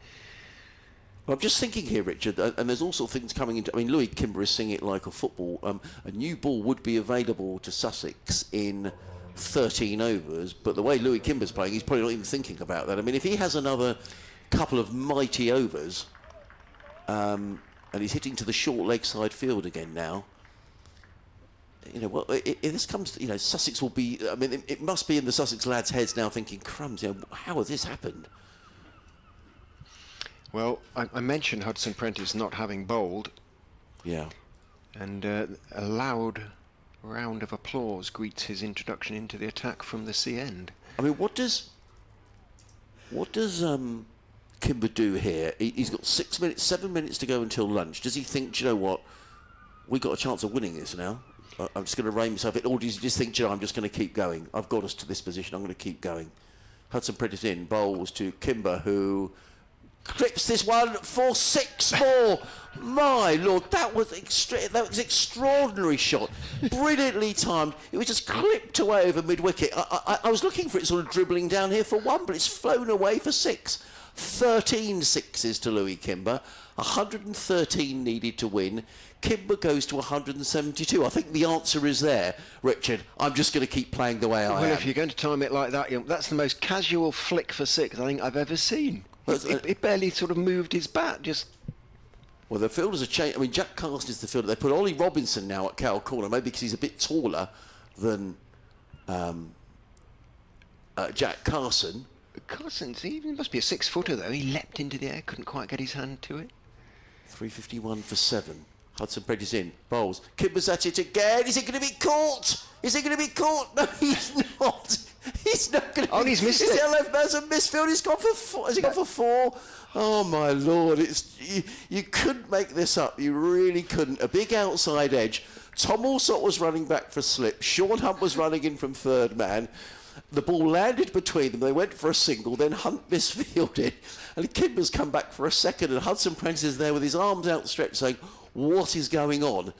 Well, I'm just thinking here, Richard, and there's also things coming into... I mean, Louis Kimber is seeing it like a football. A new ball would be available to Sussex in 13 overs, but the way Louis Kimber's playing, he's probably not even thinking about that. I mean, if he has another couple of mighty overs, and he's hitting to the short leg side field again now, you know, well, if this comes to, you know, Sussex will be... I mean, it must be in the Sussex lads' heads now thinking, crumbs, you know, how has this happened? Well, I mentioned Hudson Prentice not having bowled. Yeah. And a loud round of applause greets his introduction into the attack from the sea end. I mean, what does Kimber do here? He's got 7 minutes to go until lunch. Does he think, do you know what, we got a chance of winning this now? I'm just going to rein myself in. Or does he just think, do you know, I'm just going to keep going? I've got us to this position. I'm going to keep going. Hudson Prentice in, bowls to Kimber, who clips this one for 6 more. My Lord, that was extraordinary shot. Brilliantly timed. It was just clipped away over mid-wicket. I was looking for it sort of dribbling down here for 1, but it's flown away for 6. 13 sixes to Louis Kimber. 113 needed to win. Kimber goes to 172. I think the answer is there, Richard. I'm just going to keep playing the way I am. Well, if you're going to time it like that, that's the most casual flick for 6 I think I've ever seen. It barely sort of moved his bat, just... Well, the fielders are changed. I mean, Jack Carson is the fielder. They put Ollie Robinson now at Cow Corner, maybe because he's a bit taller than Jack Carson. He must be a 6-footer, though. He leapt into the air, couldn't quite get his hand to it. 351 for 7. Hudson Prentice in, bowls. Kimber's at it again. Is it going to be caught? Is it going to be caught? No, he's not. He's not going to. Oh, he's missed it. His left man's a misfield. He's gone for 4. Has he gone for 4? Oh my Lord! You couldn't make this up. You really couldn't. A big outside edge. Tom Alsop was running back for slip. Sean Hunt was running in from third man. The ball landed between them. They went for a single. Then Hunt misfielded, and Kimber's come back for a second. And Hudson Prentice is there with his arms outstretched, saying, "What is going on?"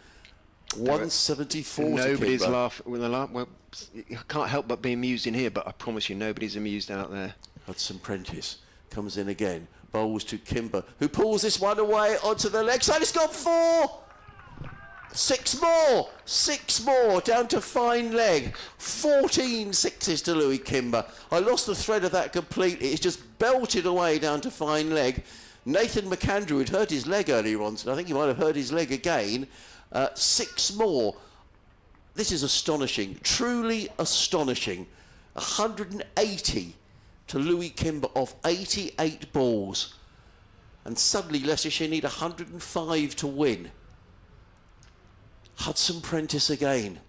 174. Nobody's laughing. Well, I can't help but be amused in here, but I promise you, nobody's amused out there. Hudson Prentice comes in again. Bowls to Kimber, who pulls this one away onto the leg side. It's got 4. 6 more. 6 more down to fine leg. 14 sixes to Louis Kimber. I lost the thread of that completely. It's just belted away down to fine leg. Nathan McAndrew had hurt his leg earlier on, so I think he might have hurt his leg again. 6 more. This is astonishing, truly astonishing. 180 to Louis Kimber off 88 balls. And suddenly Leicestershire need 105 to win. Hudson Prentice again.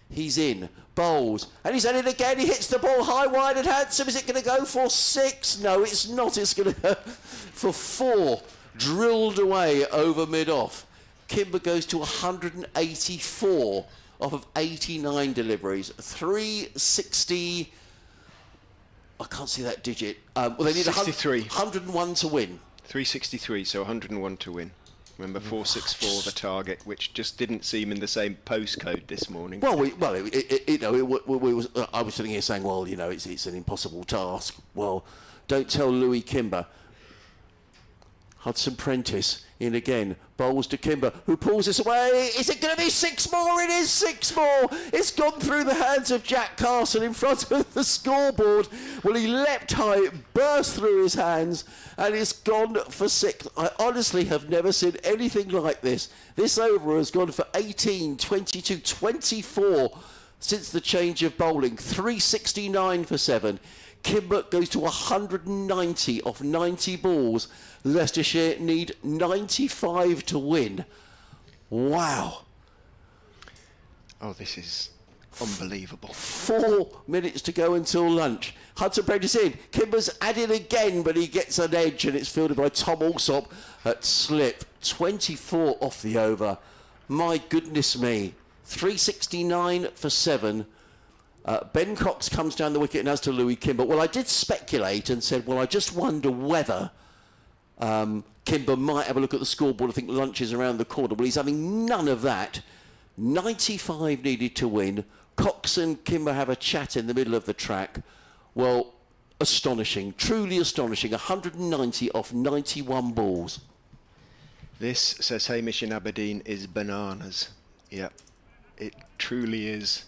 He's in, bowls, and he's at it again. He hits the ball high, wide and handsome. Is it going to go for 6? No, it's not. It's going to go for 4. Drilled away over mid-off. Kimber goes to 184 off of 89 deliveries. 360. I can't see that digit. Well, they need 101 to win. 363, so 101 to win. Remember, 464 the target, which just didn't seem in the same postcode this morning. Well, I was sitting here saying, well, you know, it's an impossible task. Well, don't tell Louis Kimber. Hudson Prentice In again, bowls to Kimber, who pulls this away. Is it going to be 6 more? It is 6 more. It's gone through the hands of Jack Carson in front of the scoreboard. Well, he leapt high, it burst through his hands, and it's gone for 6. I honestly have never seen anything like this. This over has gone for 18, 22, 24 since the change of bowling. 369 for 7. Kimber goes to 190 off 90 balls. Leicestershire need 95 to win. Wow. Oh, this is unbelievable. 4 minutes to go until lunch. Hudson Prentice in. Kimber's added again, but he gets an edge, and it's fielded by Tom Alsop at slip. 24 off the over. My goodness me. 369 for 7. Ben Cox comes down the wicket and as to Louis Kimber. Well, I did speculate and said, well, I just wonder whether Kimber might have a look at the scoreboard and think lunch is around the corner. Well, he's having none of that. 95 needed to win. Cox and Kimber have a chat in the middle of the track. Well, astonishing, truly astonishing. 190 off 91 balls. This, says Hamish in Aberdeen, is bananas. Yep, it truly is.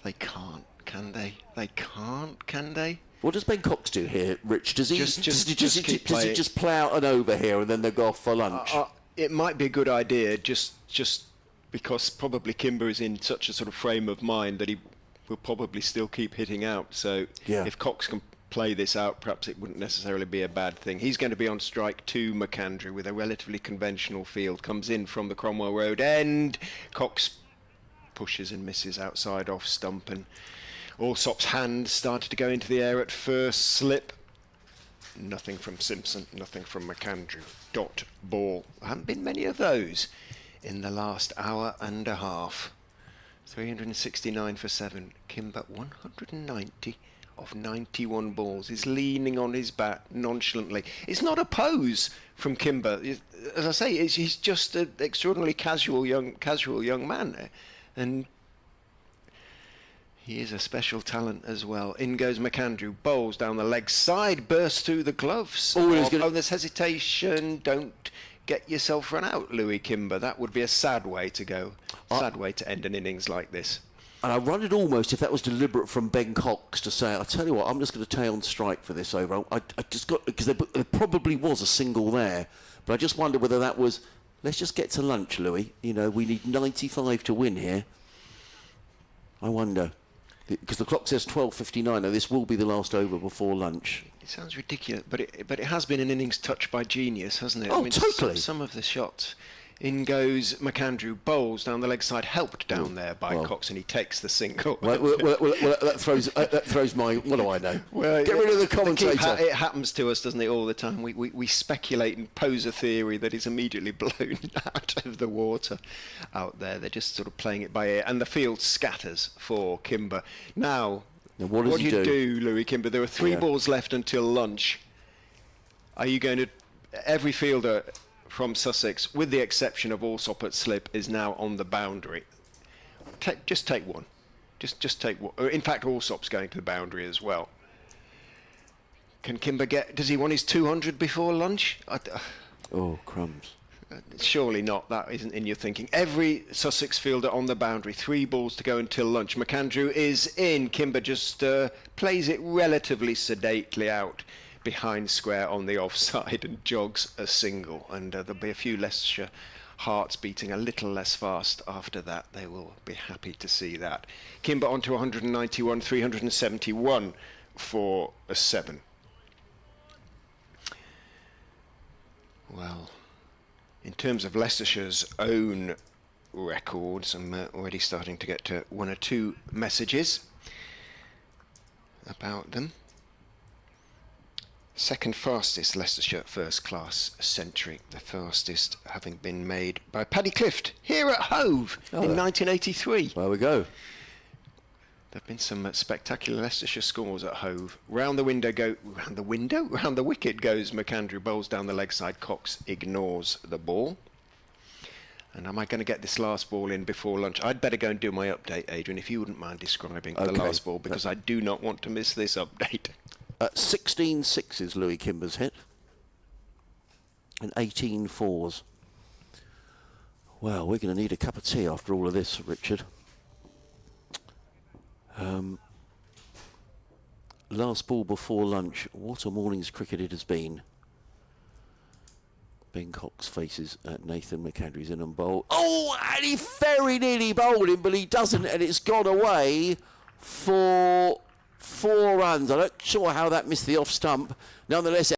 They can't, can they? They can't, can they? What does Ben Cox do here, Rich? Does he just play out an over here and then they go off for lunch? It might be a good idea, just because probably Kimber is in such a sort of frame of mind that he will probably still keep hitting out. So yeah. If Cox can play this out, perhaps it wouldn't necessarily be a bad thing. He's going to be on strike to McAndrew with a relatively conventional field. Comes in from the Cromwell Road end. Cox pushes and misses outside off stump, and Alsop's hand started to go into the air at first slip. Nothing from Simpson, nothing from McAndrew. Dot ball. There haven't been many of those in the last hour and a half. 369 for 7. Kimber 190 of 91 balls. He's leaning on his bat nonchalantly. It's not a pose from Kimber. As I say, he's just an extraordinarily casual young man. And he is a special talent as well. In goes McAndrew, bowls down the leg side, bursts through the gloves. There's hesitation. Don't get yourself run out, Louis Kimber. That would be a sad way to go. Sad way to end an innings like this. And I wondered almost if that was deliberate from Ben Cox to say, I tell you what, I'm just going to stay on strike for this over. I just got, because there probably was a single there, but I just wonder whether that was, let's just get to lunch, Louis. You know, we need 95 to win here. I wonder. Because the clock says 12:59, now this will be the last over before lunch. It sounds ridiculous, but it has been an innings touched by genius, hasn't it? Oh, totally. Some of the shots. In goes McAndrew, bowls down the leg side, helped down there by Cox, and he takes the single. Well, that throws my... What do I know? Well, get rid of the commentator. It happens to us, doesn't it, all the time? We speculate and pose a theory that is immediately blown out of the water out there. They're just sort of playing it by ear. And the field scatters for Kimber. Now what do you do, Louis Kimber? There are 3 balls left until lunch. Are you going to... Every fielder from Sussex, with the exception of Alsop at slip, is now on the boundary. Just take one. Just take one. In fact, Alsop's going to the boundary as well. Can Kimber get... Does he want his 200 before lunch? Oh, crumbs. Surely not. That isn't in your thinking. Every Sussex fielder on the boundary. 3 balls to go until lunch. McAndrew is in. Kimber just plays it relatively sedately out behind square on the offside and jogs a single, and there'll be a few Leicestershire hearts beating a little less fast after that. They will be happy to see that. Kimber on to 191, 371 for a 7. Well, in terms of Leicestershire's own records, I'm already starting to get to 1 or 2 messages about them. Second fastest Leicestershire first class century, the fastest having been made by Paddy Clift here at Hove in 1983. There we go. There have been some spectacular Leicestershire scores at Hove. Round the wicket goes McAndrew, bowls down the leg side. Cox ignores the ball. And am I going to get this last ball in before lunch? I'd better go and do my update, Adrian, if you wouldn't mind describing the last ball, because I do not want to miss this update. 16 sixes Louis Kimber's hit. and 18 fours. Well, we're going to need a cup of tea after all of this, Richard. Last ball before lunch. What a morning's cricket it has been. Ben Cox faces Nathan McAndrews in and bowl. Oh, and he very nearly bowled him, but he doesn't, and it's gone away for 4 runs. I'm not sure how that missed the off stump. Nonetheless,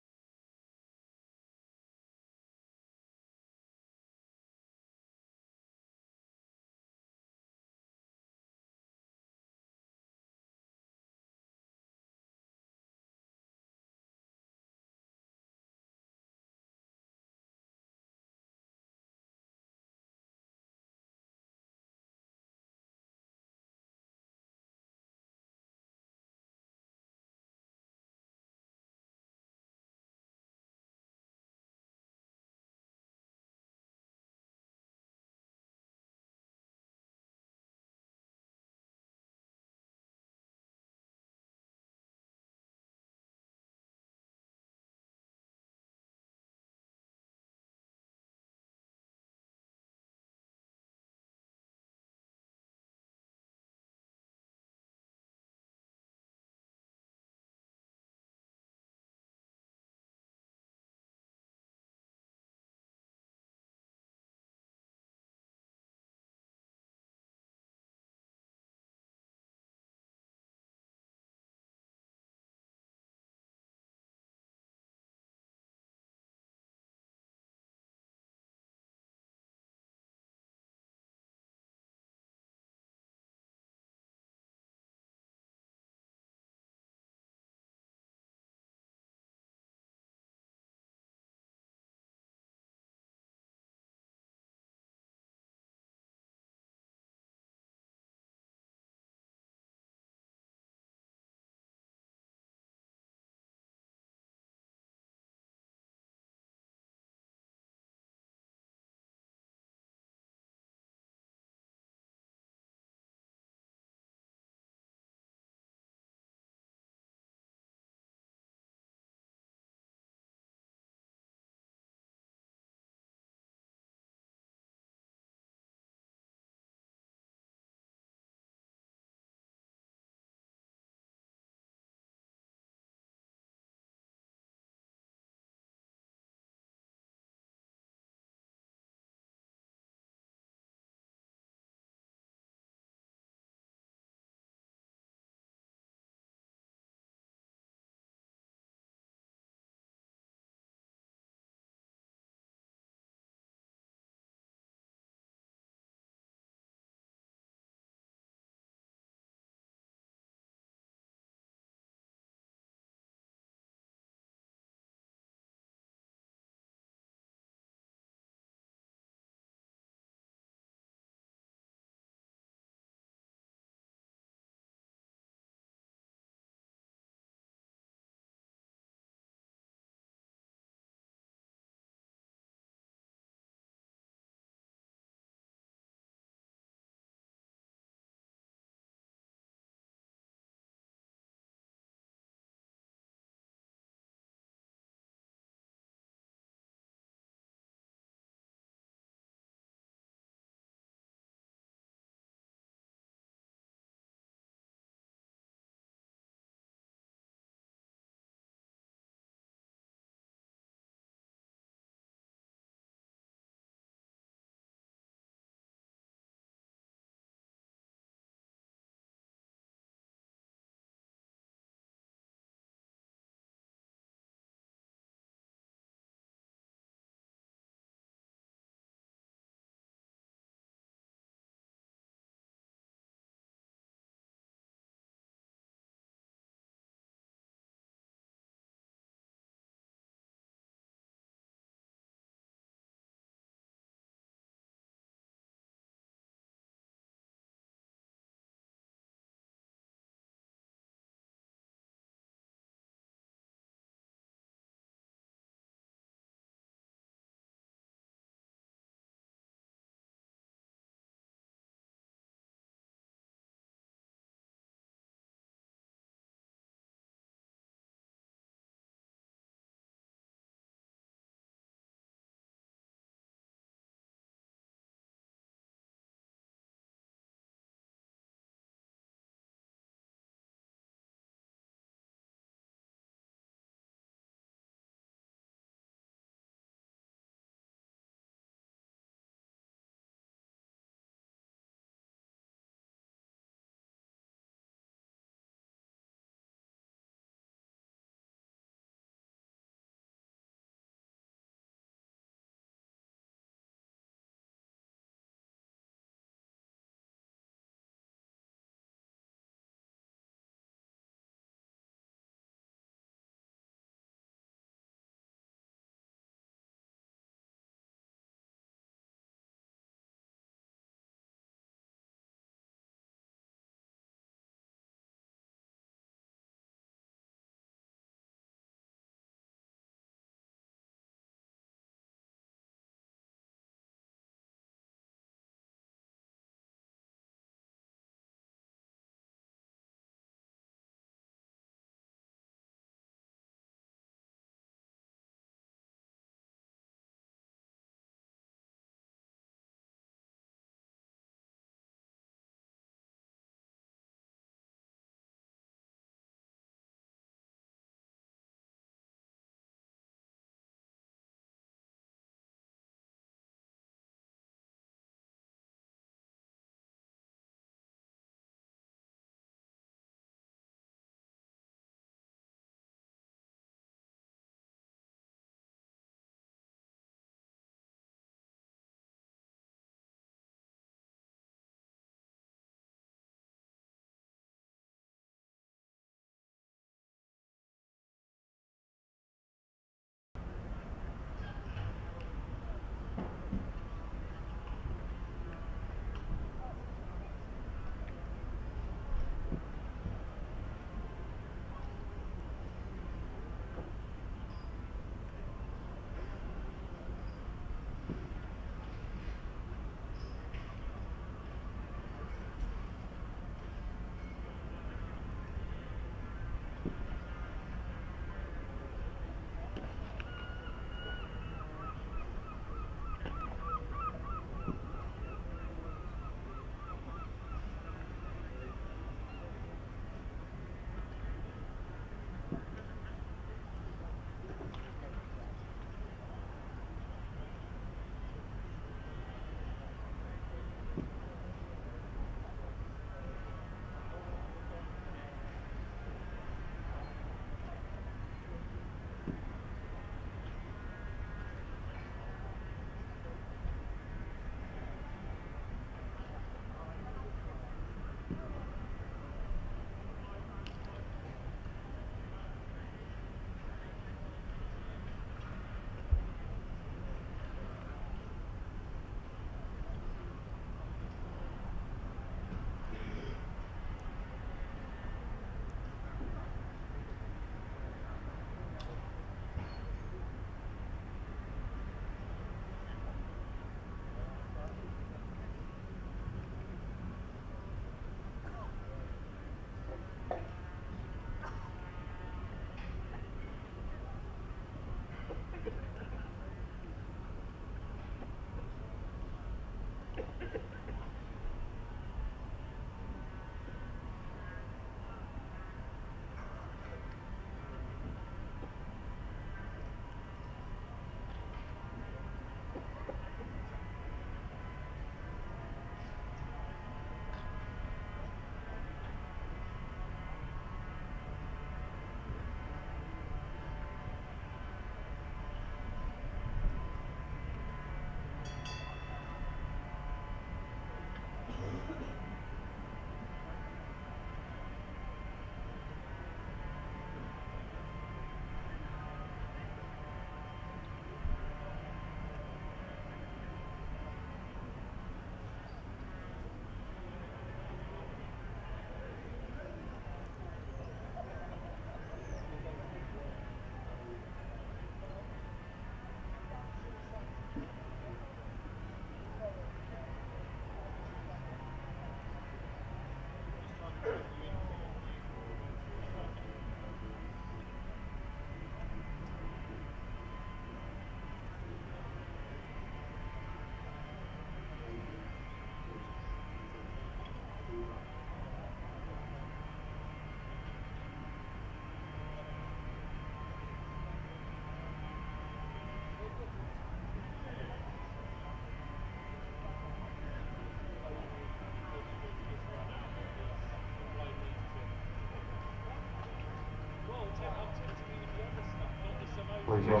Well,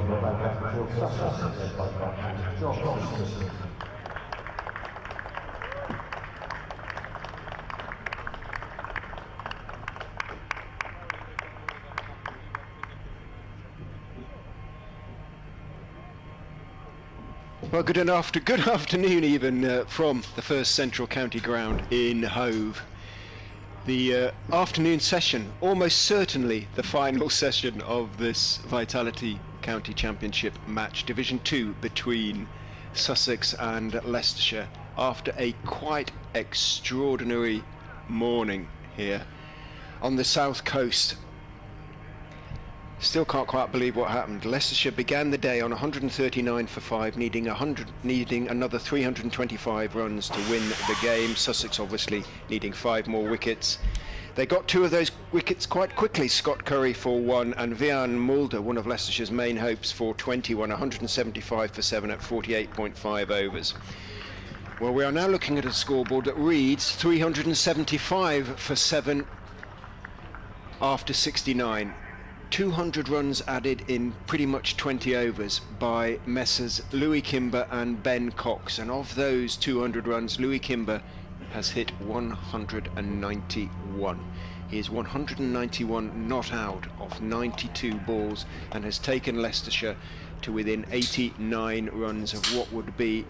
good afternoon even from the First Central County Ground in Hove. The afternoon session, almost certainly the final session of this Vitality County Championship match, Division 2 between Sussex and Leicestershire, after a quite extraordinary morning here on the south coast. Still can't quite believe what happened. Leicestershire began the day on 139 for 5, needing another 325 runs to win the game. Sussex obviously needing 5 more wickets. They got 2 of those wickets quite quickly. Scott Curry for 1 and Vian Mulder, one of Leicestershire's main hopes, for 21, 175 for 7 at 48.5 overs. Well, we are now looking at a scoreboard that reads 375 for 7 after 69. 200 runs added in pretty much 20 overs by Messrs Louis Kimber and Ben Cox, and of those 200 runs, Louis Kimber has hit 191. He is 191 not out of 92 balls and has taken Leicestershire to within 89 runs of what would be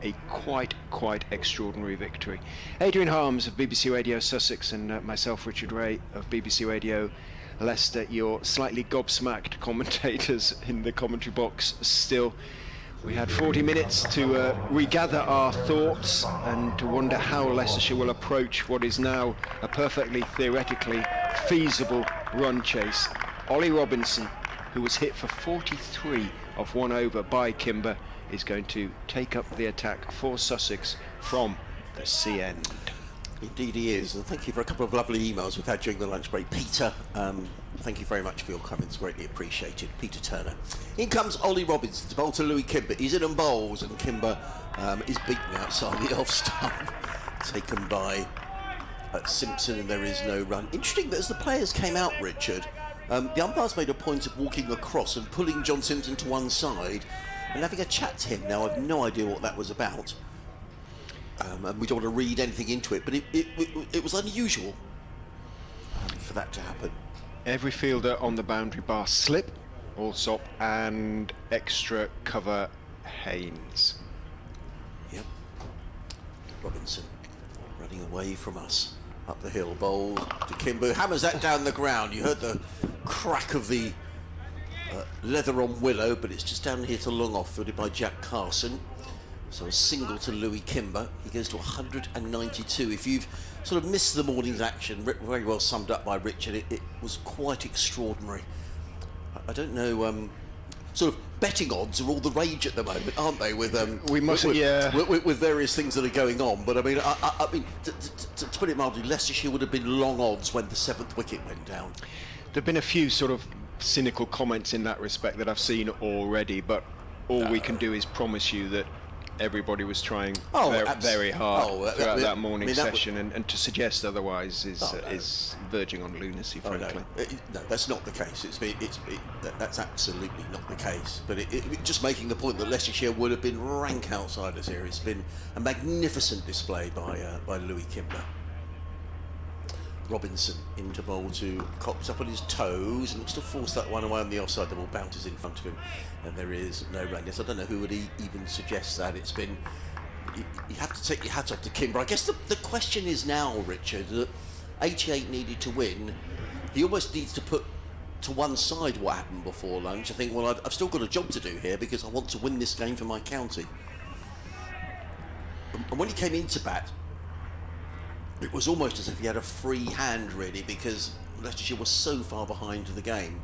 a quite extraordinary victory. Adrian Harms of BBC Radio Sussex and myself, Richard Ray of BBC Radio Leicester, your slightly gobsmacked commentators in the commentary box still. We had 40 minutes to regather our thoughts and to wonder how Leicestershire will approach what is now a perfectly theoretically feasible run chase. Ollie Robinson, who was hit for 43 of 1 over by Kimber, is going to take up the attack for Sussex from the sea end. Indeed he is, and thank you for a couple of lovely emails we've had during the lunch break. Peter, thank you very much for your comments, greatly appreciated. Peter Turner. In comes Ollie Robinson to bowl to Louis Kimber. He's in and bowls, and Kimber is beaten outside the off stump, taken by Simpson, and there is no run. Interesting that as the players came out, Richard, the umpires made a point of walking across and pulling John Simpson to one side and having a chat to him. Now, I've no idea what that was about. And we don't want to read anything into it, but it was unusual for that to happen. Every fielder on the boundary bar slip, Allsop and extra cover Haynes. Yep. Robinson running away from us up the hill, bowl to Kimber, hammers that down the ground. You heard the crack of the leather on willow, but it's just down here to long off, fielded by Jack Carson. So a single to Louis Kimber. He goes to 192. If you've sort of missed the morning's action, very well summed up by Richard, it was quite extraordinary. I don't know, sort of betting odds are all the rage at the moment, aren't they? With with various things that are going on. But I mean, I mean, to put it mildly, Leicestershire would have been long odds when the 7th wicket went down. There've been a few sort of cynical comments in that respect that I've seen already, but all we can do is promise you that everybody was trying very hard throughout that morning session, and to suggest otherwise is verging on lunacy, frankly. No, that's not the case. That's absolutely not the case. But just making the point that Leicestershire would have been rank outsiders here. It's been a magnificent display by Louis Kimber. Robinson into bowl to Cox, up on his toes and looks to force that one away on the offside. The ball bounces in front of him and there is no run. Yes, I don't know who would even suggest that. It's been, you have to take your hat off to Kimber. I guess the question is now, Richard, that 88 needed to win. He almost needs to put to one side what happened before lunch. I think, well, I've still got a job to do here because I want to win this game for my county. And when he came into bat, it was almost as if he had a free hand, really, because Leicestershire was so far behind the game.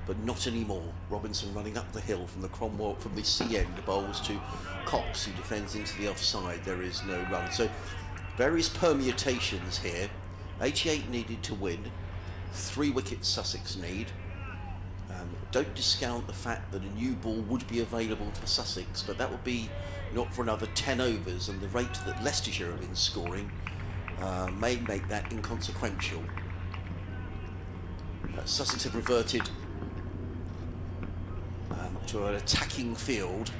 But not anymore. Robinson running up the hill from the Cromwell, from the sea end, bowls to Cox, who defends into the offside. There is no run. So various permutations here. 88 needed to win. 3 wickets Sussex need. Don't discount the fact that a new ball would be available for Sussex, but that would be not for another 10 overs, and the rate that Leicestershire have been scoring may make that inconsequential. Sussex have reverted to an attacking field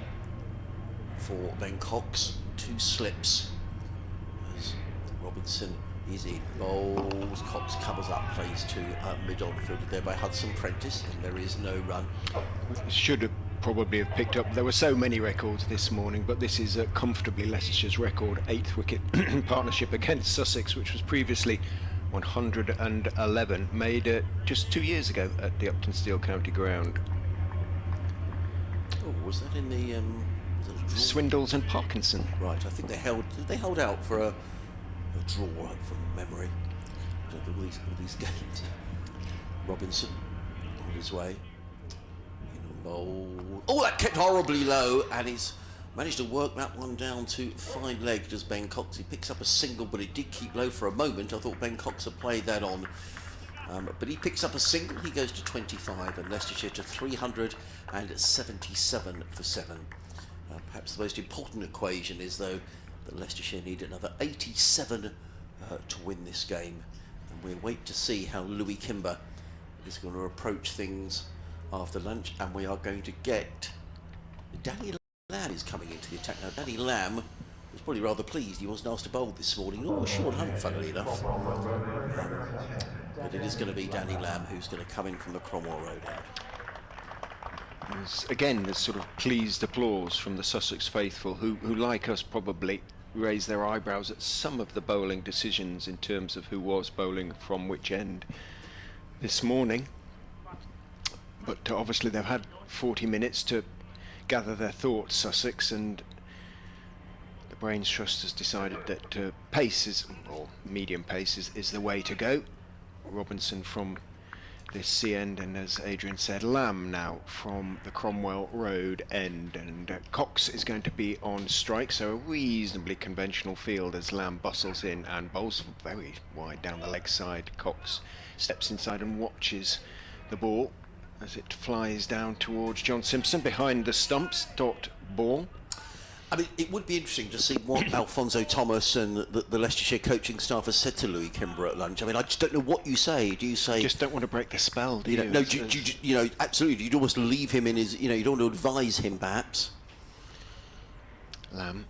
for Ben Cox. 2 slips as Robinson is in. Bowls, Cox covers up, plays to mid-on, fielded there by Hudson Prentice, and there is no run. Should have probably have picked up. There were so many records this morning, but this is comfortably Leicestershire's record 8th wicket partnership against Sussex, which was previously 111, made just 2 years ago at the Upton Steel County Ground. Oh, was that in the Swindles and Parkinson. Right, I think they held out for a draw from memory. All these games. Robinson on his way. Oh, that kept horribly low, and he's managed to work that one down to fine leg. Does Ben Cox? He picks up a single, but it did keep low for a moment. I thought Ben Cox had played that on, but he picks up a single. He goes to 25, and Leicestershire to 377 for 7. Perhaps the most important equation is, though, that Leicestershire need another 87 to win this game, and we'll wait to see how Louis Kimber is going to approach things after lunch, and we are going to get Danny Lamb is coming into the attack now. Danny Lamb was probably rather pleased he wasn't asked to bowl this morning. Oh, Sean Hunt, funnily enough. But it is going to be Danny Lamb who's going to come in from the Cromwell Road end. Again, there's sort of pleased applause from the Sussex faithful, who like us probably raise their eyebrows at some of the bowling decisions in terms of who was bowling from which end this morning. But obviously they've had 40 minutes to gather their thoughts, Sussex, and the Brains Trust has decided that pace is, or medium pace is the way to go. Robinson from this C end, and as Adrian said, Lamb now from the Cromwell Road end, and Cox is going to be on strike, so a reasonably conventional field as Lamb bustles in and bowls very wide down the leg side. Cox steps inside and watches the ball as it flies down towards John Simpson behind the stumps. Dot ball. I mean, it would be interesting to see what Alfonso Thomas and the Leicestershire coaching staff has said to Louis Kimber at lunch. I mean, I just don't know what you say. Do you say... Just don't want to break the spell, do you? No, you know, absolutely. You'd almost leave him in his... You know, you don't want to advise him, perhaps. Lamb,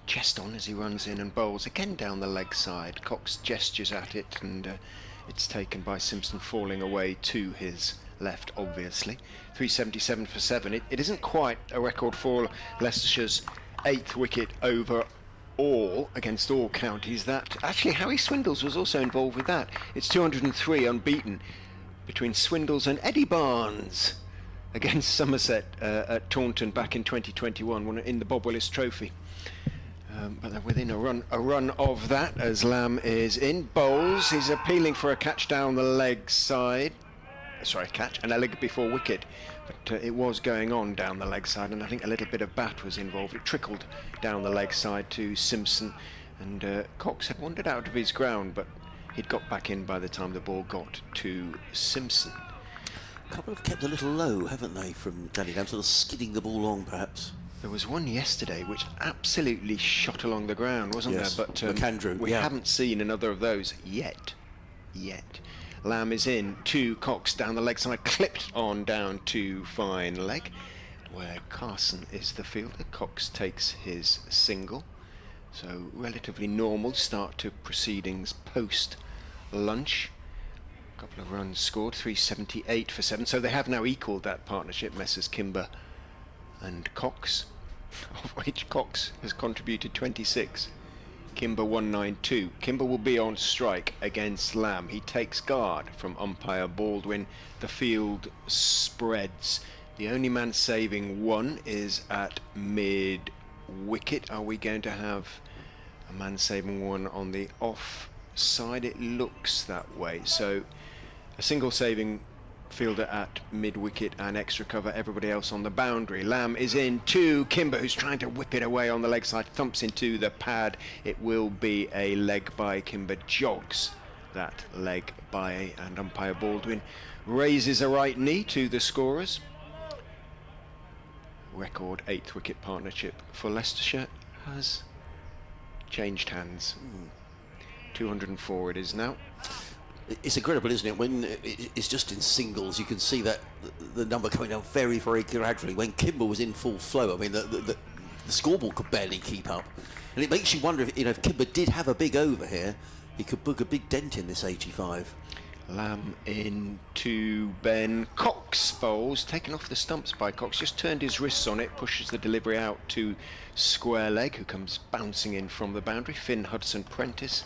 chest on as he runs in and bowls again down the leg side. Cox gestures at it, and it's taken by Simpson, falling away to his left, obviously. 377 for 7. It isn't quite a record for Leicestershire's 8th wicket overall against all counties. That actually Harry Swindles was also involved with that. It's 203 unbeaten between Swindles and Eddie Barnes against Somerset at Taunton back in 2021 in the Bob Willis Trophy. But they're within a run of that as Lamb is in. Bowls. He's appealing for a catch down the leg side. Sorry, catch and a leg before wicket, but it was going on down the leg side, and I think a little bit of bat was involved. It trickled down the leg side to Simpson, and Cox had wandered out of his ground, but he'd got back in by the time the ball got to Simpson. A couple have kept a little low, haven't they, from Danny Lamb, sort of skidding the ball long, perhaps. There was one yesterday which absolutely shot along the ground, wasn't yes, there? But McAndrew, we haven't seen another of those yet. Lamb is in to Cox down the leg side, clipped on down to fine leg, where Carson is the fielder. Cox takes his single, so relatively normal start to proceedings post lunch. A couple of runs scored, 378 for 7, so they have now equalled that partnership, Messrs Kimber and Cox, of which Cox has contributed 26. Kimber 192. Kimber will be on strike against Lamb. He takes guard from umpire Baldwin. The field spreads. The only man saving one is at mid wicket. Are we going to have a man saving one on the off side? It looks that way. So a single saving fielder at mid wicket and extra cover, everybody else on the boundary. Lamb is in to Kimber, who's trying to whip it away on the leg side, thumps into the pad. It will be a leg by. Kimber jogs that leg by, and umpire Baldwin raises a right knee to the scorers. Record 8th wicket partnership for Leicestershire has changed hands. 204 it is now. It's incredible, isn't it? When it's just in singles, you can see that the number coming down very, very gradually. When Kimber was in full flow, I mean, the scoreboard could barely keep up. And it makes you wonder if, if Kimber did have a big over here, he could book a big dent in this 85. Lamb into Ben Cox, bowls, taken off the stumps by Cox, just turned his wrists on it, pushes the delivery out to square leg, who comes bouncing in from the boundary. Finn Hudson-Prentice,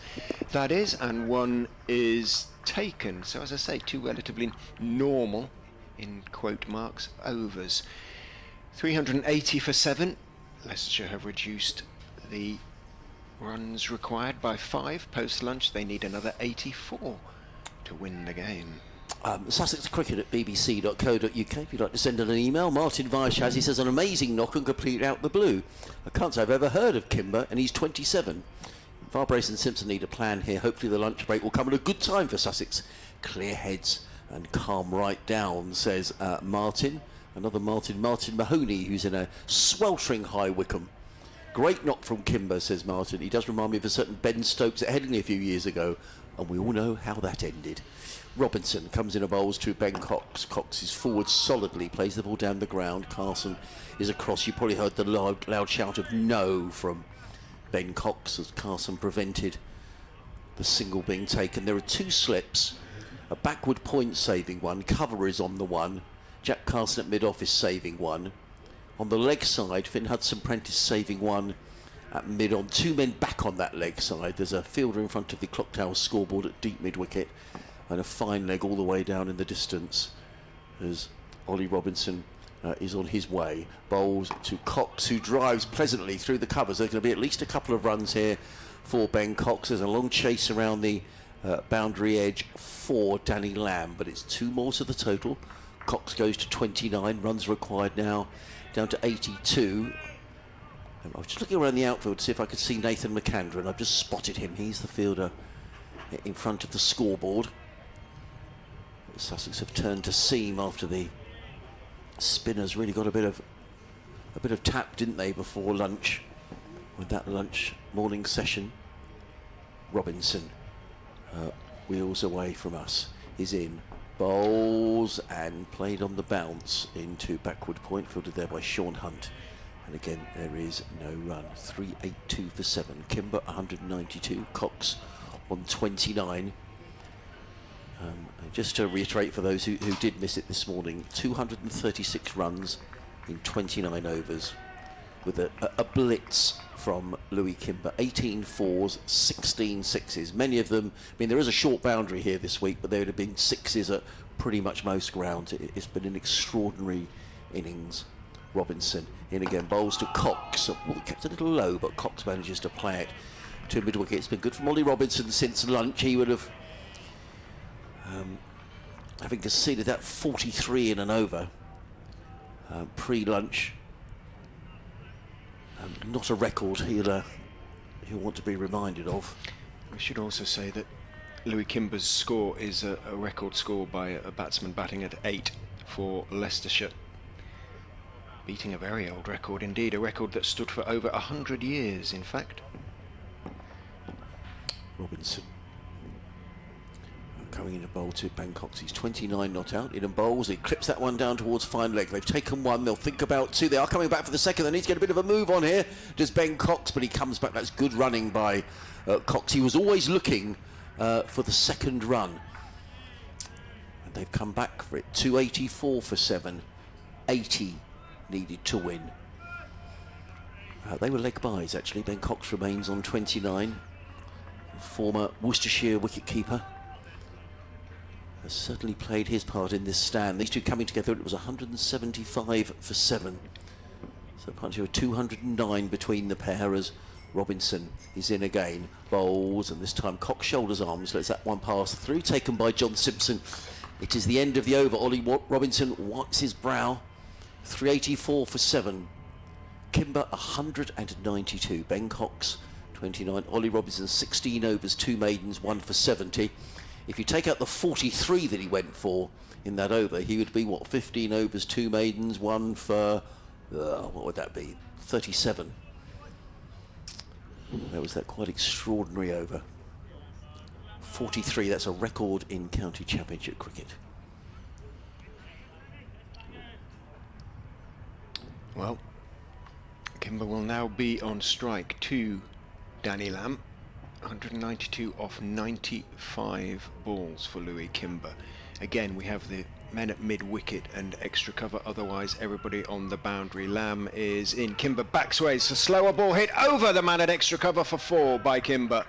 that is, and one is taken. So as I say, two relatively normal, in quote marks, overs. 380 for 7. Leicestershire have reduced the runs required by 5. Post-lunch, they need another 84 to win the game. Sussex Cricket at bbc.co.uk if you'd like to send in an email. Martin Vaishaz, he says, an amazing knock and complete out the blue. I can't say I've ever heard of Kimber, and he's 27. Farbrace and Simpson need a plan here. Hopefully the lunch break will come at a good time for Sussex. Clear heads and calm right down, says Martin. Another Martin Mahoney, who's in a sweltering high Wickham. Great knock from Kimber, says Martin. He does remind me of a certain Ben Stokes at Headingley a few years ago, and we all know how that ended. Robinson comes in a bowls to Ben Cox. Cox is forward solidly, plays the ball down the ground. Carson is across. You probably heard the loud shout of no from Ben Cox as Carson prevented the single being taken. There are 2 slips, a backward point saving one, cover is on the one, Jack Carson at mid-off is saving one. On the leg side, Finn Hudson-Prentice saving one at mid-on. 2 men back on that leg side. There's a fielder in front of the clock tower scoreboard at deep mid-wicket, and a fine leg all the way down in the distance as Ollie Robinson is on his way. Bowls to Cox, who drives pleasantly through the covers. There's going to be at least a couple of runs here for Ben Cox. There's a long chase around the boundary edge for Danny Lamb, but it's 2 more to the total. Cox goes to 29, runs required now down to 82. I was just looking around the outfield to see if I could see Nathan McAndrew, and I've just spotted him. He's the fielder in front of the scoreboard. Sussex have turned to seam after the spinners really got a bit of tap, didn't they, before lunch with that lunch morning session. Robinson wheels away from us, is in, bowls and played on the bounce into backward point, fielded there by Sean Hunt. And again, there is no run. 382 for 7. Kimber 192. Cox on 29. Just to reiterate for those who did miss it this morning, 236 runs in 29 overs with a blitz from Louis Kimber. 18 fours, 16 sixes. Many of them, I mean, there is a short boundary here this week, but there would have been 6s at pretty much most grounds. It's been an extraordinary innings. Robinson in again, bowls to Cox. Well, kept a little low, but Cox manages to play it to mid-wicket. It's been good from Ollie Robinson since lunch. He would have, having conceded that 43 in an over pre-lunch. Not a record he'll want to be reminded of. We should also say that Louis Kimber's score is a record score by a batsman batting at 8 for Leicestershire, beating a very old record indeed, a record that stood for over 100 years in fact. Robinson coming in a bowl to Ben Cox. He's 29 not out. In and bowls, he clips that one down towards fine leg. They've taken one, they'll think about 2. They are coming back for the second. They need to get a bit of a move on here. Does Ben Cox, but he comes back. That's good running by Cox. He was always looking for the second run. And they've come back for it. 284 for 7. 80 needed to win. They were leg byes actually. Ben Cox remains on 29. Former Worcestershire wicket-keeper has certainly played his part in this stand. These two coming together, it was 175 for 7. So punch of 209 between the pair as Robinson is in again. Bowls, and this time Cox shoulders arms, lets that one pass through, taken by John Simpson. It is the end of the over. Ollie Robinson wipes his brow. 384 for 7. Kimber 192. Ben Cox 29. Ollie Robinson 16 overs, 2 maidens, 1 for 70. If you take out the 43 that he went for in that over, he would be, what, 15 overs, 2 maidens, 1 for, what would that be, 37. That was that quite extraordinary over. 43, that's a record in county championship cricket. Well, Kimber will now be on strike to Danny Lamb. 192 off 95 balls for Louis Kimber. Again, we have the men at mid-wicket and extra cover, otherwise everybody on the boundary. Lamb is in, Kimber backsways, a slower ball hit over the man at extra cover for 4 by Kimber.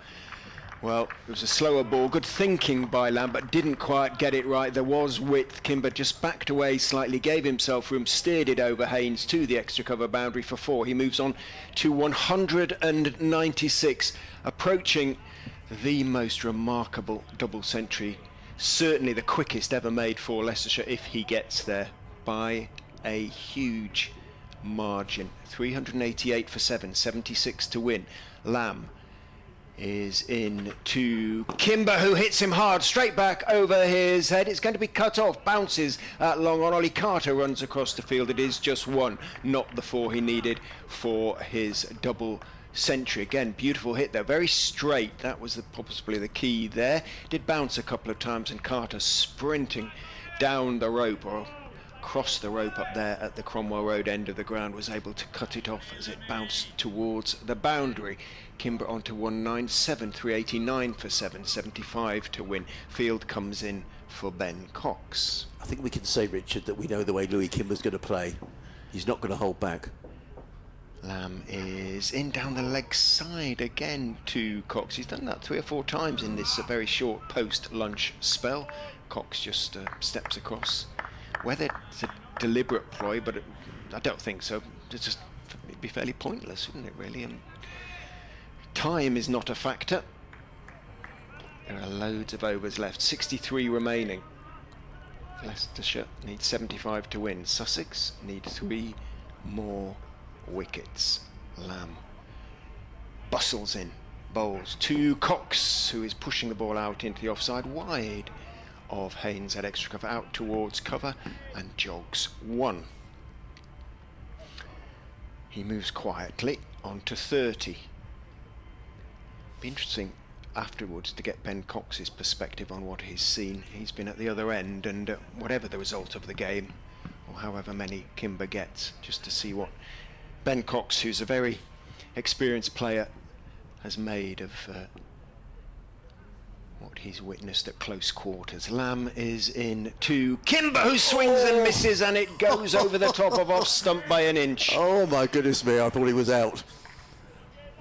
Well, it was a slower ball, good thinking by Lamb, but didn't quite get it right. There was width. Kimber just backed away slightly, gave himself room, steered it over Haynes to the extra cover boundary for 4. He moves on to 196, approaching the most remarkable double century, certainly the quickest ever made for Leicestershire if he gets there, by a huge margin. 388 for 7, 76 to win. Lamb is in to Kimber, who hits him hard straight back over his head. It's going to be cut off, bounces long on. Ollie Carter runs across the field. It is just 1, not the 4 he needed for his double century. Again, beautiful hit there, very straight. That was possibly the key there. Did bounce a couple of times, and Carter sprinting down the rope, or across the rope up there at the Cromwell Road end of the ground, was able to cut it off as it bounced towards the boundary. Kimber onto 197, 389 for 7, 75 to win. Field comes in for Ben Cox. I think we can say, Richard, that we know the way Louis Kimber's going to play. He's not going to hold back. Lamb is in down the leg side again to Cox. He's done that 3 or 4 times in this very short post-lunch spell. Cox just steps across. Whether it's a deliberate ploy, but I don't think so. It'd be fairly pointless, wouldn't it, really? And time is not a factor. There are loads of overs left. 63 remaining. Leicestershire need 75 to win. Sussex need 3 more wickets. Lamb bustles in, bowls to Cox, who is pushing the ball out into the offside, wide of Haynes at extra cover, out towards cover, and jogs 1. He moves quietly on to 30. Be interesting afterwards to get Ben Cox's perspective on what he's seen. He's been at the other end, and whatever the result of the game, or however many Kimber gets, just to see what Ben Cox, who's a very experienced player, has made of what he's witnessed at close quarters. Lamb is in to Kimber, who swings and misses, and it goes over the top of off stump by an inch. Oh my goodness me, I thought he was out.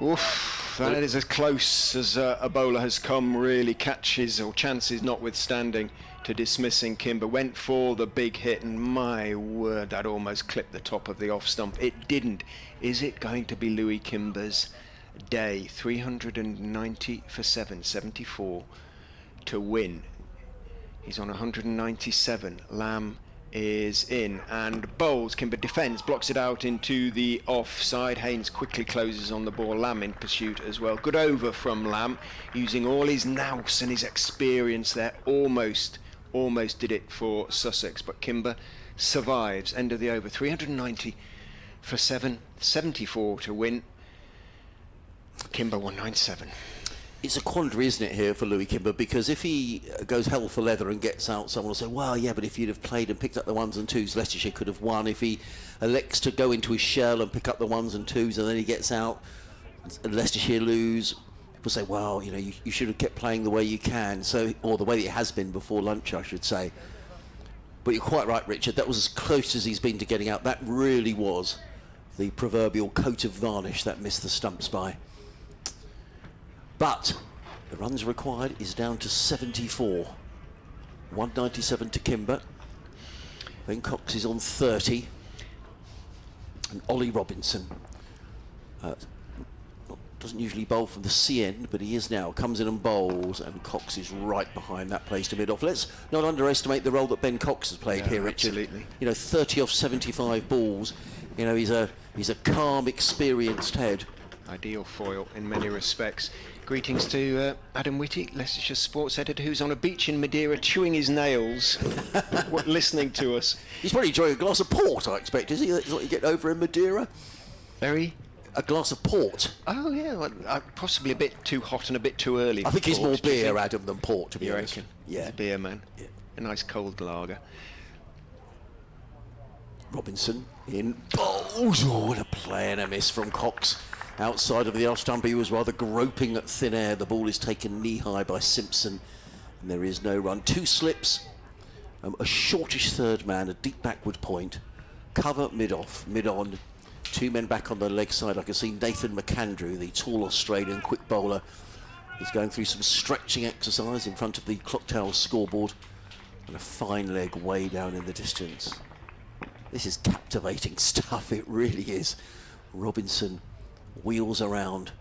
Oof, that is as close as a bowler has come, really. Catches or chances notwithstanding to dismissing Kimber. Went for the big hit, and my word, that almost clipped the top of the off stump. It didn't. Is it going to be Louis Kimber's day? 390 for 7, 74 to win. He's on 197. Lamb is in and bowls. Kimber defends, blocks it out into the offside. Haynes quickly closes on the ball. Lamb in pursuit as well. Good over from Lamb, using all his nous and his experience there. Almost did it for Sussex, but Kimber survives. End of the over. 390 for 7, 74 to win. Kimber 197. It's a quandary, isn't it, here for Louis Kimber, because if he goes hell for leather and gets out, someone will say, well, yeah, but if you'd have played and picked up the 1s and 2s, Leicestershire could have won. If he elects to go into his shell and pick up the 1s and 2s and then he gets out and Leicestershire lose, people say, well, you know, you should have kept playing the way you can, so, or the way that it has been before lunch, I should say. But you're quite right, Richard, that was as close as he's been to getting out. That really was the proverbial coat of varnish that missed the stumps by. But the runs required is down to 74. 197 to Kimber. Ben Cox is on 30. And Ollie Robinson doesn't usually bowl from the C end, but he is now. Comes in and bowls, and Cox is right behind that place to mid-off. Let's not underestimate the role that Ben Cox has played here, Richard. Absolutely. You know, 30 off 75 balls. You know, he's a calm, experienced head. Ideal foil in many respects. Greetings to Adam Whitty, Leicestershire sports editor, who's on a beach in Madeira chewing his nails, listening to us. He's probably enjoying a glass of port, I expect, is he? That's what you get over in Madeira. Very a glass of port. Oh yeah, well, possibly a bit too hot and a bit too early. I think it's for more port, do you beer, think? Adam, than port, to be You honest. reckon? Yeah. He's a beer man. Yeah. A nice cold lager. Robinson in bowls. Oh, what a play and a miss from Cox. Outside of the off stump, he was rather groping at thin air. The ball is taken knee-high by Simpson, and there is no run. 2 slips, a shortish third man, a deep backward point, cover mid-off, mid-on. 2 men back on the leg side. I can see Nathan McAndrew, the tall Australian quick bowler. He's going through some stretching exercise in front of the clock tower scoreboard, and a fine leg way down in the distance. This is captivating stuff, it really is. Robinson wheels around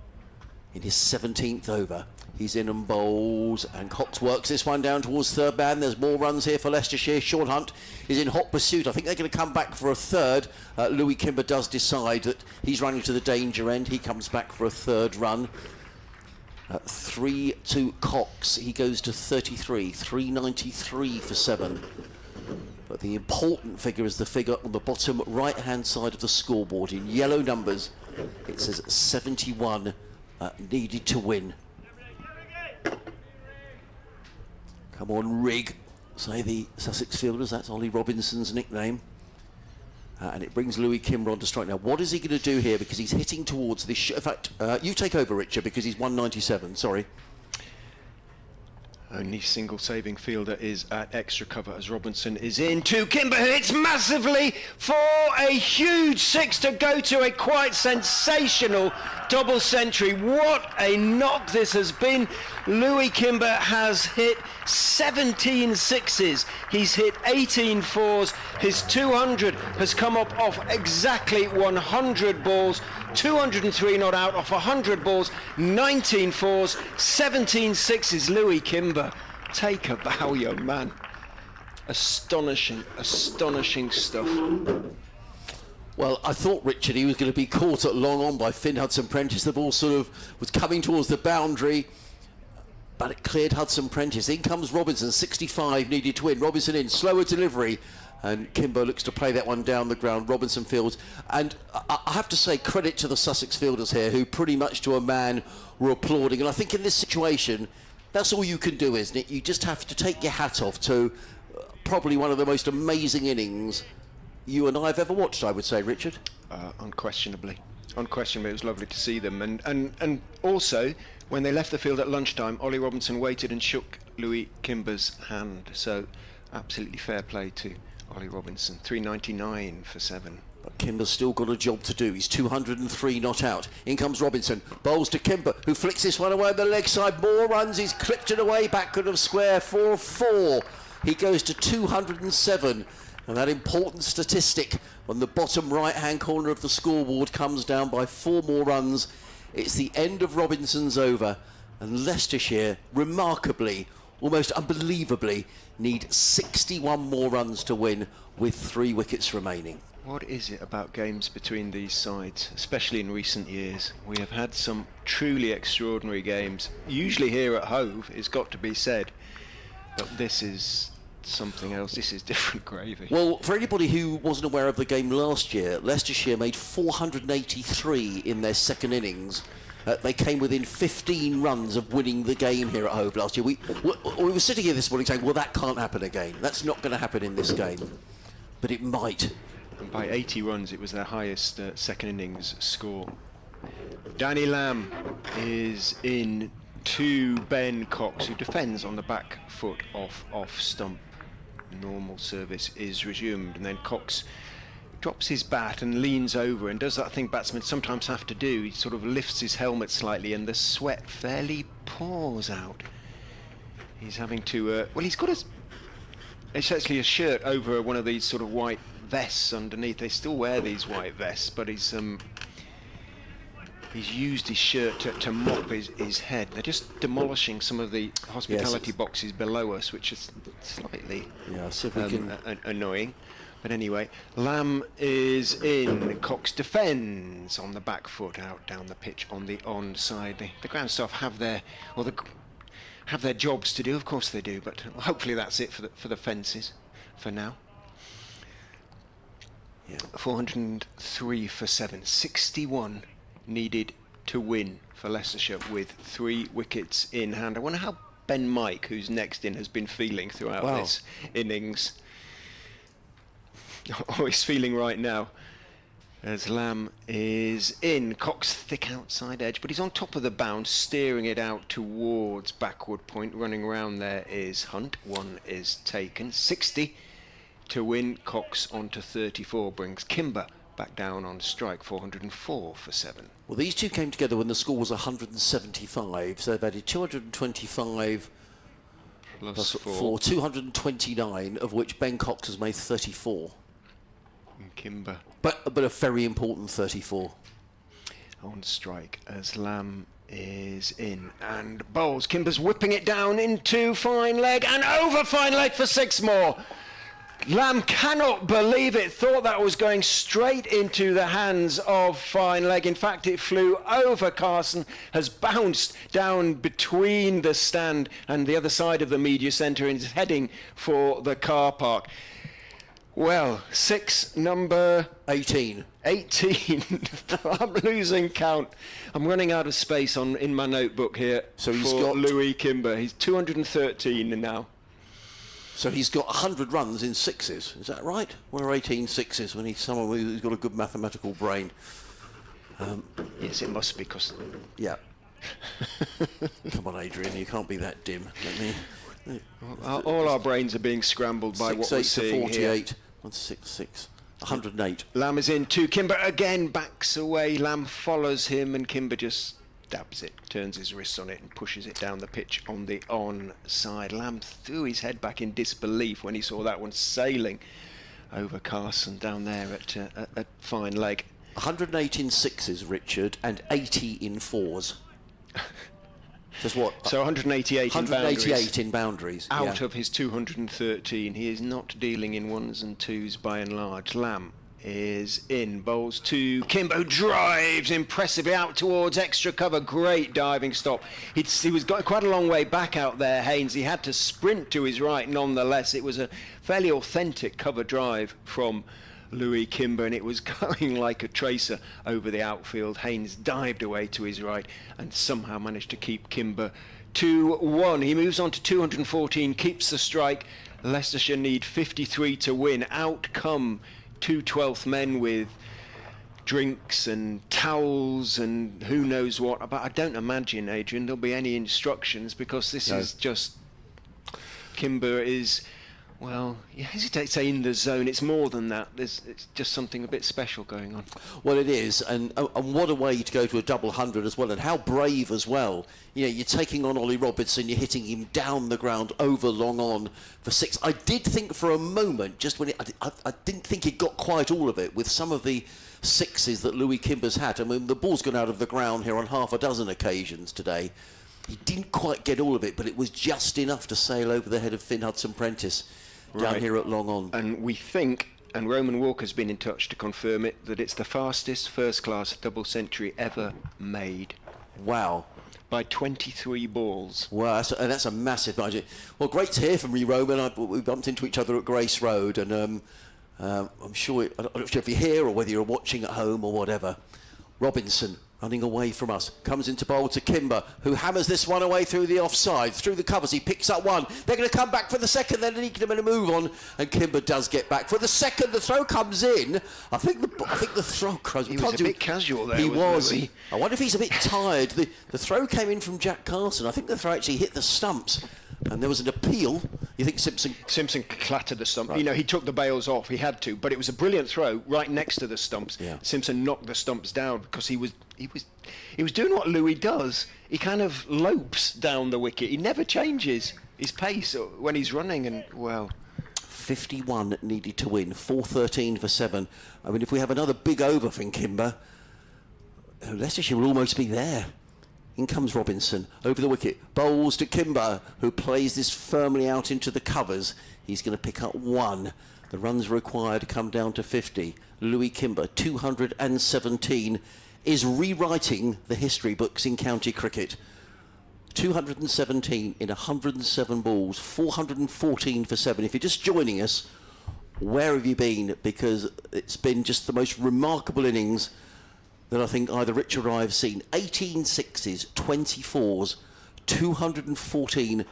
in his 17th over. He's in and bowls, and Cox works this one down towards third man. There's more runs here for Leicestershire. Sean Hunt is in hot pursuit. I think they're going to come back for a third. Louis Kimber does decide that he's running to the danger end. He comes back for a third run. 3 to Cox. He goes to 33. 393 for 7. But the important figure is the figure on the bottom right-hand side of the scoreboard in yellow numbers. It says 71 needed to win. Come on, Rig, say the Sussex fielders. That's Ollie Robinson's nickname. And it brings Louis Kimber on to strike. Now, what is he going to do here? Because he's hitting towards this... In fact, you take over, Richard, because he's 197. Sorry. Only single saving fielder is at extra cover as Robinson is in to Kimber, who hits massively for a huge 6 to go to a quite sensational double century. What a knock this has been. Louis Kimber has hit 17 sixes. He's hit 18 fours. His 200 has come up off exactly 100 balls. 203 not out off 100 balls, 19 fours, 17 sixes. Louis Kimber, take a bow, young man. Astonishing, astonishing stuff. Well, I thought, Richard, he was going to be caught at long on by Finn Hudson-Prentice. The ball sort of was coming towards the boundary, but it cleared Hudson-Prentice. In comes Robinson, 65 needed to win. Robinson in, slower delivery. And Kimber looks to play that one down the ground. Robinson fields. And I have to say credit to the Sussex fielders here, who pretty much to a man were applauding. And I think in this situation, that's all you can do, isn't it? You just have to take your hat off to probably one of the most amazing innings you and I have ever watched, I would say, Richard. Unquestionably. Unquestionably, it was lovely to see them. And also, when they left the field at lunchtime, Ollie Robinson waited and shook Louis Kimber's hand. So, absolutely fair play to Ollie Robinson. 399 for 7. But Kimber's still got a job to do. He's 203 not out. In comes Robinson. Bowls to Kimber, who flicks this one away on the leg side. More runs. He's clipped it away backward of square for 4. He goes to 207. And that important statistic on the bottom right-hand corner of the scoreboard comes down by 4 more runs. It's the end of Robinson's over. And Leicestershire, remarkably, almost unbelievably, need 61 more runs to win with 3 wickets remaining. What is it about games between these sides, especially in recent years? We have had some truly extraordinary games. Usually here at Hove, it's got to be said, but this is something else. This is different gravy. Well, for anybody who wasn't aware of the game last year, Leicestershire made 483 in their second innings. They came within 15 runs of winning the game here at Hove last year. We were sitting here this morning saying, well, that can't happen again. That's not going to happen in this game. But it might. And by 80 runs, it was their highest second innings score. Danny Lamb is in to Ben Cox, who defends on the back foot off stump. Normal service is resumed, and then Cox drops his bat and leans over and does that thing batsmen sometimes have to do. He sort of lifts his helmet slightly and the sweat fairly pours out. He's having to well, he's got it's actually a shirt over one of these sort of white vests underneath. They still wear these white vests, but he's used his shirt to mop his head. They're just demolishing some of the hospitality boxes below us, which is slightly annoying. But anyway, Lamb is in. Cox defends on the back foot out down the pitch on the onside. The ground staff have their jobs to do. Of course they do, but hopefully that's it for the fences for now. Yeah. 403 for 7. 61 needed to win for Leicestershire with 3 wickets in hand. I wonder how Ben Mike, who's next in, has been feeling throughout this innings. Oh, he's feeling right now. As Lamb is in. Cox thick outside edge, but he's on top of the bounce, steering it out towards backward point. Running around there is Hunt. 1 is taken. 60 to win. Cox onto 34 brings Kimber back down on strike. 404 for 7. Well, these two came together when the score was 175, so they've added 225 plus 4, 229, of which Ben Cox has made 34. And Kimber But a very important 34. on strike as Lamb is in and bowls. Kimber's whipping it down into fine leg and over fine leg for 6 more. Lamb cannot believe it, thought that was going straight into the hands of fine leg. In fact, it flew over Carson, has bounced down between the stand and the other side of the media centre and is heading for the car park. Well, 6, number 18. 18. I'm losing count. I'm running out of space in my notebook here. So he's for got Louis Kimber. He's 213 now. So he's got 100 runs in 6s. Is that right? What are 18 6s when he's someone who's got a good mathematical brain? Yes, it must be because. Yeah. Come on, Adrian, you can't be that dim. All our brains are being scrambled by 6, what we're 8 to seeing 48. here. 166. 108. Lamb is in 2. Kimber again backs away. Lamb follows him and Kimber just dabs it, turns his wrists on it and pushes it down the pitch on the onside. Lamb threw his head back in disbelief when he saw that one sailing over Carson down there at fine leg. 108 in 6s, Richard, and 80 in 4s. Just what? So 188 188 in boundaries. Out of his 213. He is not dealing in 1s and 2s by and large. Lamb is in, bowls to Kimber, who drives impressively out towards extra cover. Great diving stop. He was got quite a long way back out there, Haynes. He had to sprint to his right nonetheless. It was a fairly authentic cover drive from Louis Kimber, and it was going like a tracer over the outfield. Haynes dived away to his right and somehow managed to keep Kimber 2-1. He moves on to 214, keeps the strike. Leicestershire need 53 to win. Out come 2 12th men with drinks and towels and who knows what. But I don't imagine, Adrian, there'll be any instructions because this is just... Kimber is... Well, you hesitate to say in the zone. It's more than that. It's just something a bit special going on. Well, it is, and what a way to go to a double 100 as well, and how brave as well. You know, you're taking on Ollie Robinson, you're hitting him down the ground over long on for 6. I did think for a moment, just when I didn't think he got quite all of it with some of the 6s that Louis Kimber's had. I mean, the ball's gone out of the ground here on half a dozen occasions today. He didn't quite get all of it, but it was just enough to sail over the head of Finn Hudson-Prentice. Down here at long on. And we think, and Roman Walker's been in touch to confirm it, that it's the fastest first-class double century ever made. Wow. By 23 balls. Wow, that's a massive margin. Well, great to hear from you, Roman. We bumped into each other at Grace Road, and I'm sure, I don't know if you're here or whether you're watching at home or whatever. Robinson running away from us, comes into bowl to Kimber, who hammers this one away through the offside, through the covers. He picks up one. They're going to come back for the second. Then they're going to move on, and Kimber does get back for the second. The throw comes in. I think the throw. He was a bit casual there. He was. Louis. I wonder if he's a bit tired. The throw came in from Jack Carson. I think the throw actually hit the stumps, and there was an appeal. You think Simpson clattered the stump. Right. You know, he took the bails off. He had to, but it was a brilliant throw right next to the stumps. Yeah. Simpson knocked the stumps down because he was doing what Louis does. He kind of lopes down the wicket. He never changes his pace when he's running, and well. 51 needed to win. 413 for 7. I mean, if we have another big over from Kimber, Leicestershire will almost be there. In comes Robinson over the wicket, bowls to Kimber, who plays this firmly out into the covers. He's going to pick up 1. The runs required come down to 50. Louis Kimber, 217, is rewriting the history books in county cricket. 217 in 107 balls, 414 for 7. If you're just joining us, where have you been? Because it's been just the most remarkable innings that I think either Richard or I have seen. 18 sixes, 24s, 214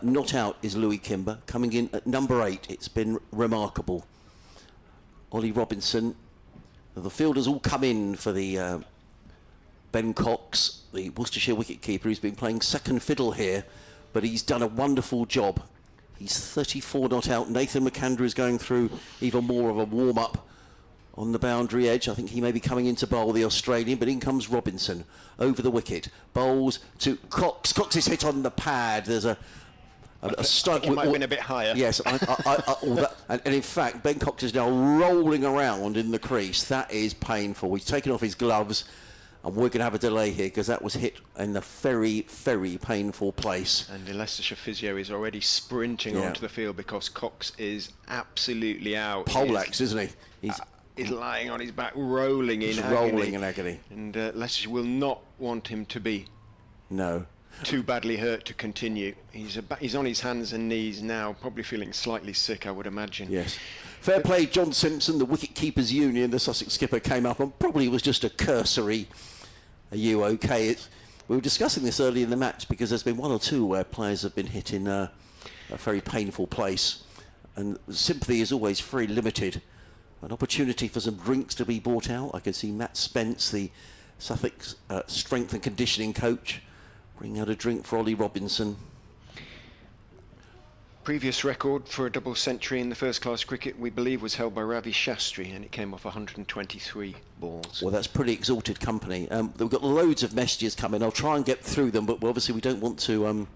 not out is Louis Kimber, coming in at number 8. It's been remarkable. Ollie Robinson. The fielders all come in for the Ben Cox, the Worcestershire wicket-keeper, who's been playing second fiddle here, but he's done a wonderful job. He's 34 not out. Nathan McAndrew is going through even more of a warm-up on the boundary edge. I think he may be coming in to bowl the Australian, but in comes Robinson over the wicket. Bowls to Cox. Cox is hit on the pad. There's a strike. It might have been a bit higher. Yes, and in fact, Ben Cox is now rolling around in the crease. That is painful. He's taken off his gloves, and we're going to have a delay here because that was hit in a very, very painful place. And the Leicestershire physio is already sprinting onto the field because Cox is absolutely out. Poleaxe, isn't he? He's lying on his back, rolling in agony. And Leicestershire will not want him to be too badly hurt to continue. He's on his hands and knees now, probably feeling slightly sick, I would imagine. Yes. Fair play, John Simpson, the wicket-keepers union, the Sussex skipper, came up and probably was just a cursory, "Are you okay?" We were discussing this early in the match because there's been one or two where players have been hit in a very painful place, and sympathy is always very limited. An opportunity for some drinks to be brought out. I can see Matt Spence, the Sussex strength and conditioning coach, bring out a drink for Ollie Robinson. Previous record for a double century in the first class cricket, we believe, was held by Ravi Shastri, and it came off 123 balls. Well, that's pretty exalted company. We've got loads of messages coming. I'll try and get through them, but obviously we don't want to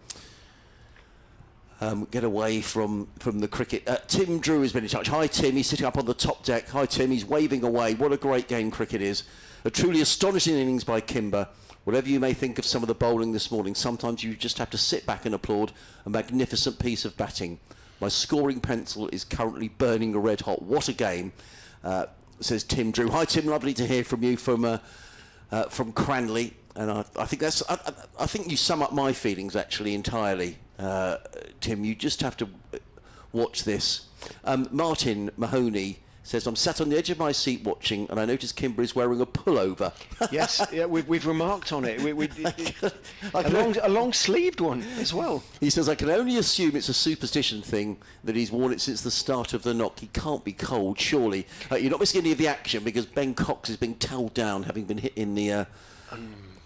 get away from the cricket. Tim Drew has been in touch. Hi Tim, he's sitting up on the top deck. Hi Tim, he's waving away. What a great game cricket is. A truly astonishing innings by Kimber. Whatever you may think of some of the bowling this morning, sometimes you just have to sit back and applaud a magnificent piece of batting. My scoring pencil is currently burning red hot. What a game, says Tim Drew. Hi Tim, lovely to hear from you from Cranley. And I think I think you sum up my feelings actually entirely, Tim. You just have to watch this. Martin Mahoney says, "I'm sat on the edge of my seat watching, and I notice Kimber is wearing a pullover." Yes, yeah, we've remarked on it. A long-sleeved one as well. He says, "I can only assume it's a superstition thing that he's worn it since the start of the knock. He can't be cold, surely." You're not missing any of the action because Ben Cox is being towelled down, having been hit in the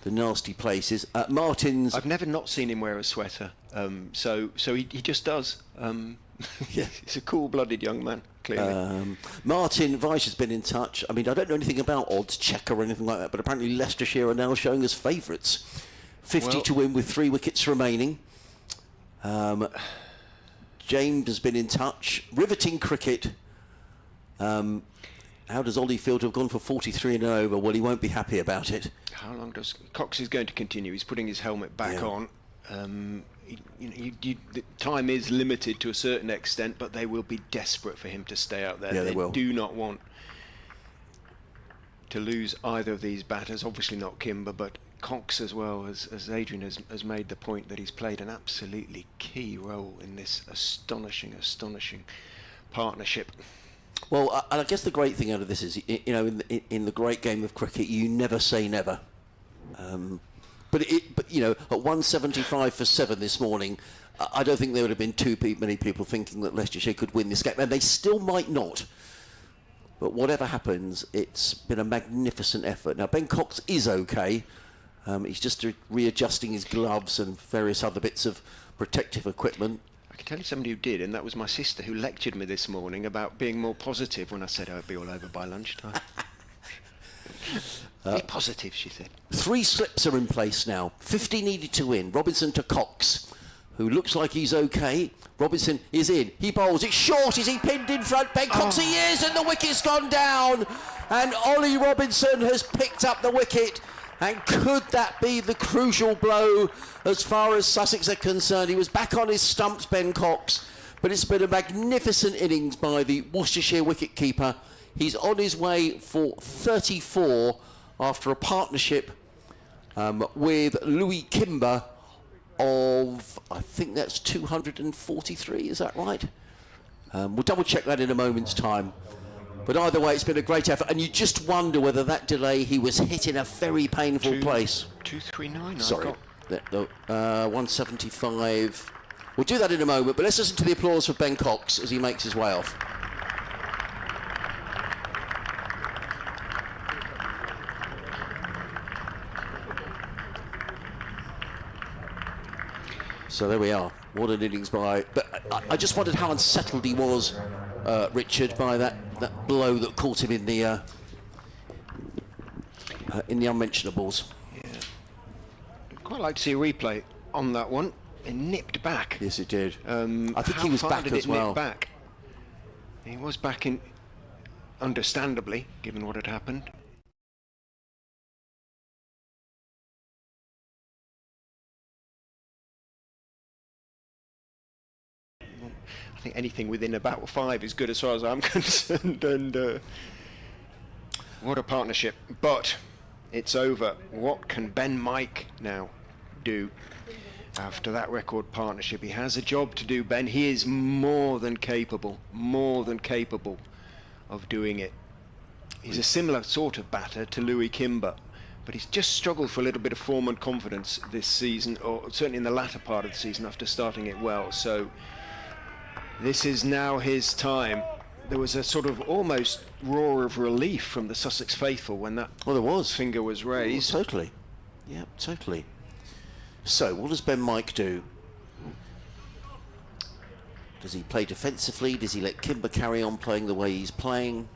nasty places. Martin's... I've never not seen him wear a sweater, so he just does. Yeah, he's a cool-blooded young man, clearly. Martin Weiss has been in touch. I mean, I don't know anything about odds checker or anything like that, but apparently Leicestershire are now showing us favourites. 50 to win with 3 wickets remaining. James has been in touch. Riveting cricket. How does Ollie feel to have gone for 43 and over? Well, he won't be happy about it. How long does... Cox is going to continue. He's putting his helmet back on. The time is limited to a certain extent, but they will be desperate for him to stay out there. Yeah, they will. Do not want to lose either of these batters. Obviously not Kimber, but Cox as well, as Adrian has made the point that he's played an absolutely key role in this astonishing partnership. Well, I guess the great thing out of this is, in the great game of cricket, you never say never. But at 175 for 7 this morning, I don't think there would have been too many people thinking that Leicestershire could win this game, and they still might not. But whatever happens, it's been a magnificent effort. Now, Ben Cox is okay. He's just readjusting his gloves and various other bits of protective equipment. I can tell you somebody who did, and that was my sister, who lectured me this morning about being more positive when I said I'd be all over by lunchtime. Be positive, she said. 3 slips are in place now. 50 needed to win. Robinson to Cox, who looks like he's okay. Robinson is in. He bowls. It's short. Is he pinned in front? Ben Cox, he is, and the wicket's gone down. And Ollie Robinson has picked up the wicket. And could that be the crucial blow as far as Sussex are concerned? He was back on his stumps, Ben Cox, but it's been a magnificent innings by the Worcestershire wicket-keeper. He's on his way for 34 after a partnership with Louis Kimber of, I think that's 243, is that right? We'll double check that in a moment's time. But either way, it's been a great effort, and you just wonder whether that delay, he was hit in a very painful place. 239. Sorry, 175. We'll do that in a moment, but let's listen to the applause for Ben Cox as he makes his way off. So there we are. What an innings by... But I just wondered how unsettled he was, Richard, by that blow that caught him in the unmentionables. Yeah. I'd quite like to see a replay on that one. It nipped back. Yes, it did. I think he was back as well. Back? He was back in, understandably, given what had happened. I think anything within about 5 is good as far as I'm concerned, and what a partnership. But it's over. What can Ben Mike now do after that record partnership? He has a job to do, Ben. He is more than capable of doing it. He's a similar sort of batter to Louis Kimber, but he's just struggled for a little bit of form and confidence this season, or certainly in the latter part of the season after starting it well. So this is now his time. There was a sort of almost roar of relief from the Sussex faithful when that finger was raised. Oh, totally. Yeah, totally. So, what does Ben Mike do? Does he play defensively? Does he let Kimber carry on playing the way he's playing?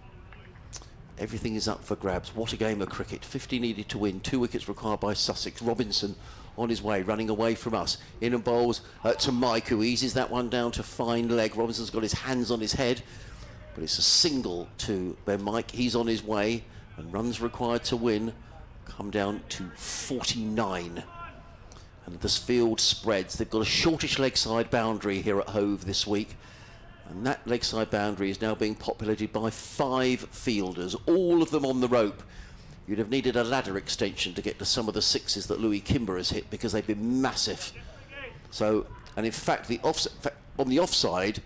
Everything is up for grabs. What a game of cricket. 50 needed to win. 2 wickets required by Sussex. Robinson on his way, running away from us. In and bowls to Mike, who eases that one down to fine leg. Robinson's got his hands on his head, but it's a single to Ben Mike. He's on his way, and runs required to win come down to 49. And this field spreads. They've got a shortish leg side boundary here at Hove this week, and that leg side boundary is now being populated by 5 fielders, all of them on the rope. You'd have needed a ladder extension to get to some of the 6s that Louis Kimber has hit, because they've been massive. So, and in fact, on the offside,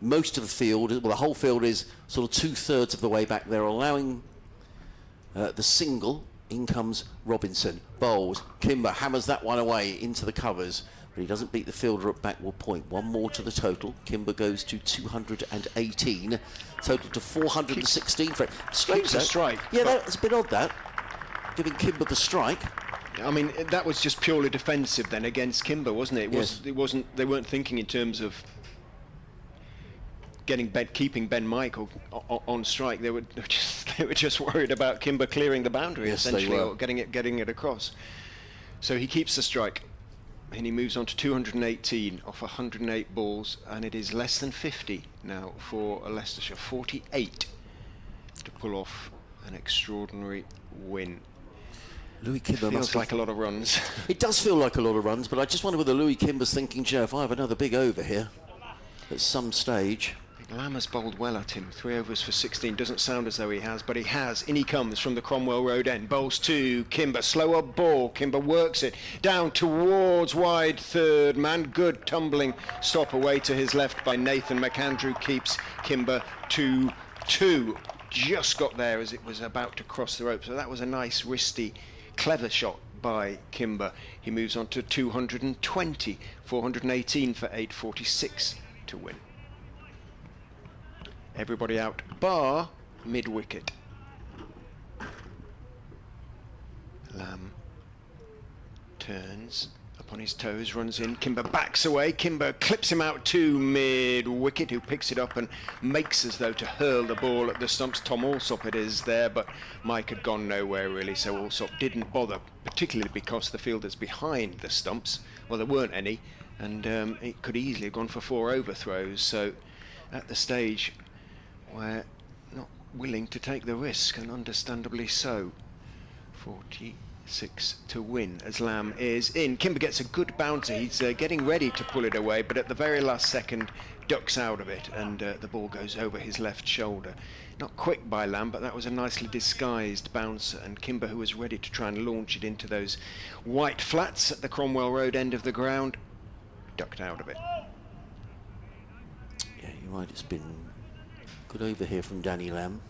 most of the field, well, the whole field is sort of 2/3 of the way back. They're allowing the single. In comes Robinson, bowls, Kimber hammers that one away into the covers, but he doesn't beat the fielder at backward point. One more to the total. Kimber goes to 218, total to 416. Strange, Keeps a strike. Yeah, that's a bit odd, that. Giving Kimber the strike. I mean, that was just purely defensive then against Kimber, wasn't it? Yes. It wasn't. They weren't thinking in terms of keeping Ben Mike on strike. They were just worried about Kimber clearing the boundary, yes, essentially, or getting it across. So he keeps the strike, and he moves on to 218 off 108 balls, and it is less than 50 now for Leicestershire. 48 to pull off an extraordinary win. Louis Kimber feels like a lot of runs. It does feel like a lot of runs, but I just wonder whether Louis Kimber's thinking, Joe, if I have another big over here at some stage. Lamb has bowled well at him. 3 overs for 16. Doesn't sound as though he has, but he has. In he comes from the Cromwell Road end. Bowls to Kimber. Slower ball. Kimber works it down towards wide third man. Good tumbling stop away to his left by Nathan McAndrew. Keeps Kimber 2-2. Just got there as it was about to cross the rope. So that was a nice, wristy, clever shot by Kimber. He moves on to 220. 418 for 846 to win. Everybody out, bar mid-wicket. Lamb turns up on his toes, runs in. Kimber backs away. Kimber clips him out to mid-wicket, who picks it up and makes as though to hurl the ball at the stumps. Tom Alsop it is there, but Mike had gone nowhere really, so Alsop didn't bother, particularly because the fielders behind the stumps, well, there weren't any, and it could easily have gone for 4 overthrows. So at the stage where not willing to take the risk, and understandably so. 46 to win as Lamb is in. Kimber gets a good bouncer. He's getting ready to pull it away, but at the very last second ducks out of it, and the ball goes over his left shoulder. Not quick by Lamb, but that was a nicely disguised bouncer, and Kimber, who was ready to try and launch it into those white flats at the Cromwell Road end of the ground, ducked out of it. Yeah, you're right, it's been good over here from Danny Lamb.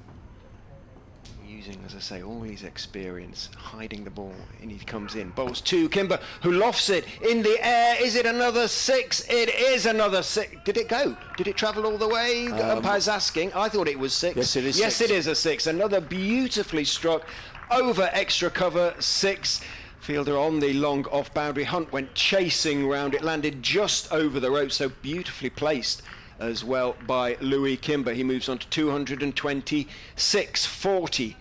using, as I say, all his experience, hiding the ball, and he comes in. Bowls to Kimber, who lofts it in the air. Is it another 6? It is another 6. Did it go? Did it travel all the way? Umpire's asking. I thought it was 6. Yes, it is Yes, 6. it is a 6. Another beautifully struck over extra cover 6. Fielder on the long off-boundary. Hunt went chasing round. It landed just over the rope, so beautifully placed as well by Louis Kimber. He moves on to 226.40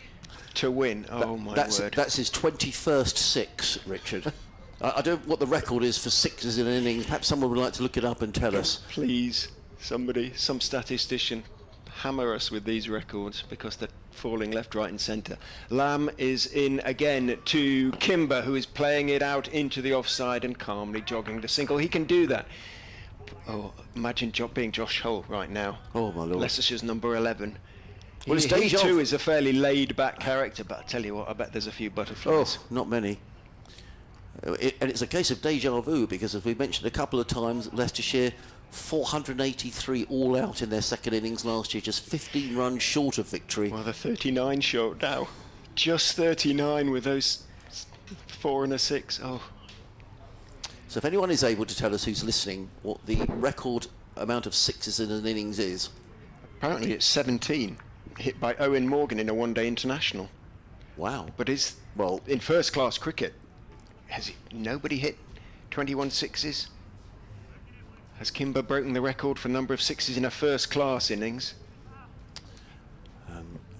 to win. Oh, my word. That's his 21st 6, Richard. I don't know what the record is for 6s in an innings. Perhaps someone would like to look it up and tell us. Please, somebody, some statistician, hammer us with these records, because they're falling left, right and centre. Lamb is in again to Kimber, who is playing it out into the offside and calmly jogging the single. He can do that. Oh, imagine being Josh Hull right now. Oh, my Lord. Leicestershire's number 11. Well, it's he deja too vu. is a fairly laid-back character, but I tell you what, I bet there's a few butterflies. Oh, not many. And it's a case of deja vu, because as we mentioned a couple of times, Leicestershire 483 all out in their second innings last year, just 15 runs short of victory. Well, they're 39 short now. Just 39 with those 4 and a 6. Oh. So if anyone is able to tell us who's listening what the record amount of 6s in an innings is. Apparently it's 17, hit by Owen Morgan in a one-day international. Wow. But well, in first-class cricket, nobody hit 21 6s? Has Kimber broken the record for number of 6s in a first-class innings?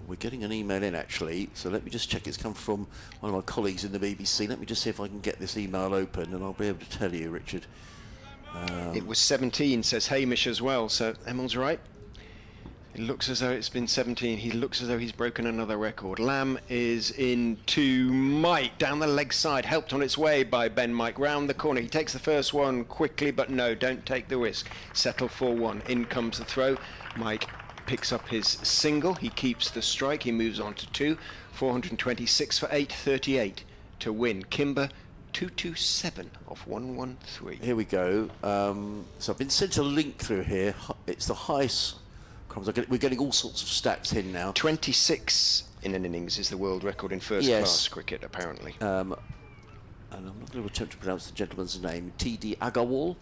we're getting an email in actually, so let me just check. It's come from one of my colleagues in the BBC. Let me just see if I can get this email open and I'll be able to tell you, Richard. It was 17, says Hamish as well, so Emil's right. It looks as though it's been 17. He looks as though he's broken another record. Lamb is in to Mike, down the leg side, helped on its way by Ben Mike, round the corner. He takes the first one quickly, but no, don't take the risk. Settle for one. In comes the throw. Mike picks up his single. He keeps the strike. He moves on to 2. 426 for 8, 38 to win. Kimber 227 off 113. Here we go. So I've been sent a link through here. It's the highest. We're getting all sorts of stats in now. 26 in an innings is the world record in first-class cricket, apparently. And I'm not going to attempt to pronounce the gentleman's name. T.D. Agarwal.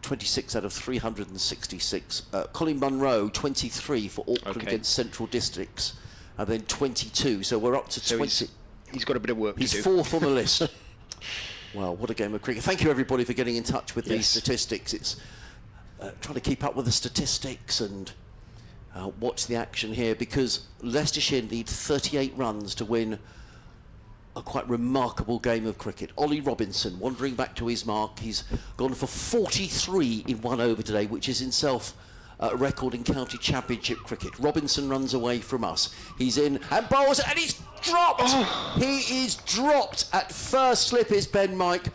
26 out of 366. Colin Munro, 23 for Auckland against Central Districts. And then 22. So we're up to 20. He's got a bit of work to do. He's fourth on the list. Well, what a game of cricket. Thank you, everybody, for getting in touch with these statistics. It's trying to keep up with the statistics and watch the action here, because Leicestershire need 38 runs to win a quite remarkable game of cricket. Ollie Robinson wandering back to his mark. He's gone for 43 in 1 over today, which is himself a record in county championship cricket. Robinson runs away from us. He's in and bowls, and he's dropped. He is dropped at first slip is Ben Mike.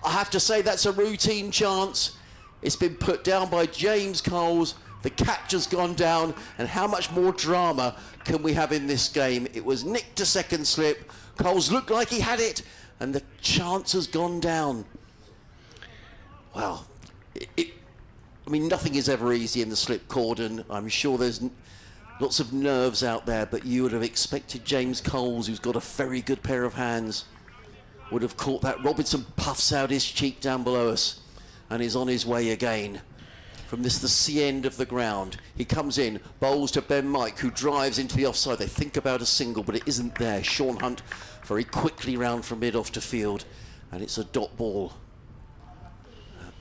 I have to say that's a routine chance. It's been put down by James Coles. The catch has gone down, and how much more drama can we have in this game? It was nicked to second slip. Coles looked like he had it, and the chance has gone down. Wow. I mean, nothing is ever easy in the slip cordon. I'm sure there's lots of nerves out there, but you would have expected James Coles, who's got a very good pair of hands, would have caught that. Robinson puffs out his cheek down below us and is on his way again. From the sea end of the ground, he comes in, bowls to Ben Mike, who drives into the offside. They think about a single, but it isn't there. Sean Hunt very quickly round from mid off to field, and it's a dot ball.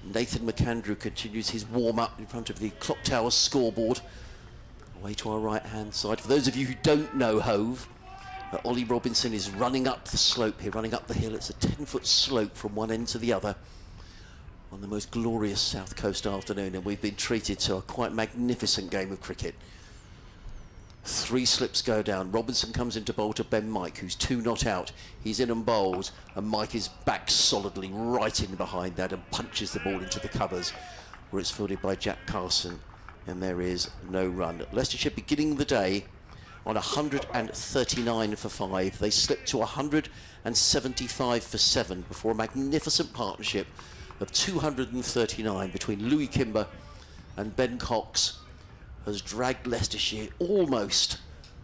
Nathan McAndrew continues his warm-up in front of the clock tower scoreboard, away to our right-hand side. For those of you who don't know Hove, Ollie Robinson is running up the slope here, running up the hill. It's a 10-foot slope from one end to the other on the most glorious South Coast afternoon, and we've been treated to a quite magnificent game of cricket. 3 slips go down. Robinson comes into bowl to Ben Mike, who's 2 not out. He's in and bowls, and Mike is back solidly right in behind that and punches the ball into the covers, where it's fielded by Jack Carson, and there is no run. Leicestershire beginning the day on 139 for 5. They slipped to 175 for 7 before a magnificent partnership of 239 between Louis Kimber and Ben Cox has dragged Leicestershire almost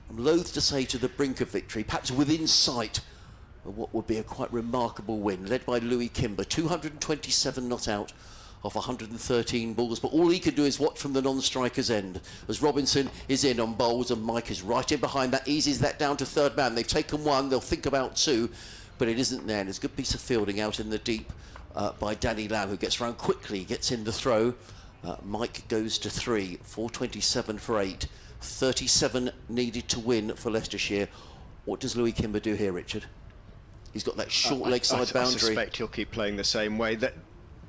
I'm loath to say to the brink of victory, perhaps within sight of what would be a quite remarkable win, led by Louis Kimber, 227 not out off 113 balls, but all he can do is watch from the non-striker's end as Robinson is in on bowls and Mike is right in behind that, eases that down to third man. They've taken one, they'll think about two, but it isn't there. And it's a good piece of fielding out in the deep by Danny Lamb, who gets round quickly, gets in the throw. Mike goes to 3, 427 for 8, 37 needed to win for Leicestershire. What does Louis Kimber do here, Richard? He's got that short leg side boundary. I suspect he'll keep playing the same way. That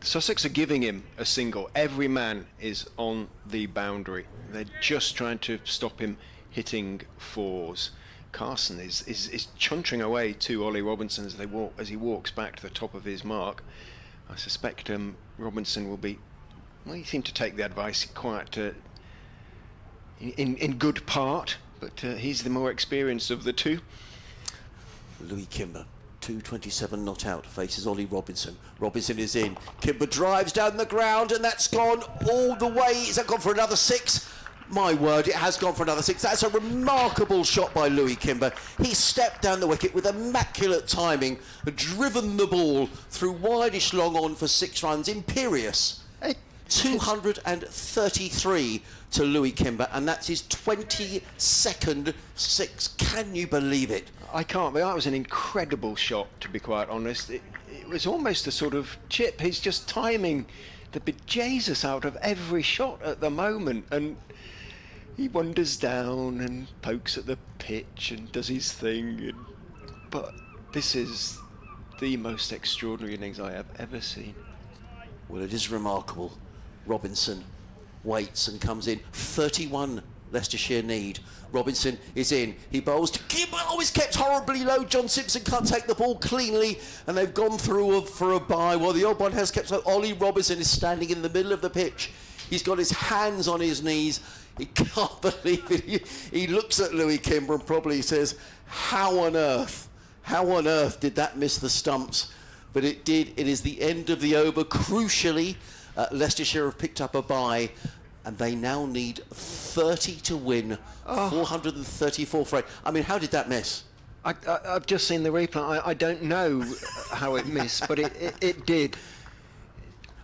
Sussex are giving him a single. Every man is on the boundary. They're just trying to stop him hitting fours. Carson is chuntering away to Ollie Robinson as he walks back to the top of his mark. I suspect Robinson will be. Well, he seemed to take the advice quite in good part, but he's the more experienced of the two. Louis Kimber, 227 not out, faces Ollie Robinson. Robinson is in. Kimber drives down the ground, and that's gone all the way. Is that gone for another 6? My word, it has gone for another 6. That's a remarkable shot by Louis Kimber. He stepped down the wicket with immaculate timing, driven the ball through wideish long on for 6 runs. Imperious. 233 to Louis Kimber, and that's his 22nd 6. Can you believe it? I can't. That was an incredible shot, to be quite honest. It was almost a sort of chip. He's just timing the bejesus out of every shot at the moment, and he wanders down and pokes at the pitch and does his thing. But this is the most extraordinary innings I have ever seen. Well, it is remarkable. Robinson waits and comes in. 31 Leicestershire need. Robinson is in. He bowls to Kimber. Oh, he's kept horribly low. John Simpson can't take the ball cleanly, and they've gone through for a bye. Well, the odd one has kept low. Ollie Robinson is standing in the middle of the pitch. He's got his hands on his knees. He can't believe it. He looks at Louis Kimber and probably says, how on earth did that miss the stumps? But it did. It is the end of the over. Crucially, Leicestershire have picked up a bye, and they now need 30 to win. 434 for 8. I mean, how did that miss? I've just seen the replay. I don't know how it missed, but it did.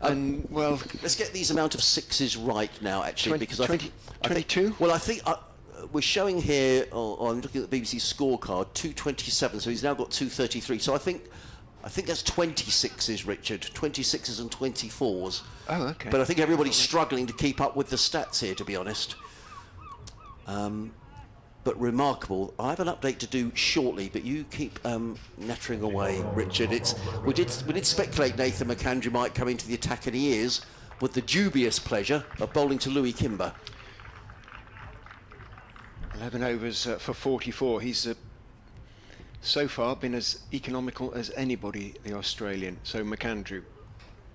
And well, let's get these amount of 6s right now, actually, because I think 22. Well, I think we're showing here on looking at the BBC scorecard 227. So he's now got 233. So I think that's 26s, Richard. 26s and 24s. Oh, okay. But I think everybody's struggling to keep up with the stats here, to be honest. But remarkable. I have an update to do shortly, but you keep nattering away, Richard. We did speculate Nathan McAndrew might come into the attack, and he is, with the dubious pleasure of bowling to Louis Kimber. 11 overs for 44. He's so far been as economical as anybody, the Australian. So McAndrew,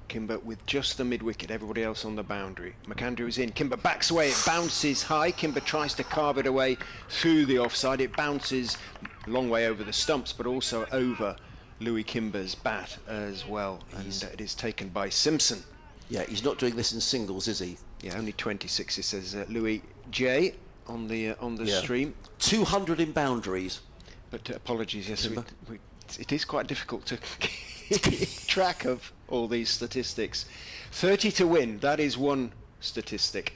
Kimber with just the mid-wicket, everybody else on the boundary. McAndrew is in, Kimber backs away, it bounces high, Kimber tries to carve it away through the offside, it bounces a long way over the stumps, but also over Louis Kimber's bat as well, and it is taken by Simpson. Yeah, he's not doing this in singles, is he? Yeah, only 26, it says Louis J on the stream. 200 in boundaries. But apologies, yes, it is quite difficult to keep track of all these statistics. 30 to win, that is one statistic.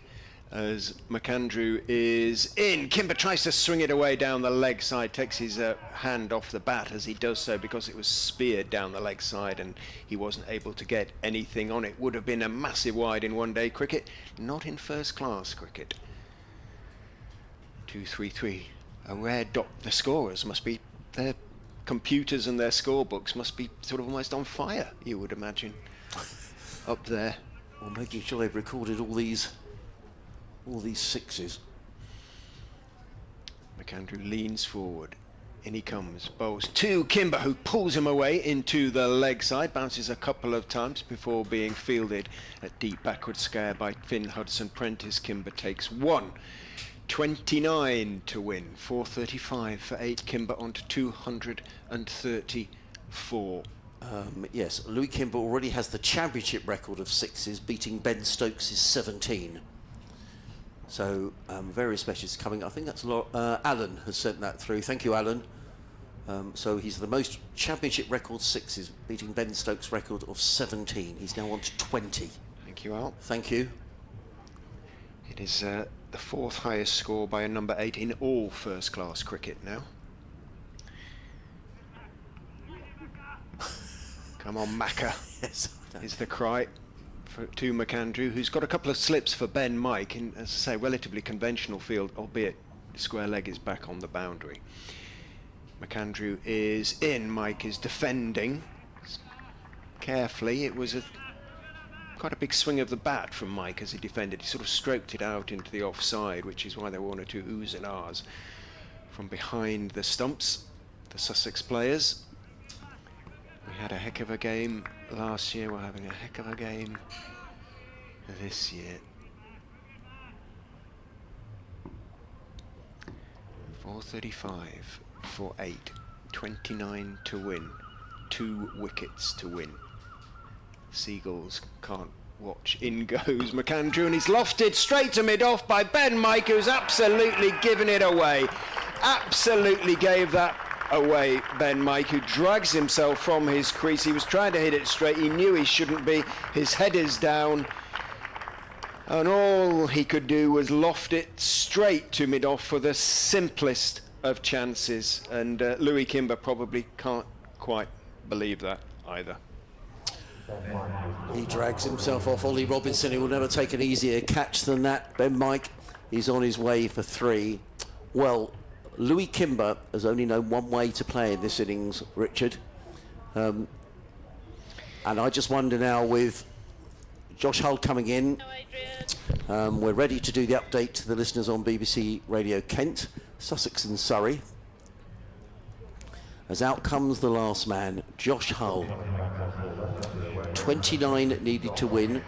As McAndrew is in, Kimber tries to swing it away down the leg side, takes his hand off the bat as he does so because it was speared down the leg side and he wasn't able to get anything on it. Would have been a massive wide in one-day cricket, not in first-class cricket. 2-3-3, a rare dot. The scorers must be, their computers and their scorebooks must be sort of almost on fire, you would imagine, up there. Well, making sure they've recorded all these 6s. McAndrew leans forward. In he comes, bowls to Kimber, who pulls him away into the leg side, bounces a couple of times before being fielded at deep backward scare by Finn Hudson-Prentice. Kimber takes 1. 29 to win, 435 for 8. Kimber on to 234. Yes, Louis Kimber already has the championship record of 6s, beating Ben Stokes' 17. So various messages coming. I think that's Alan has sent that through. Thank you, Alan. So he's the most championship record sixes, beating Ben Stokes' record of 17. He's now on to 20. Thank you, Al. Thank you. It is the fourth highest score by a number 8 in all first-class cricket now. Come on, Macca, Yes. is the cry to McAndrew, who's got a couple of slips for Ben Mike in, as I say, relatively conventional field, albeit square leg is back on the boundary. McAndrew is in, Mike is defending carefully. It was quite a big swing of the bat from Mike as he defended. He sort of stroked it out into the offside, which is why there were 1 or 2 oohs and ahs from behind the stumps, the Sussex players. We had a heck of a game last year, we're having a heck of a game this year. 435 for 8, 29 to win, 2 wickets to win. Seagulls can't watch. In goes McAndrew, and he's lofted straight to mid-off by Ben Mike, who's absolutely given it away. Absolutely gave that away, Ben Mike, who drags himself from his crease. He was trying to hit it straight. He knew he shouldn't be. His head is down. And all he could do was loft it straight to mid-off for the simplest of chances. And Louis Kimber probably can't quite believe that either. He drags himself off. Ollie Robinson, who will never take an easier catch than that. Ben Mike is on his way for 3. Well, Louis Kimber has only known one way to play in this innings, Richard. And I just wonder now, with Josh Hull coming in, we're ready to do the update to the listeners on BBC Radio Kent, Sussex and Surrey. As out comes the last man, Josh Hull. 29 needed to win.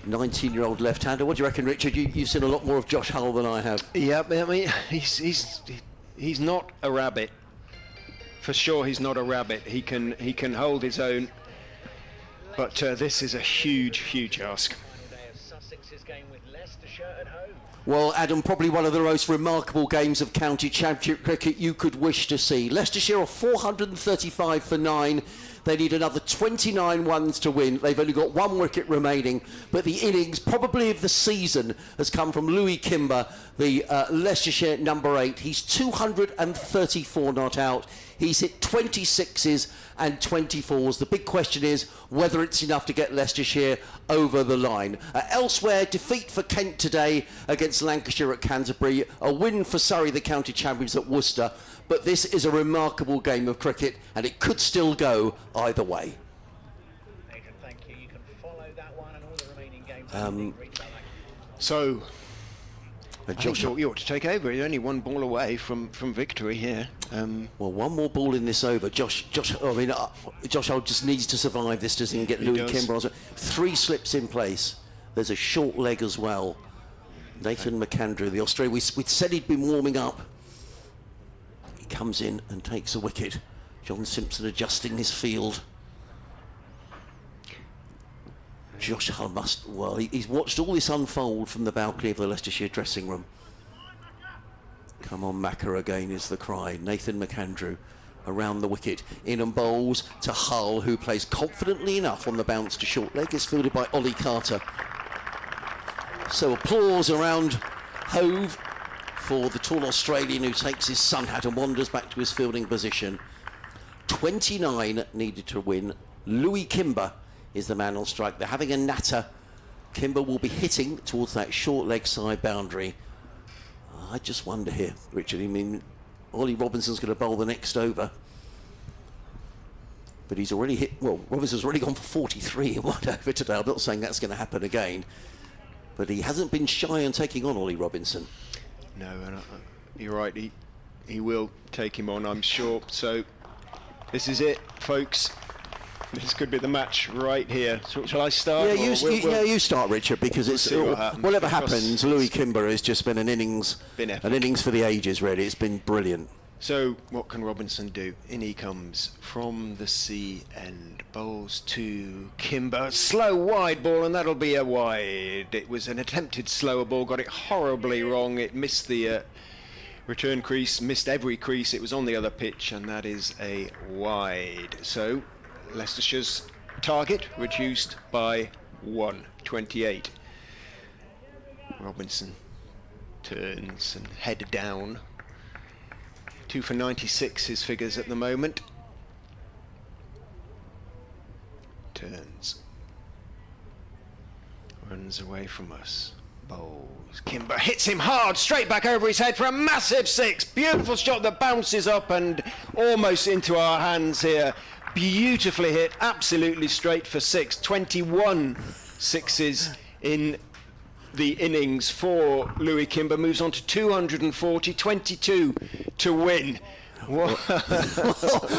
19-year-old left-hander. What do you reckon, Richard? You've seen a lot more of Josh Hull than I have. Yeah, I mean, he's not a rabbit. For sure, he's not a rabbit. He can hold his own. But this is a huge ask. Sussex's game with Leicestershire at home. Well, Adam, probably one of the most remarkable games of county championship cricket you could wish to see. Leicestershire are 435 for 9. They need another 29 ones to win. They've only got 1 wicket remaining, but the innings probably of the season has come from Louis Kimber, the Leicestershire number 8. He's 234 not out. He's hit 26s and 24s. The big question is whether it's enough to get Leicestershire over the line. Elsewhere, defeat for Kent today against Lancashire at Canterbury. A win for Surrey, the county champions, at Worcester. But this is a remarkable game of cricket, and it could still go either way. Adrian, thank you. You can follow that one and all the remaining games. So, Josh, you ought to take over. You're only 1 ball away from victory here. well, 1 more ball in this over. Josh Hull just needs to survive this, doesn't he, and get Louis Kimber on. 3 slips in place. There's a short leg as well. Nathan McAndrew, the Australian. We said he'd been warming up. He comes in and takes a wicket. John Simpson adjusting his field. Josh Hull he's watched all this unfold from the balcony of the Leicestershire dressing room. Come on, Macca again is the cry. Nathan McAndrew around the wicket, in and bowls to Hull, who plays confidently enough on the bounce to short leg. Is fielded by Ollie Carter. So applause around Hove for the tall Australian who takes his sun hat and wanders back to his fielding position. 29 needed to win. Louis Kimber is the man on strike. They're having a natter. Kimber will be hitting towards that short leg side boundary. I just wonder here, Richard, I mean, Ollie Robinson's going to bowl the next over. But he's already hit, well, Robinson's already gone for 43 in 1 over today. I'm not saying that's going to happen again. But he hasn't been shy on taking on Ollie Robinson. No, and you're right, he will take him on, I'm sure. So this is it, folks. This could be the match right here. So shall I start? Yeah, you start, Richard, because we'll whatever happens, Louis Kimber has just been an innings for the ages, really. It's been brilliant. So what can Robinson do? In he comes from the sea end, bowls to Kimber, slow wide ball, and that'll be a wide. It was an attempted slower ball, got it horribly wrong. It missed the return crease, missed every crease. It was on the other pitch, and that is a wide. So Leicestershire's target reduced by 1, 28. Robinson turns and head down. 2 for 96 his figures at the moment. Turns. Runs away from us. Bowls. Kimber hits him hard, straight back over his head for a massive 6. Beautiful shot that bounces up and almost into our hands here. Beautifully hit, absolutely straight for 6. 21 sixes in the innings for Louis Kimber. Moves on to 240, 22 to win.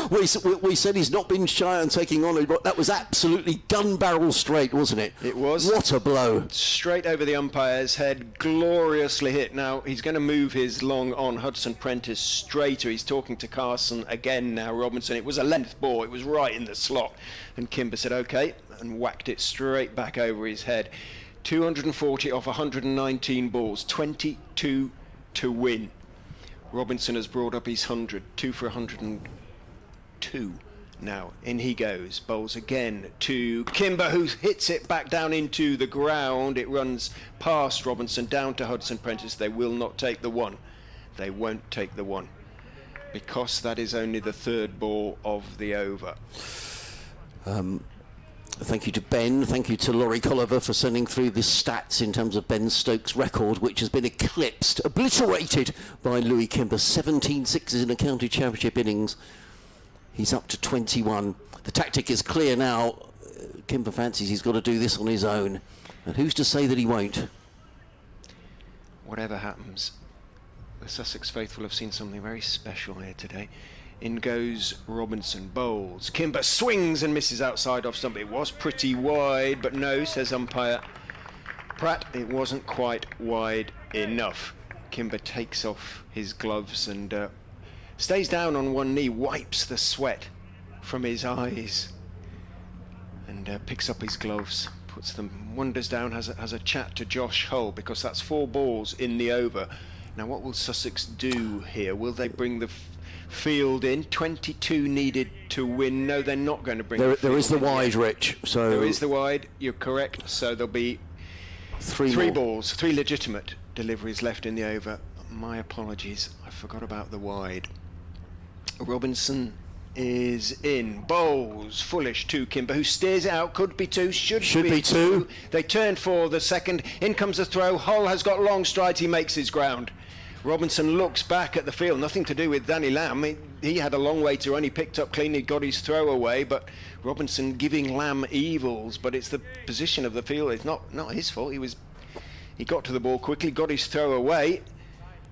we said he's not been shy on taking on, but that was absolutely gun barrel straight, wasn't it? It was. What a blow. Straight over the umpire's head, gloriously hit. Now he's going to move his long on Hudson Prentice straighter. He's talking to Carson again now. Robinson, it was a length ball, it was right in the slot, and Kimber said okay and whacked it straight back over his head. 240 off 119 balls, 22 to win. Robinson has brought up his 100, 2 for 102. Now in he goes, bowls again to Kimber, who hits it back down into the ground. It runs past Robinson down to Hudson Prentice. They will not take the 1. They won't take the 1 because that is only the 3rd ball of the over. Thank you to Ben, thank you to Laurie Colliver for sending through the stats in terms of Ben Stokes' record, which has been eclipsed, obliterated by Louis Kimber. 17 sixes in a county championship innings. He's up to 21. The tactic is clear now. Kimber fancies he's got to do this on his own. And who's to say that he won't? Whatever happens, the Sussex faithful have seen something very special here today. In goes Robinson, bowls. Kimber swings and misses outside off stump. It was pretty wide, but no, says umpire Pratt, it wasn't quite wide enough. Kimber takes off his gloves and stays down on one knee, wipes the sweat from his eyes, and picks up his gloves, puts them, wanders down, has a chat to Josh Hull, because that's 4 balls in the over. Now what will Sussex do here? Will they bring the field in? 22 needed to win. No, they're not going to bring the field There is the in wide, yet. Rich. So there is the wide, you're correct. So there'll be 3 balls, 3 legitimate deliveries left in the over. My apologies, I forgot about the wide. Robinson is in, bowls, foolish to Kimber, who steers it out, could be 2, should be 2. They turn for the second, in comes the throw. Hull has got long strides, he makes his ground. Robinson looks back at the field, nothing to do with Danny Lamb. He had a long way to run, he picked up clean, he got his throw away, but Robinson giving Lamb evils, but it's the position of the field, it's not his fault. He got to the ball quickly, got his throw away,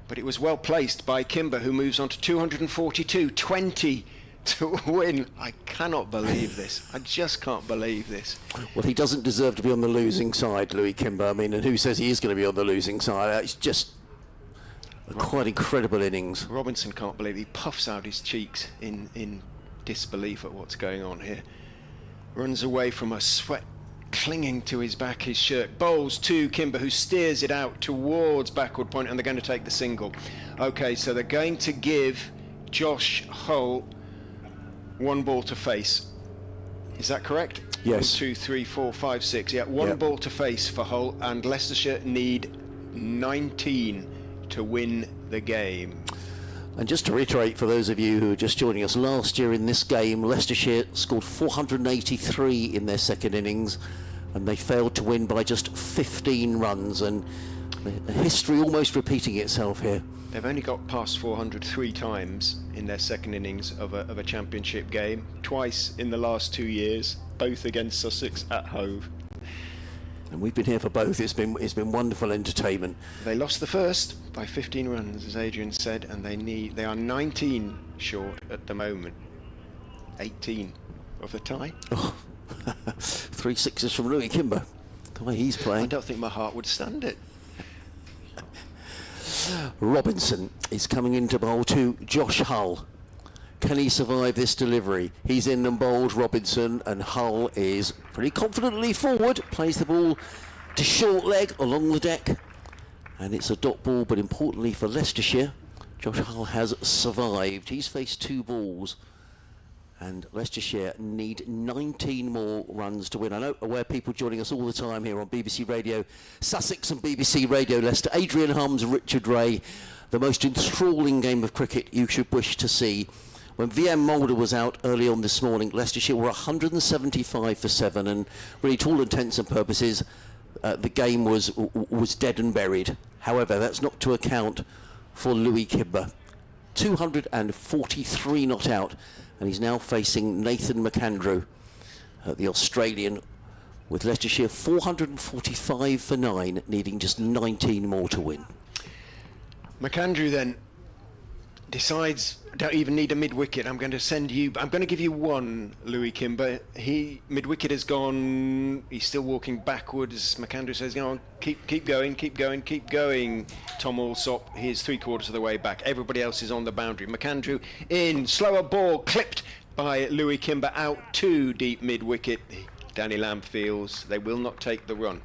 but it was well placed by Kimber, who moves on to 242, 20 to win. I cannot believe this. I just can't believe this. Well, he doesn't deserve to be on the losing side, Louis Kimber. I mean, and who says he is going to be on the losing side? It's just a quite incredible innings. Robinson can't believe it. He puffs out his cheeks in disbelief at what's going on here. Runs away from us, sweat clinging to his back, his shirt. Bowls to Kimber, who steers it out towards backward point, and they're going to take the single. Okay, so they're going to give Josh Hull 1 ball to face. Is that correct? Yes. 1, 2, 3, 4, 5, 6. Yeah, 1 ball to face for Hull, and Leicestershire need 19 to win the game. And just to reiterate for those of you who are just joining us, last year in this game Leicestershire scored 483 in their second innings, and they failed to win by just 15 runs, and the history almost repeating itself here. They've only got past 400 3 times in their second innings of a championship game, twice in the last 2 years, both against Sussex at Hove. And we've been here for both. It's been wonderful entertainment. They lost the first by 15 runs, as Adrian said, and they are 19 short at the moment. 18 of the tie. Oh. 3 sixes from Louis Kimber. The way he's I playing. don't think my heart would stand it. Robinson is coming into bowl to Josh Hull. Can he survive this delivery? He's in and bowled Robinson, and Hull is pretty confidently forward, plays the ball to short leg along the deck, and it's a dot ball, but importantly for Leicestershire, Josh Hull has survived. He's faced 2 balls, and Leicestershire need 19 more runs to win. I know aware people joining us all the time here on BBC Radio Sussex and BBC Radio Leicester. Adrian Hums, Richard Ray, the most enthralling game of cricket you should wish to see. When VM Mulder was out early on this morning, Leicestershire were 175 for 7, and really to all intents and purposes, the game was dead and buried. However, that's not to account for Louis Kimber. 243 not out, and he's now facing Nathan McAndrew, the Australian, with Leicestershire 445 for 9, needing just 19 more to win. McAndrew then decides, don't even need a mid-wicket, I'm going to give you one, Louis Kimber. Mid-wicket has gone, he's still walking backwards. McAndrew says, go on, keep going. Tom Alsop, he's 3/4 of the way back. Everybody else is on the boundary. McAndrew in, slower ball, clipped by Louis Kimber, out too deep mid-wicket. Danny Lamb feels they will not take the run.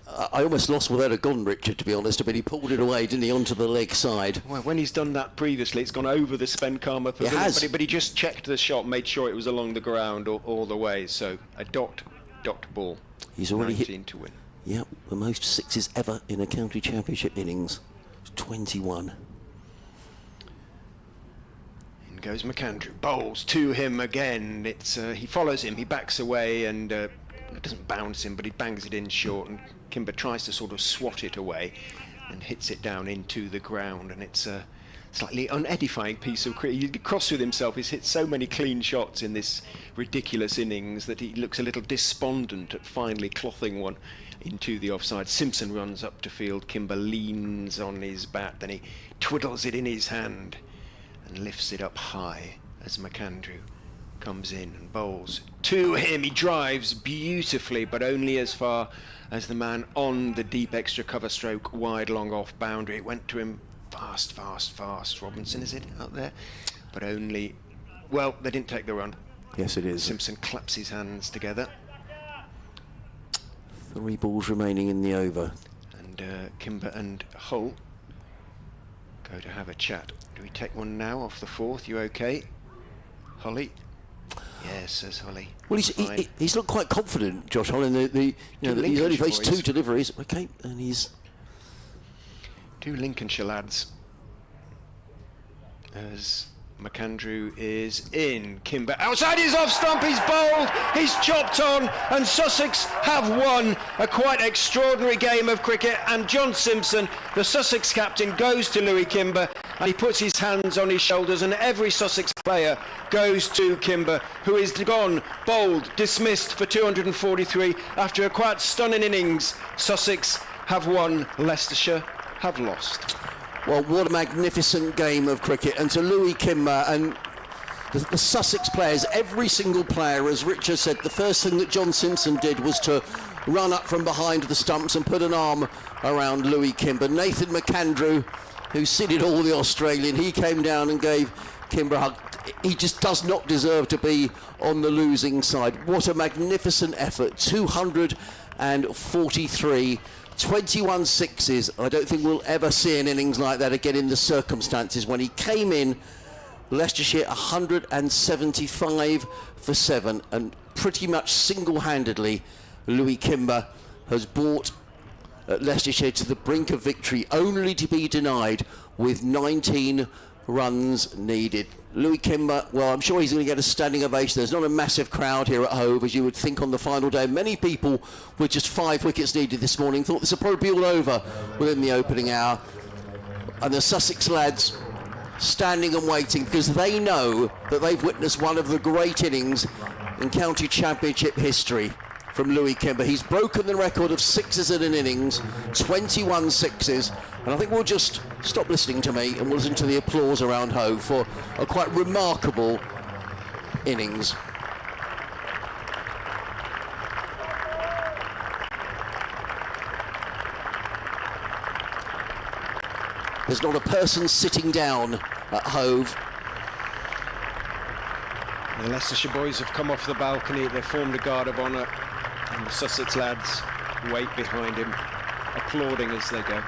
I almost lost where they'd gone, Richard, to be honest. But he pulled it away, didn't he, onto the leg side. Well, when he's done that previously, it's gone over the Spen-Karma pavilion. It has. But he just checked the shot, made sure it was along the ground all the way. So a dot ball. He's already 19 hit. To win. Yep, the most sixes ever in a county championship innings. 21. In goes McAndrew. Bowls to him again. He follows him. He backs away and it doesn't bounce him, but he bangs it in short. And Kimber tries to sort of swat it away and hits it down into the ground. And it's a slightly unedifying piece of cricket. He's cross with himself. He's hit so many clean shots in this ridiculous innings that he looks a little despondent at finally clothing one into the offside. Simpson runs up to field. Kimber leans on his bat, then he twiddles it in his hand and lifts it up high as McAndrew comes in and bowls to him. He drives beautifully, but only as far as the man on the deep extra cover stroke wide long off boundary. It went to him fast. Robinson, is it, out there? But only, well, they didn't take the run. Yes, it is. Simpson claps his hands together. 3 balls remaining in the over. And Kimber and Hull go to have a chat. Do we take one now off the 4th? You okay, Holly? Yes, says Holly. Well, he's looked quite confident, Josh Hull, in he's only faced 2 deliveries. Okay, and he's 2 Lincolnshire lads. As McAndrew is in. Kimber outside his off stump, he's bowled, he's chopped on, and Sussex have won a quite extraordinary game of cricket. And John Simpson, the Sussex captain, goes to Louis Kimber and he puts his hands on his shoulders, and every Sussex player goes to Kimber, who is gone, bowled, dismissed for 243 after a quite stunning innings. Sussex have won, Leicestershire have lost. Well, what a magnificent game of cricket. And to Louis Kimber and the Sussex players, every single player, as Richard said, the first thing that John Simpson did was to run up from behind the stumps and put an arm around Louis Kimber. Nathan McAndrew, who seeded all the Australian, he came down and gave Kimber a hug. He just does not deserve to be on the losing side. What a magnificent effort. 243. 21 sixes. I don't think we'll ever see an innings like that again in the circumstances. When he came in, Leicestershire 175 for 7, and pretty much single-handedly Louis Kimber has brought Leicestershire to the brink of victory, only to be denied with 19 runs needed. Louis Kimber, well, I'm sure he's going to get a standing ovation. There's not a massive crowd here at Hove, as you would think on the final day. Many people, with just 5 wickets needed this morning, thought this would probably be all over within the opening hour. And the Sussex lads standing and waiting, because they know that they've witnessed one of the great innings in county championship history from Louis Kimber. He's broken the record of sixes in an innings, 21 sixes, and I think we'll just stop listening to me and we'll listen to the applause around Hove for a quite remarkable innings. There's not a person sitting down at Hove. The Leicestershire boys have come off the balcony, they've formed a guard of honour, and the Sussex lads wait behind him, applauding as they go.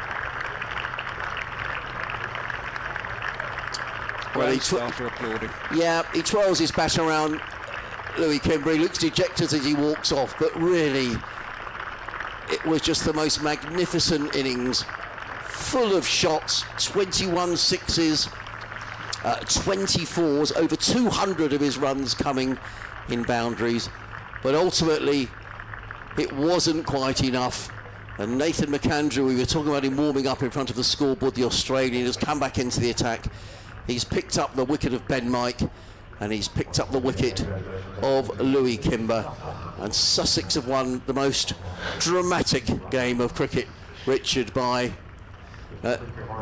Well, Staff are applauding. Yeah, he twirls his bat around Louis Kimber. He looks dejected as he walks off, but really, it was just the most magnificent innings. Full of shots, 21 sixes, 24s, over 200 of his runs coming in boundaries. But ultimately, it wasn't quite enough. And Nathan McAndrew, we were talking about him warming up in front of the scoreboard, the Australian, has come back into the attack. He's picked up the wicket of Ben Mike, and he's picked up the wicket of Louis Kimber. And Sussex have won the most dramatic game of cricket, Richard, by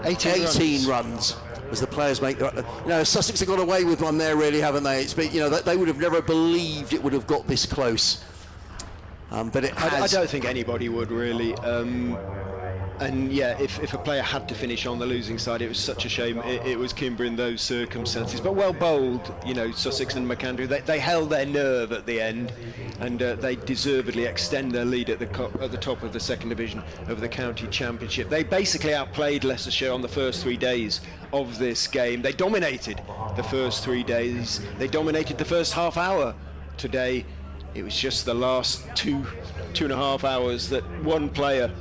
18 runs as the players make Sussex have got away with one there, really, haven't they? It's been, they would have never believed it would have got this close, but it has. I don't think anybody would really, and yeah, if a player had to finish on the losing side, it was such a shame it was Kimber in those circumstances. But well bowled, Sussex and McAndrew, they held their nerve at the end, and they deservedly extend their lead at the top of the second division over the county championship. They basically outplayed Leicestershire on the first 3 days of this game. They dominated the first 3 days. They dominated the first half hour. Today, it was just the last two and a half hours that one player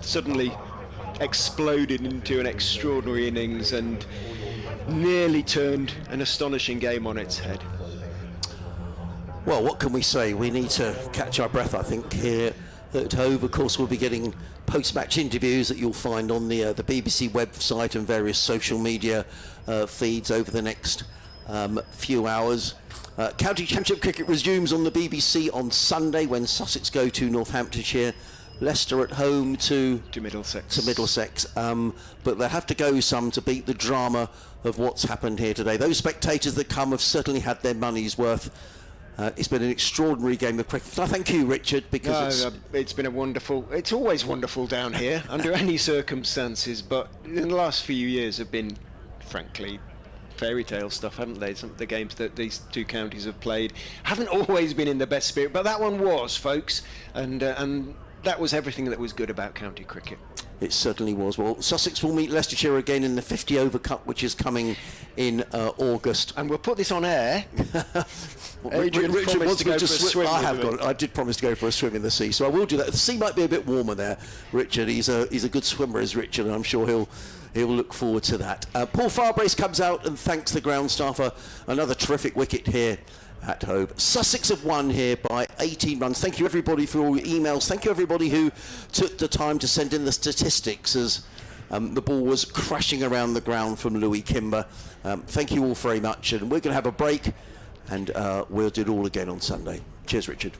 suddenly exploded into an extraordinary innings and nearly turned an astonishing game on its head. Well, what can we say? We need to catch our breath, I think, here at Hove. Of course, we'll be getting post-match interviews that you'll find on the BBC website and various social media feeds over the next few hours. County Championship cricket resumes on the BBC on Sunday when Sussex go to Northamptonshire. Leicester at home to Middlesex. But they'll have to go some to beat the drama of what's happened here today. Those spectators that come have certainly had their money's worth. It's been an extraordinary game of cricket. Can I thank you, Richard? Because it's been it's always wonderful down here under any circumstances, but in the last few years have been, frankly, fairy tale stuff, haven't they? Some of the games that these two counties have played haven't always been in the best spirit, but that one was, folks, and that was everything that was good about county cricket. It certainly was. Well, Sussex will meet Leicestershire again in the 50 over cup, which is coming in August. And we'll put this on air. Richard wants to go for a swim. I did promise to go for a swim in the sea, so I will do that. The sea might be a bit warmer there, Richard. He's a good swimmer, is Richard, and I'm sure he'll look forward to that. Paul Farbrace comes out and thanks the ground staff for another terrific wicket here at Hove. Sussex have won here by 18 runs. Thank you everybody for all your emails. Thank you everybody who took the time to send in the statistics as the ball was crashing around the ground from Louis Kimber. Thank you all very much, and we're going to have a break, and we'll do it all again on Sunday. Cheers, Richard.